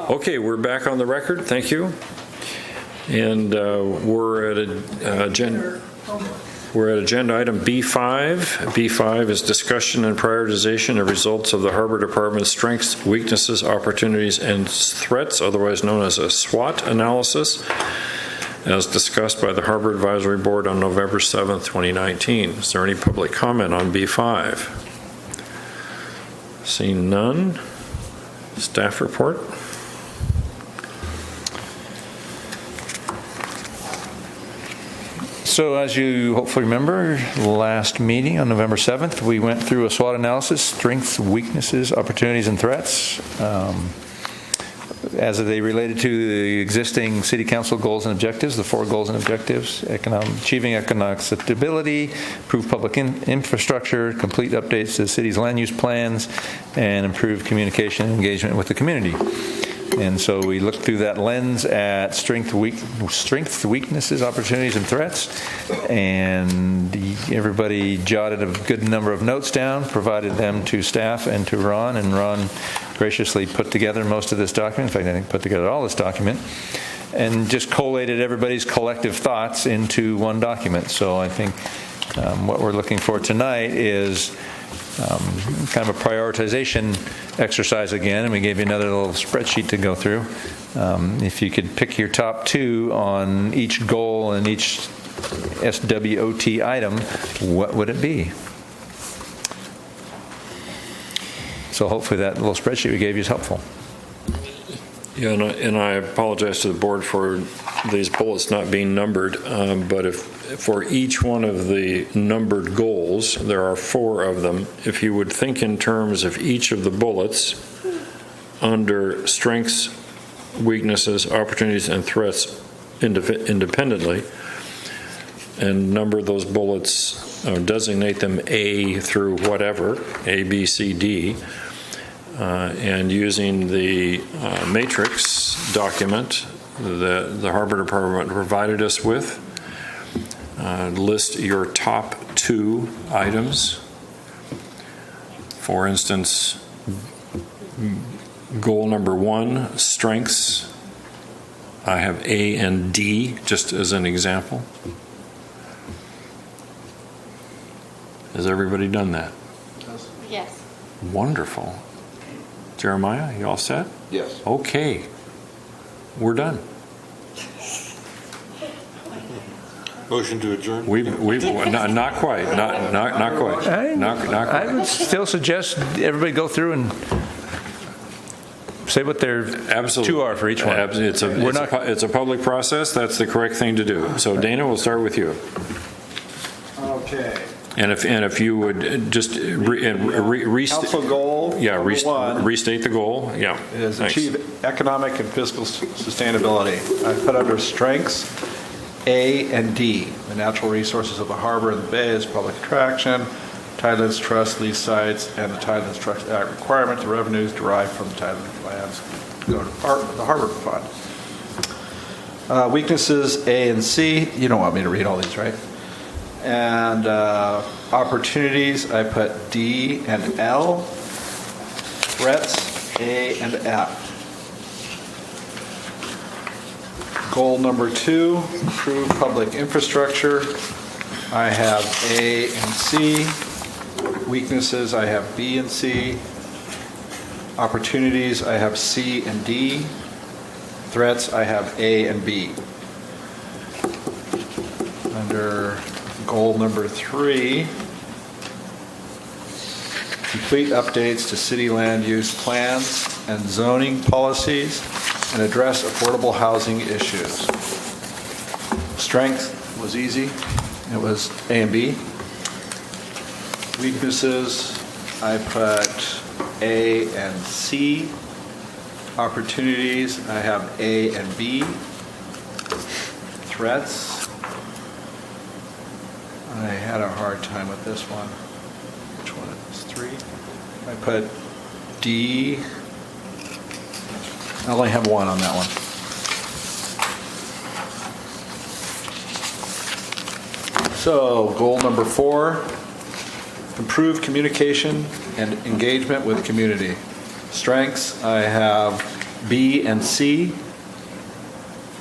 Okay, we're back on the record. Thank you. And we're at agenda item B5. B5 is discussion and prioritization of results of the Harbor Department's strengths, weaknesses, opportunities, and threats, otherwise known as a SWOT analysis, as discussed by the Harbor Advisory Board on November 7th, 2019. Is there any public comment on B5? Seeing none. Staff report. So as you hopefully remember, last meeting on November 7th, we went through a SWOT analysis, strengths, weaknesses, opportunities, and threats, as they related to the existing City Council goals and objectives, the 4 goals and objectives: achieving economic stability, improve public infrastructure, complete updates to the city's land use plans, and improve communication and engagement with the community. And so we looked through that lens at strengths, weaknesses, opportunities, and threats. And everybody jotted a good number of notes down, provided them to staff and to Ron. And Ron graciously put together most of this document. In fact, I think put together all this document. And just collated everybody's collective thoughts into one document. So I think what we're looking for tonight is kind of a prioritization exercise again, and we gave you another little spreadsheet to go through. If you could pick your top 2 on each goal and each SWOT item, what would it be? So hopefully that little spreadsheet we gave you is helpful. Yeah, and I apologize to the board for these bullets not being numbered, but if for each one of the numbered goals, there are 4 of them. If you would think in terms of each of the bullets under strengths, weaknesses, opportunities, and threats independently, and number those bullets, designate them A through whatever, A, B, C, D, and using the matrix document that the Harbor Department provided us with, list your top 2 items. For instance, goal number 1, strengths. I have A and D, just as an example. Has everybody done that? Yes. Wonderful. Jeremiah, you all set? Yes. Okay. We're done. Motion to adjourn? We've not quite, not quite. Not I quite. would still suggest everybody go through and say what their Absolutely. 2 are for each one. It's a public process. That's the correct thing to do. So Dana, we'll start with you. Okay. And if you would just Council goal number 1 restate the goal. Yeah. is Thanks. achieve economic and fiscal sustainability. I put under strengths A and D. The natural resources of the harbor and the bay is public attraction, Tidelands Trust lease sites, and the Tidelands Trust Act requirement. The revenues derived from the Tidelands lands go to the harbor fund. Weaknesses A and C. You don't want me to read all these, right? And opportunities, I put D and L. Threats, A and F. Goal number 2, improve public infrastructure. I have A and C. Weaknesses, I have B and C. Opportunities, I have C and D. Threats, I have A and B. Under goal number 3, complete updates to city land use plans and zoning policies and address affordable housing issues. Strength was easy. It was A and B. Weaknesses, I put A and C. Opportunities, I have A and B. Threats, I had a hard time with this one. Which one is 3? I put D. I only have 1 on that one. So, goal number 4, improve communication and engagement with community. Strengths, I have B and C.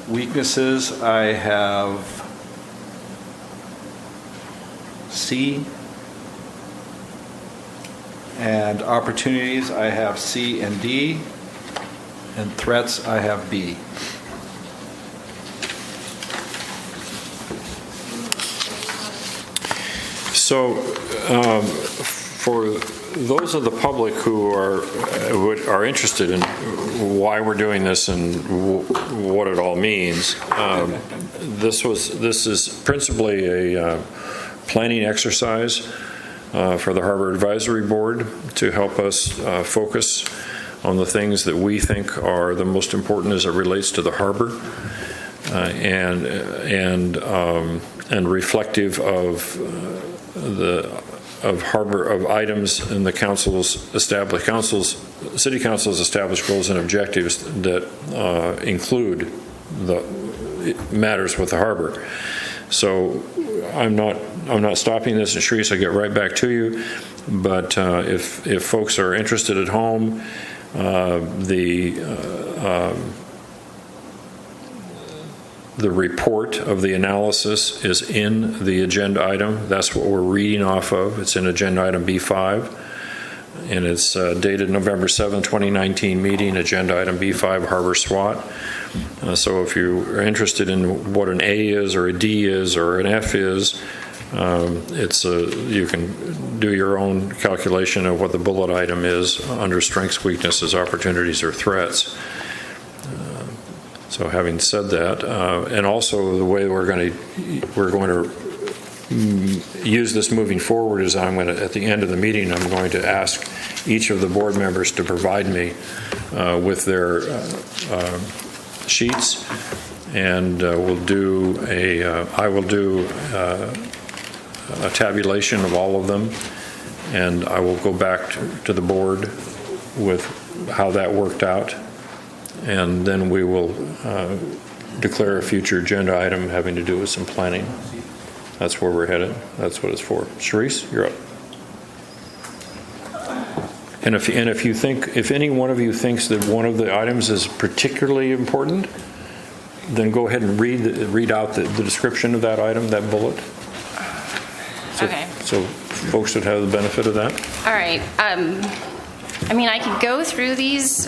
Weaknesses, I have C. And opportunities, I have C and D. And threats, I have B. So, for those of the public who are interested in why we're doing this and what it all means, this is principally a planning exercise for the Harbor Advisory Board to help us focus on the things that we think are the most important as it relates to the harbor, and reflective of items in the city council's established goals and objectives that include the matters with the harbor. So I'm not stopping this, and Sharice, I'll get right back to you. But if folks are interested at home, the report of the analysis is in the agenda item. That's what we're reading off of. It's in agenda item B5, and it's dated November 7, 2019 meeting, agenda item B5, Harbor SWAT. So if you are interested in what an A is or a D is or an F is, you can do your own calculation of what the bullet item is under strengths, weaknesses, opportunities, or threats. So having said that, and also the way we're going to use this moving forward is at the end of the meeting, I'm going to ask each of the board members to provide me with their sheets, and I will do a tabulation of all of them, and I will go back to the board with how that worked out, and then we will declare a future agenda item having to do with some planning. That's where we're headed. That's what it's for. Sharice, you're up. And if any one of you thinks that one of the items is particularly important, then go ahead and read out the description of that item, that bullet. Okay. So folks would have the benefit of that. All right. I mean, I could go through these.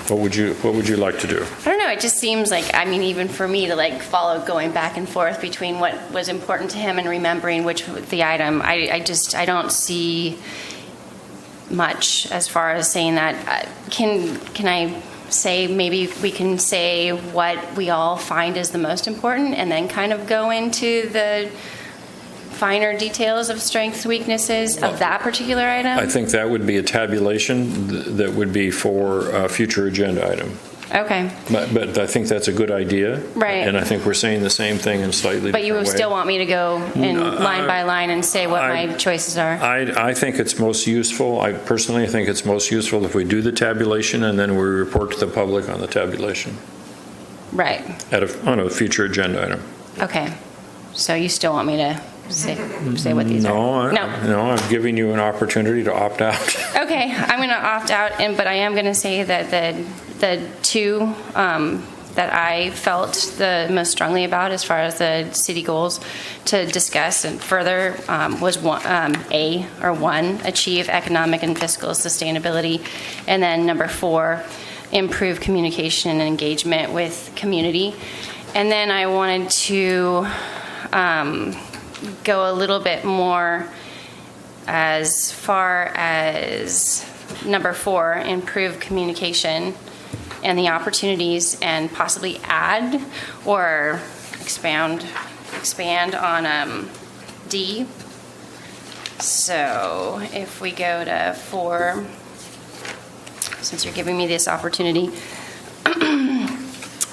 What would you like to do? I don't know. It just seems like, I mean, even for me to like follow going back and forth between what was important to him and remembering which the item, I don't see much as far as saying that. Can I say, maybe we can say what we all find is the most important and then kind of go into the finer details of strengths, weaknesses of that particular item? I think that would be a tabulation that would be for a future agenda item. Okay. But I think that's a good idea. Right. And I think we're saying the same thing in slightly But different you way. still want me to go in line by line and say what my choices are? I think it's most useful, I personally think it's most useful if we do the tabulation and then we report to the public on the tabulation. Right. On a future agenda item. Okay. So you still want me to say what these are? No, I'm giving you an opportunity to opt out. Okay, I'm going to opt out, but I am going to say that the two that I felt the most strongly about as far as the city goals to discuss and further was one, achieve economic and fiscal sustainability, and then number 4, improve communication and engagement with community. And then I wanted to go a little bit more as far as number 4, improve communication and the opportunities, and possibly add or expand on D. So if we go to 4, since you're giving me this opportunity,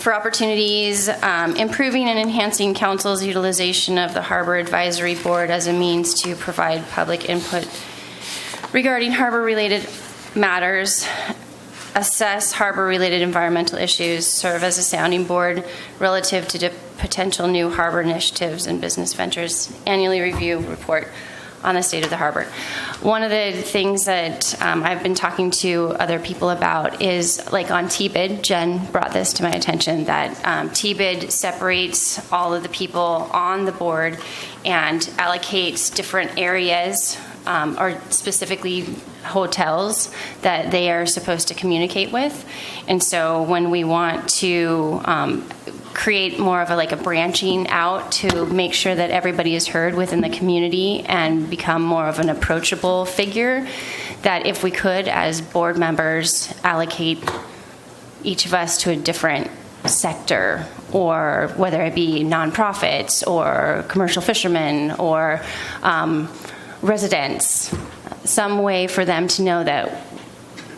for opportunities, improving and enhancing council's utilization of the Harbor Advisory Board as a means to provide public input regarding harbor-related matters, assess harbor-related environmental issues, serve as a sounding board relative to potential new harbor initiatives and business ventures, annually review report on the state of the harbor. One of the things that I've been talking to other people about is, like on TBID, Jen brought this to my attention, that TBID separates all of the people on the board and allocates different areas, or specifically hotels, that they are supposed to communicate with. And so when we want to create more of a branching out to make sure that everybody is heard within the community and become more of an approachable figure, that if we could, as board members, allocate each of us to a different sector, or whether it be nonprofits or commercial fishermen or residents, some way for them to know that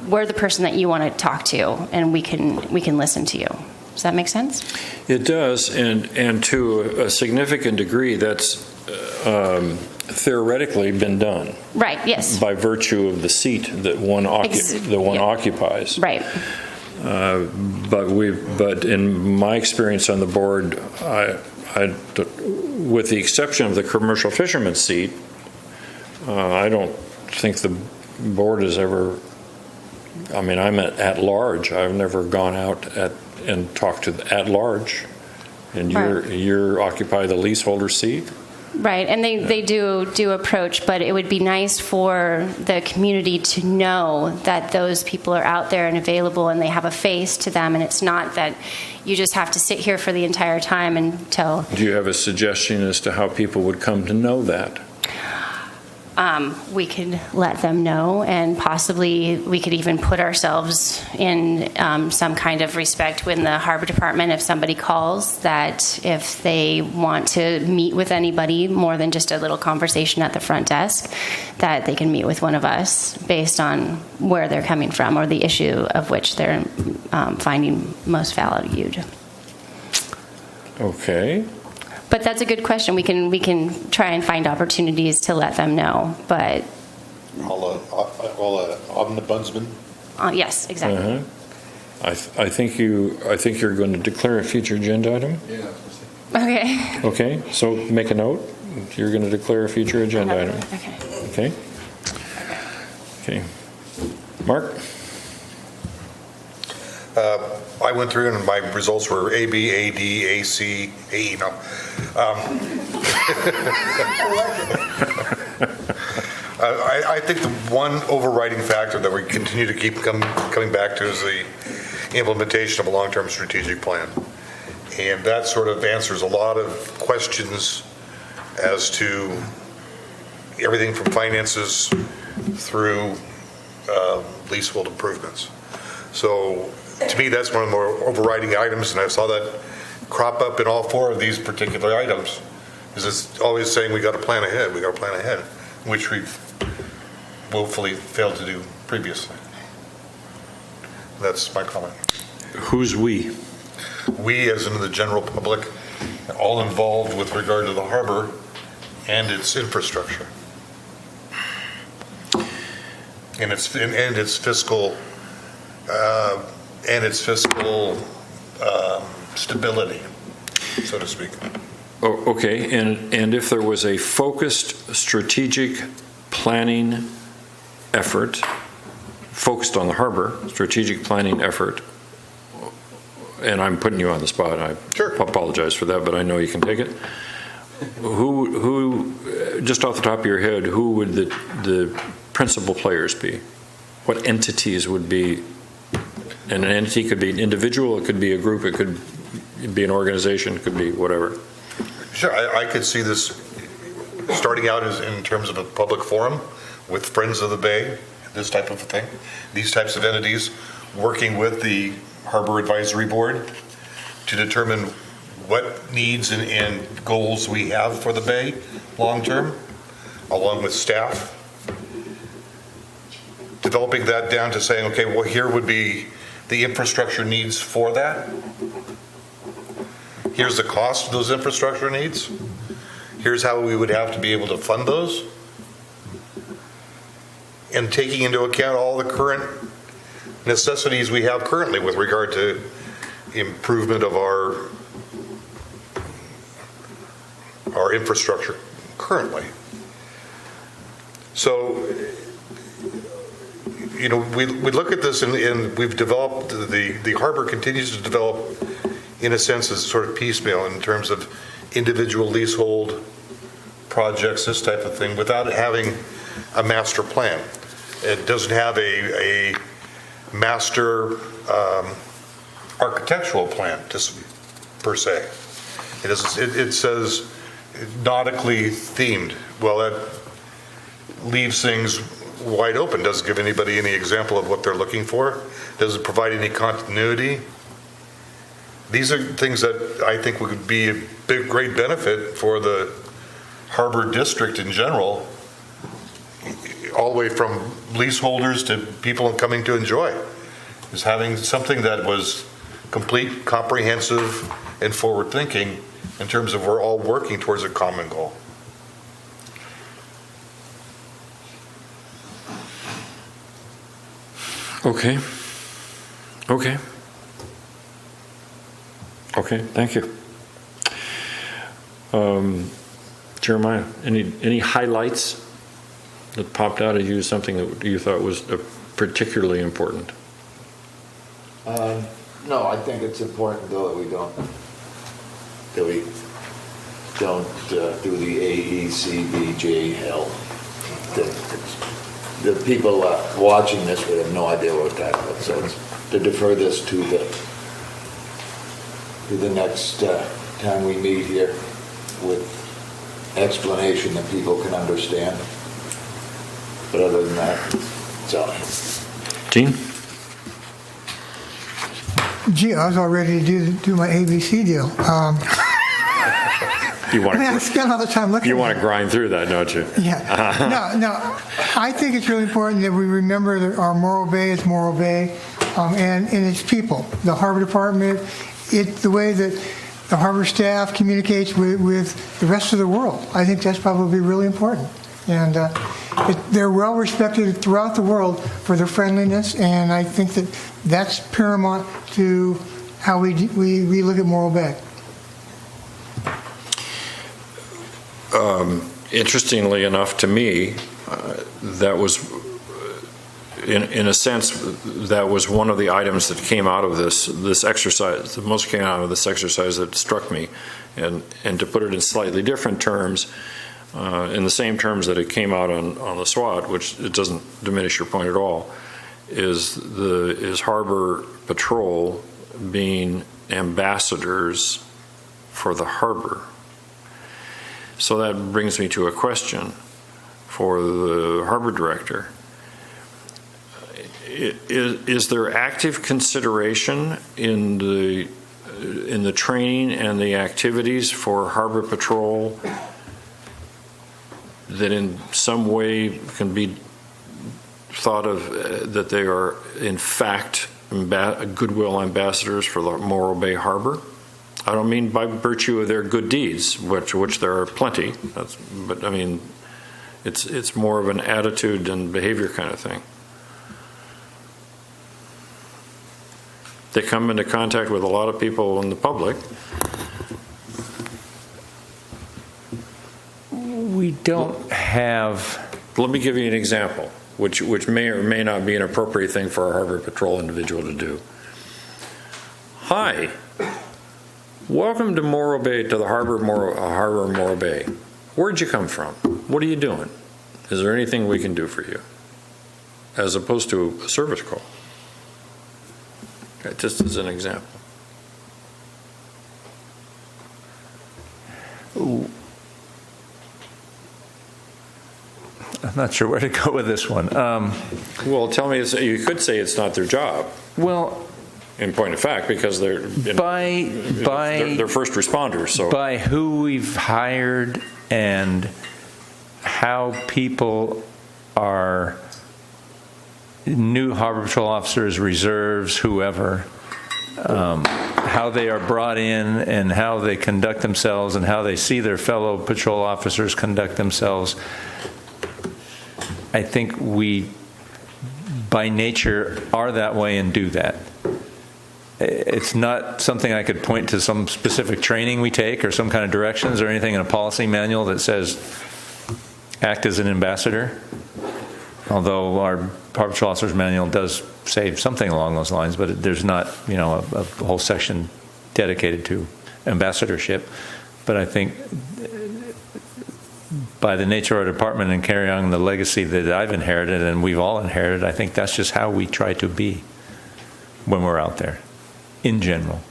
we're the person that you want to talk to and we can listen to you. Does that make sense? It does, and to a significant degree, that's theoretically been done. Right. Yes. By virtue of the seat that one occupies. Right. But in my experience on the board, with the exception of the commercial fisherman seat, I don't think the board has ever. I mean, I'm at large. I've never gone out and talked to at large, and you're occupy the leaseholder seat. Right, and they do approach, but it would be nice for the community to know that those people are out there and available, and they have a face to them, and it's not that you just have to sit here for the entire time until. Do you have a suggestion as to how people would come to know that? we could let them know, and possibly we could even put ourselves in some kind of respect with the Harbor Department if somebody calls, that if they want to meet with anybody more than just a little conversation at the front desk, that they can meet with one of us based on where they're coming from or the issue of which they're finding most valued. Okay. But that's a good question. We can try and find opportunities to let them know. But All omnibudsman. yes, exactly. I think you're going to declare a future agenda item. Yeah. Okay. Okay, so make a note. You're going to declare a future agenda item. Okay. Okay. Okay. Mark. I went through and my results were A, B, A, D, A, C, A, E. No. I think the one overriding factor that we continue to keep coming back to is the implementation of a long-term strategic plan. And that sort of answers a lot of questions as to everything from finances through leasehold improvements. So to me, that's one of the more overriding items, and I saw that crop up in all four of these particular items. Is it's always saying we got to plan ahead, which we've woefully failed to do previously. That's my comment. Who's we? We, as in the general public, are all involved with regard to the harbor and its infrastructure. And its fiscal stability, so to speak. Oh, okay, and if there was a focused strategic planning effort, focused on the harbor, strategic planning effort, and I'm putting you on the spot, I apologize for that, but I know you can take it. Who, just off the top of your head, who would the principal players be? What entities would be? And an entity could be an individual, it could be a group, it could be an organization, it could be whatever. Sure, I could see this starting out as in terms of a public forum with Friends of the Bay, this type of a thing. These types of entities working with the Harbor Advisory Board to determine what needs and goals we have for the Bay long-term, along with staff. Developing that down to saying, okay, well, here would be the infrastructure needs for that. Here's the cost of those infrastructure needs. Here's how we would have to be able to fund those. And taking into account all the current necessities we have currently with regard to improvement of our infrastructure currently. So, you know, we look at this and we've developed, the harbor continues to develop in a sense as sort of piecemeal in terms of individual leasehold projects, this type of thing, without having a master plan. It doesn't have a master architectural plan per se. It says nautically themed. Well, that leaves things wide open. Doesn't give anybody any example of what they're looking for. Doesn't provide any continuity. These are things that I think would be a great benefit for the harbor district in general, all the way from leaseholders to people coming to enjoy, is having something that was complete, comprehensive, and forward-thinking in terms of we're all working towards a common goal. Okay. Okay, thank you. Jeremiah, any highlights that popped out at you, something that you thought was particularly important? No, I think it's important though that we don't do the AECBJ hell. The people watching this would have no idea what we're talking about. So it's to defer this to the next time we meet here with explanation that people can understand. But other than that, so. Gene? Gee, I was all ready to do my ABC deal. You want I spent all the time looking. You want to grind through that, don't you? Yeah. No. I think it's really important that we remember that our Morro Bay is Morro Bay, and its people. The Harbor Department, the way that the harbor staff communicates with the rest of the world. I think that's probably really important. And they're well respected throughout the world for their friendliness, and I think that that's paramount to how we look at Morro Bay. Interestingly enough to me, that was, in a sense, that was one of the items that came out of this exercise, the most came out of this exercise that struck me. And to put it in slightly different terms, in the same terms that it came out on the SWAT, which it doesn't diminish your point at all, is Harbor Patrol being ambassadors for the harbor. So that brings me to a question for the harbor director. Is there active consideration in the training and the activities for Harbor Patrol that in some way can be thought of that they are in fact goodwill ambassadors for the Morro Bay Harbor? I don't mean by virtue of their good deeds, which there are plenty, but I mean it's more of an attitude and behavior kind of thing. They come into contact with a lot of people in the public. We don't have. Let me give you an example, which may or may not be an appropriate thing for a Harbor Patrol individual to do. Hi, welcome to Morro Bay, to the Harbor Morro Bay. Where'd you come from? What are you doing? Is there anything we can do for you? As opposed to a service call. Okay, just as an example. Ooh. I'm not sure where to go with this one. Well, tell me, you could say it's not their job. Well, in point of fact, because they're first responders. So by who we've hired and how people are new Harbor Patrol officers, reserves, whoever, how they are brought in and how they conduct themselves and how they see their fellow patrol officers conduct themselves. I think we, by nature, are that way and do that. It's not something I could point to some specific training we take or some kind of directions or anything in a policy manual that says act as an ambassador. Although our Harbor Patrol Officers Manual does say something along those lines, but there's not, a whole section dedicated to ambassadorship. But I think by the nature of our department and carrying on the legacy that I've inherited and we've all inherited, I think that's just how we try to be when we're out there, in general.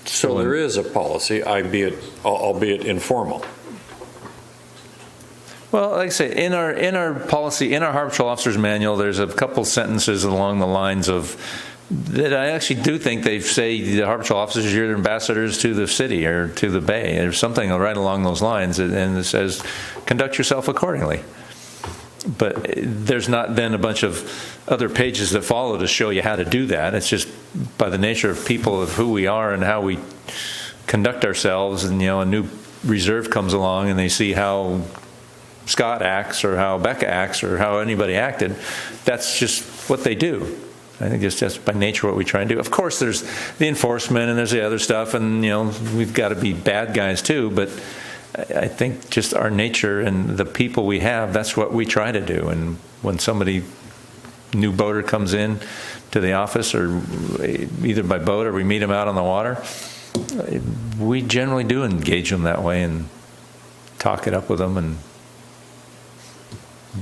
So there is a policy, albeit informal. Well, like I say, in our policy, in our Harbor Patrol Officers Manual, there's a couple sentences along the lines of that I actually do think they say the Harbor Patrol officers, you're ambassadors to the city or to the bay. There's something right along those lines, and it says, conduct yourself accordingly. But there's not then a bunch of other pages that follow to show you how to do that. It's just by the nature of people, of who we are and how we conduct ourselves, and a new reserve comes along and they see how Scott acts or how Becca acts or how anybody acted. That's just what they do. I think it's just by nature what we try and do. Of course, there's the enforcement and there's the other stuff, and we've got to be bad guys too. But I think just our nature and the people we have, that's what we try to do. And when somebody new boater comes in to the office, or either by boat or we meet them out on the water, we generally do engage them that way and talk it up with them and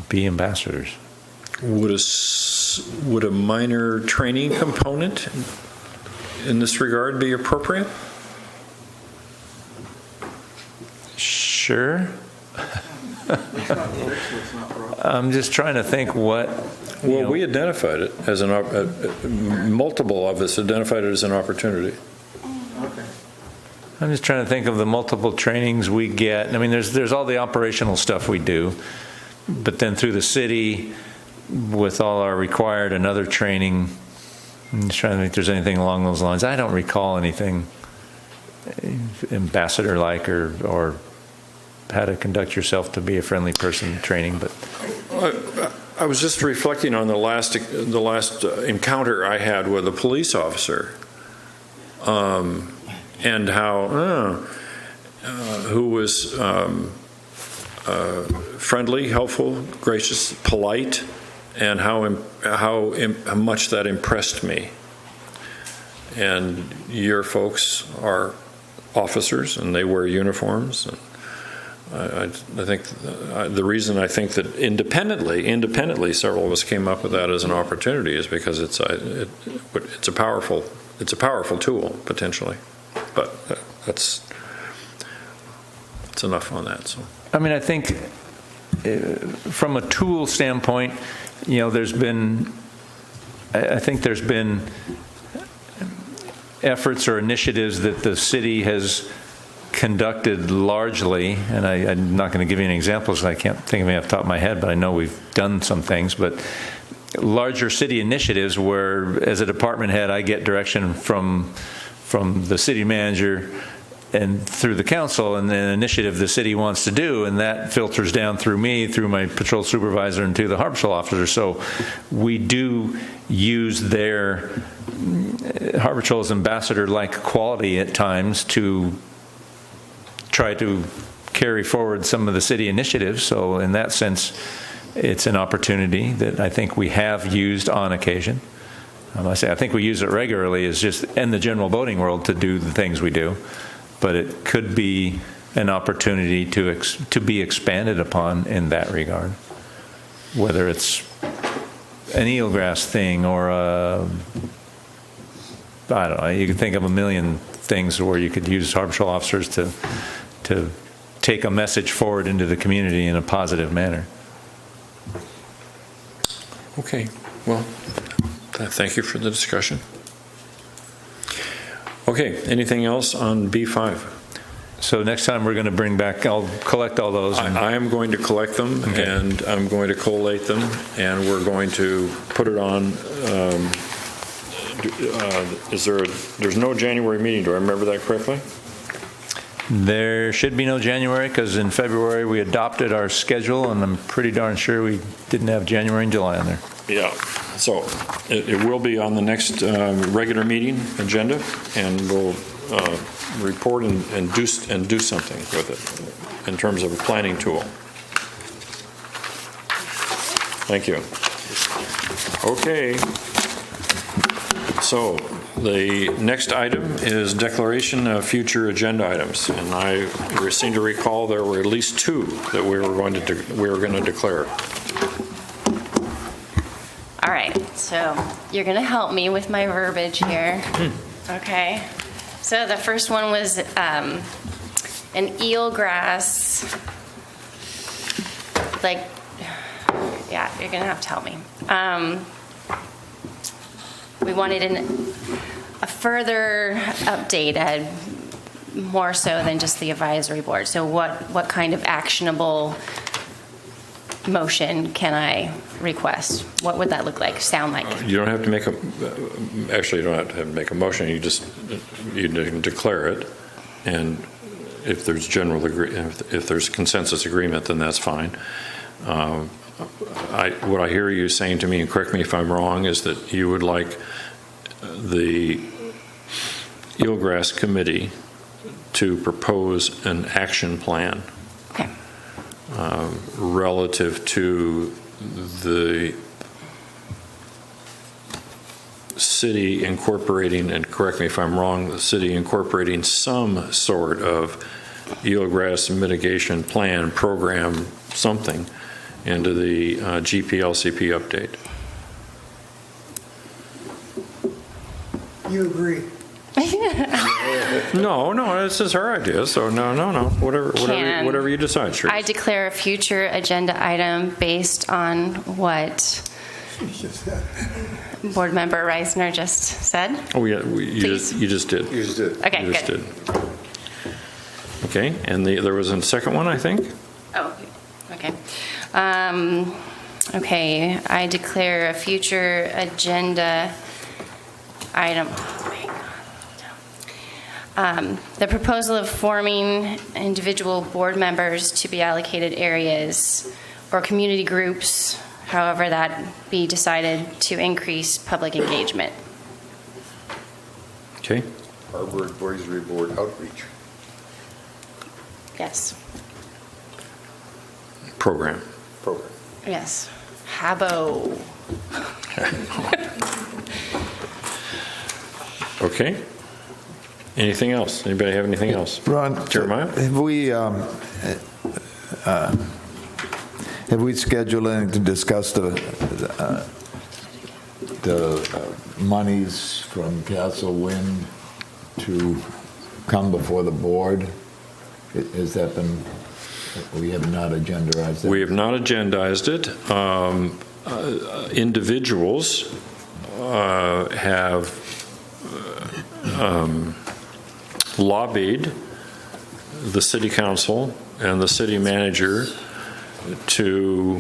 be ambassadors. Would a minor training component in this regard be appropriate? Sure. I'm just trying to think what. Well, we identified it as multiple of us identified it as an opportunity. I'm just trying to think of the multiple trainings we get. I mean, there's all the operational stuff we do, but then through the city, with all our required and other training, I'm just trying to think if there's anything along those lines. I don't recall anything ambassador-like or how to conduct yourself to be a friendly person training, but. I was just reflecting on the last encounter I had with a police officer, and how who was friendly, helpful, gracious, polite, and how much that impressed me. And your folks are officers, and they wear uniforms. And I think the reason I think that independently, several of us came up with that as an opportunity is because it's a powerful tool potentially. But that's enough on that. So I mean, I think from a tool standpoint, there's been efforts or initiatives that the city has conducted largely, and I'm not going to give you any examples. I can't think of any off the top of my head, but I know we've done some things. But larger city initiatives where, as a department head, I get direction from the city manager and through the council, and then an initiative the city wants to do, and that filters down through me, through my patrol supervisor, and to the harbor patrol officer. So we do use their harbor patrol's ambassador-like quality at times to try to carry forward some of the city initiatives. So in that sense, it's an opportunity that I think we have used on occasion. I think we use it regularly as just in the general boating world to do the things we do, but it could be an opportunity to be expanded upon in that regard, whether it's an eelgrass thing or I don't know, you can think of a million things where you could use harbor patrol officers to take a message forward into the community in a positive manner. okay, well, thank you for the discussion. Okay, anything else on B5? So next time we're going to bring back, I'll collect all those. I am going to collect them, okay, and I'm going to collate them, and we're going to put it on. There's no January meeting, do I remember that correctly? There should be no January, because in February we adopted our schedule, and I'm pretty darn sure we didn't have January and July on there. Yeah, so it will be on the next regular meeting agenda, and we'll report and do something with it in terms of a planning tool. Thank you. Okay. So the next item is declaration of future agenda items, and I seem to recall there were at least two that we were going to declare. All right, so you're going to help me with my verbiage here. Okay. So the first one was an eelgrass, yeah, you're going to have to help me. We wanted a further update, more so than just the advisory board. So what kind of actionable motion can I request? What would that look like, sound like? You don't have to make actually you don't have to make a motion. You can declare it, and if there's if there's consensus agreement, then that's fine. What I hear you saying to me, and correct me if I'm wrong, is that you would like the Eelgrass Committee to propose an action plan. Okay. Relative to the city incorporating, and correct me if I'm wrong, the city incorporating some sort of eelgrass mitigation plan, program, something, into the GPLCP update. You agree? No, this is her idea, so no. Whatever you decide, Sharice. I declare a future agenda item based on what Board Member Reisner just said. Oh, yeah, you Please. just did. You just did. Okay, You just good. did. Okay, and there was a second one, I think? Oh, okay. Okay, I declare a future agenda item. The proposal of forming individual board members to be allocated areas or community groups, however that be decided, to increase public engagement. Okay. Harbor Advisory Board outreach. Yes. Program. Yes. Habo. Okay. Anything else? Anybody have anything else? Ron, Jeremiah? have we scheduled anything to discuss the monies from Castle Wind to come before the board? Has that been? We have not agendized that. We have not agendized it. Individuals have lobbied the city council and the city manager to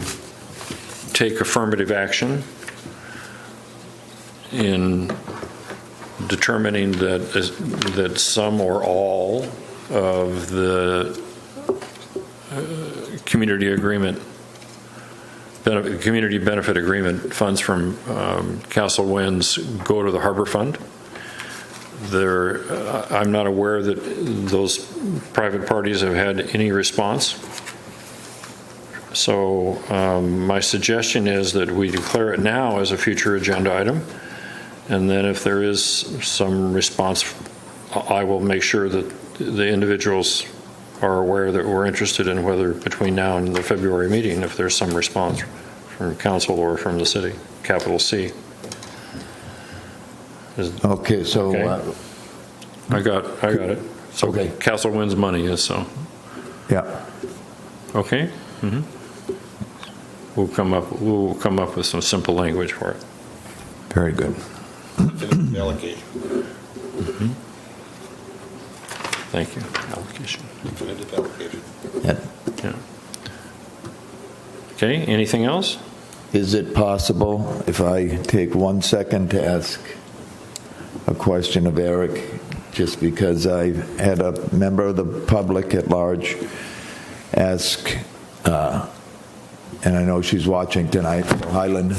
take affirmative action in determining that some or all of the community benefit agreement funds from Castle Winds go to the Harbor Fund. I'm not aware that those private parties have had any response. So my suggestion is that we declare it now as a future agenda item, and then if there is some response, I will make sure that the individuals are aware that we're interested in whether between now and the February meeting, if there's some response from council or from the city, capital C. Okay, so Okay. I got it. So Okay. Castle wins money, yes, so. yeah. Okay? Mm-hmm. We'll come up with some simple language for it. Very good. Definitive allocation. Thank you. Allocation. Definitive allocation. Yeah. Yeah. Okay, anything else? Is it possible if I take 1 second to ask a question of Eric, just because I had a member of the public at large ask, and I know she's watching tonight, Highland,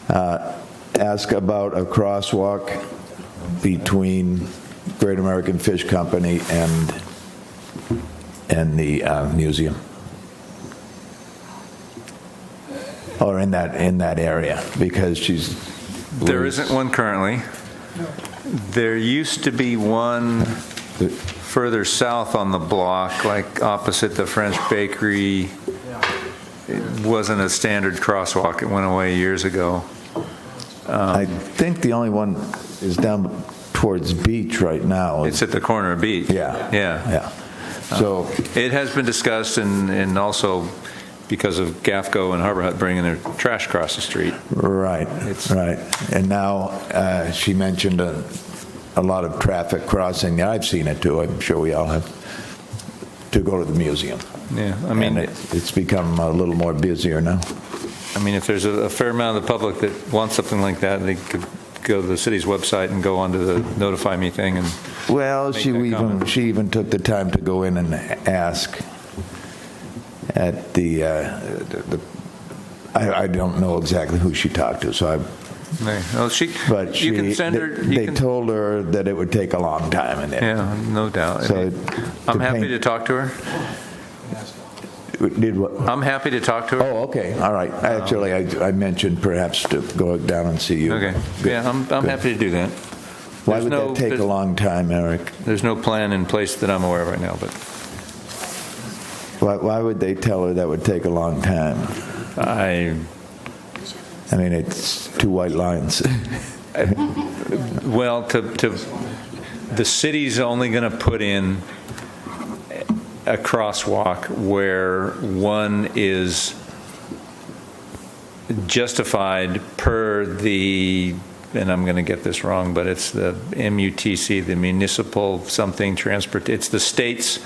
ask about a crosswalk between Great American Fish Company and the museum, or in that area, because There isn't one currently. There used to be one further south on the block, like opposite the French bakery. It wasn't a standard crosswalk. It went away years ago. I think the only one is down towards Beach right now. It's at the corner of Beach. Yeah. So it has been discussed, and also because of GAFCO and Harbor Hut bringing their trash across the street. right. And now she mentioned a lot of traffic crossing. I've seen it too. I'm sure we all have, to go to the museum. Yeah, I mean, And it's become a little more busier now. I mean, if there's a fair amount of the public that wants something like that, they could go to the city's website and go onto the notify me thing. And Well, make she that comment. even took the time to go in and ask at the I don't know exactly who she talked to, so Well, but you can send her. they told her that it would take a long time, and Yeah, no doubt. So I'm to happy paint- to talk to her. did what? I'm happy to talk to her. Oh, okay, all right. Actually, I mentioned perhaps to go down and see you. Okay. Good. Yeah, I'm Good. happy to do that. Why There's would no- that take a there's- long time, Eric? There's no plan in place that I'm aware of right now, but Why would they tell her that would take a long time? I mean, it's two white lines. well, the city's only going to put in a crosswalk where one is justified per the, and I'm going to get this wrong, but it's the MUTC, the municipal something transport, it's the state's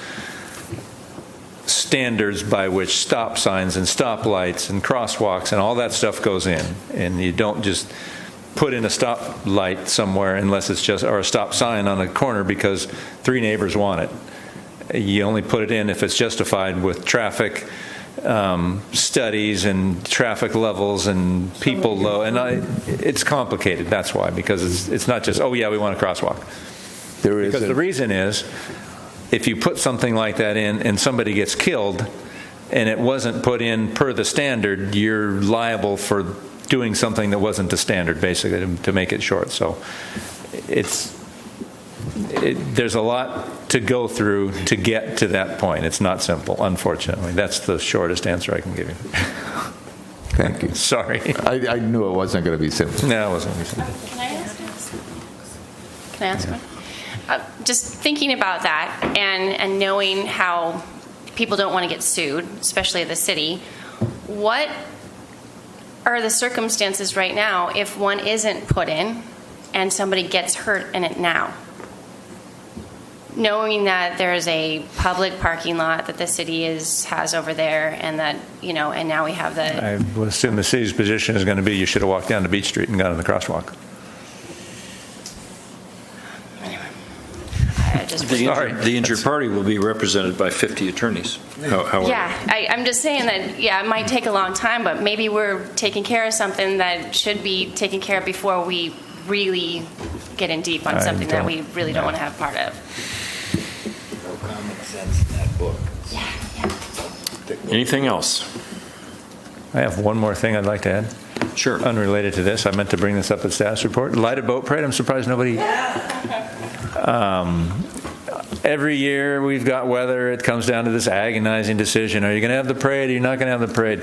standards by which stop signs and stop lights and crosswalks and all that stuff goes in. And you don't just put in a stop light somewhere unless it's just, or a stop sign on a corner because 3 neighbors want it. You only put it in if it's justified with traffic studies and traffic levels and people low. And it's complicated, that's why, because it's not just, oh yeah, we want a crosswalk. Because the reason is, if you put something like that in and somebody gets killed and it wasn't put in per the standard, you're liable for doing something that wasn't the standard, basically, to make it short. So there's a lot to go through to get to that point. It's not simple, unfortunately. That's the shortest answer I can give you. Thank you. Sorry. I knew it wasn't going to be simple. No, it wasn't going to be simple. Can I ask one? Just thinking about that and knowing how people don't want to get sued, especially the city, what are the circumstances right now if one isn't put in and somebody gets hurt in it now? Knowing that there's a public parking lot that the city has over there, and that, and now we have the... I would assume the city's position is going to be you should have walked down to Beach Street and gone on the crosswalk. The injured party will be represented by 50 attorneys. However. Yeah, I'm just saying that, it might take a long time, but maybe we're taking care of something that should be taken care of before we really get in deep on something that we really don't want to have part of. No common sense in that book. Anything else? I have one more thing I'd like to add. Sure. Unrelated to this. I meant to bring this up at staff's report. Lighted boat parade. I'm surprised nobody... Every year we've got weather. It comes down to this agonizing decision. Are you going to have the parade? Are you not going to have the parade?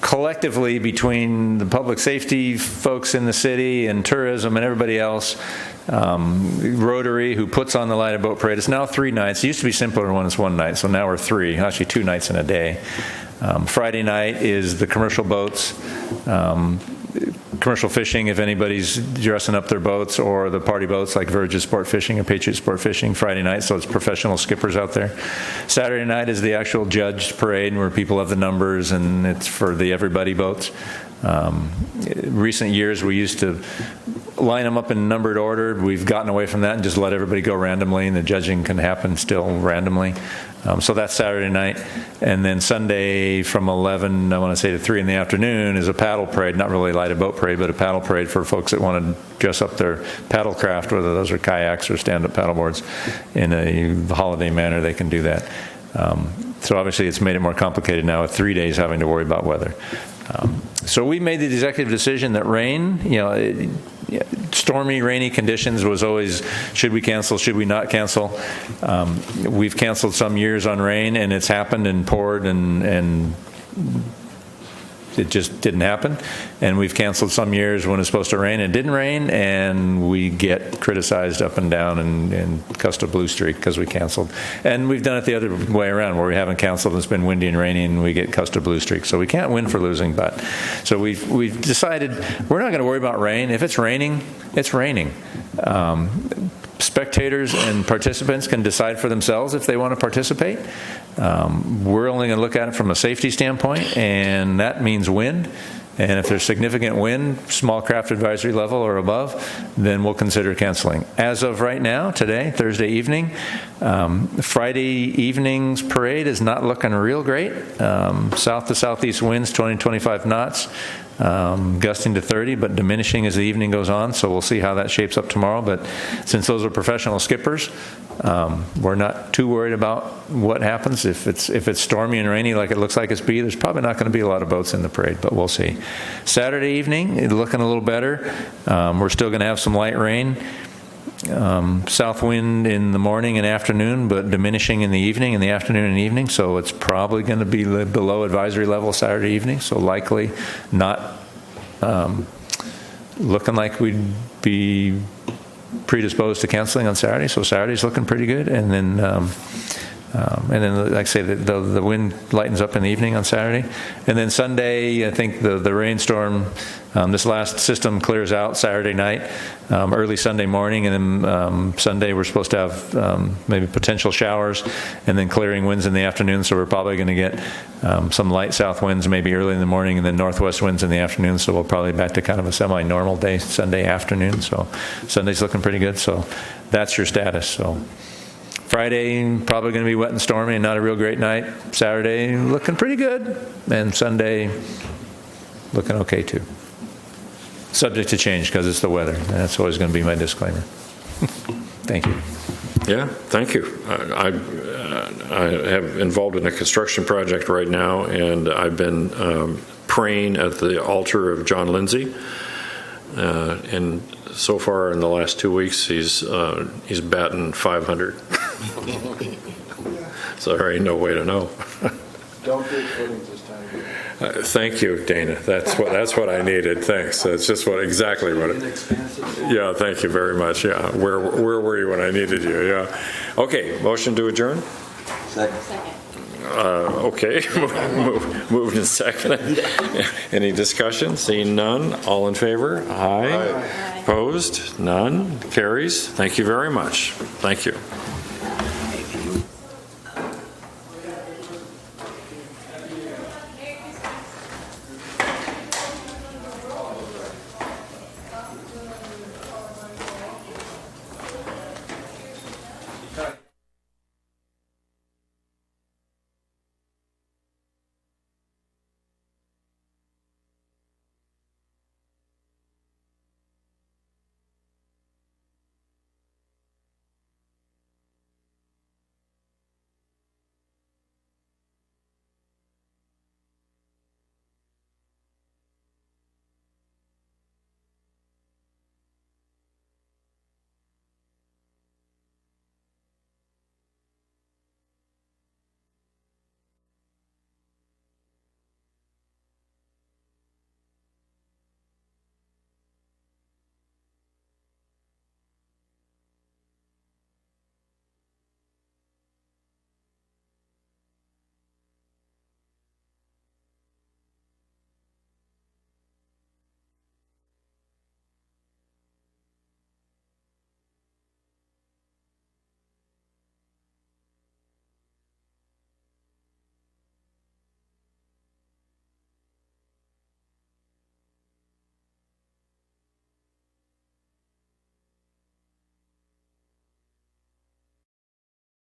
Collectively, between the public safety folks in the city and tourism and everybody else, Rotary, who puts on the lighted boat parade, it's now 3 nights. It used to be simpler when it's 1 night, so now we're 3, actually 2 nights in a day. Friday night is the commercial boats. Commercial fishing, if anybody's dressing up their boats, or the party boats like Verge's Sport Fishing or Patriot Sport Fishing, Friday night, so it's professional skippers out there. Saturday night is the actual judged parade where people have the numbers, and it's for the everybody boats. Recent years we used to line them up in numbered order. We've gotten away from that and just let everybody go randomly, and the judging can happen still randomly. So that's Saturday night. And then Sunday from 11, I want to say, to 3 in the afternoon is a paddle parade, not really a lighted boat parade, but a paddle parade for folks that want to dress up their paddle craft, whether those are kayaks or stand-up paddleboards, in a holiday manner. They can do that. So obviously it's made it more complicated now with 3 days having to worry about weather. So we made the executive decision that rain, stormy, rainy conditions was always, should we cancel, should we not cancel? We've canceled some years on rain, and it's happened and poured, and it just didn't happen. And we've canceled some years when it's supposed to rain and it didn't rain, and we get criticized up and down and cussed a blue streak because we canceled. And we've done it the other way around, where we haven't canceled and it's been windy and rainy and we get cussed a blue streak. So we can't win for losing, but so we've decided we're not going to worry about rain. If it's raining, it's raining. Spectators and participants can decide for themselves if they want to participate. We're only going to look at it from a safety standpoint, and that means wind. And if there's significant wind, small craft advisory level or above, then we'll consider canceling. As of right now, today, Thursday evening, Friday evening's parade is not looking real great. South to southeast winds, 20-25 knots. Gusting to 30, but diminishing as the evening goes on, so we'll see how that shapes up tomorrow. But since those are professional skippers, we're not too worried about what happens. If it's stormy and rainy like it looks like it's be, there's probably not going to be a lot of boats in the parade, but we'll see. Saturday evening, it's looking a little better. We're still going to have some light rain. South wind in the morning and afternoon, but diminishing in the evening, in the afternoon and evening, so it's probably going to be below advisory level Saturday evening, so likely not looking like we'd be predisposed to canceling on Saturday, so Saturday's looking pretty good. And then, like I say, the wind lightens up in the evening on Saturday. And then Sunday, I think the rainstorm, this last system clears out Saturday night, early Sunday morning, and then Sunday we're supposed to have maybe potential showers, and then clearing winds in the afternoon. So we're probably going to get some light south winds maybe early in the morning, and then northwest winds in the afternoon. So we'll probably back to kind of a semi-normal day Sunday afternoon. So Sunday's looking pretty good. So that's your status. So Friday, probably going to be wet and stormy and not a real great night. Saturday, looking pretty good. And Sunday, looking okay too. Subject to change because it's the weather. And that's always going to be my disclaimer. Thank you. Yeah, thank you. I have involved in a construction project right now, and I've been praying at the altar of John Lindsay. And so far in the last 2 weeks, he's batting 500. So there ain't no way to know. Don't dig footings this time of year. Thank you, Dana. That's what I needed. Thanks. That's just exactly what. Yeah. Thank you very much. Yeah. Where were you when I needed you? Yeah. Okay. Motion to adjourn. Second. Okay. Moved and seconded. Any discussion? Seeing none. All in favor? Aye. Opposed? None. Carries. Thank you very much. Thank you.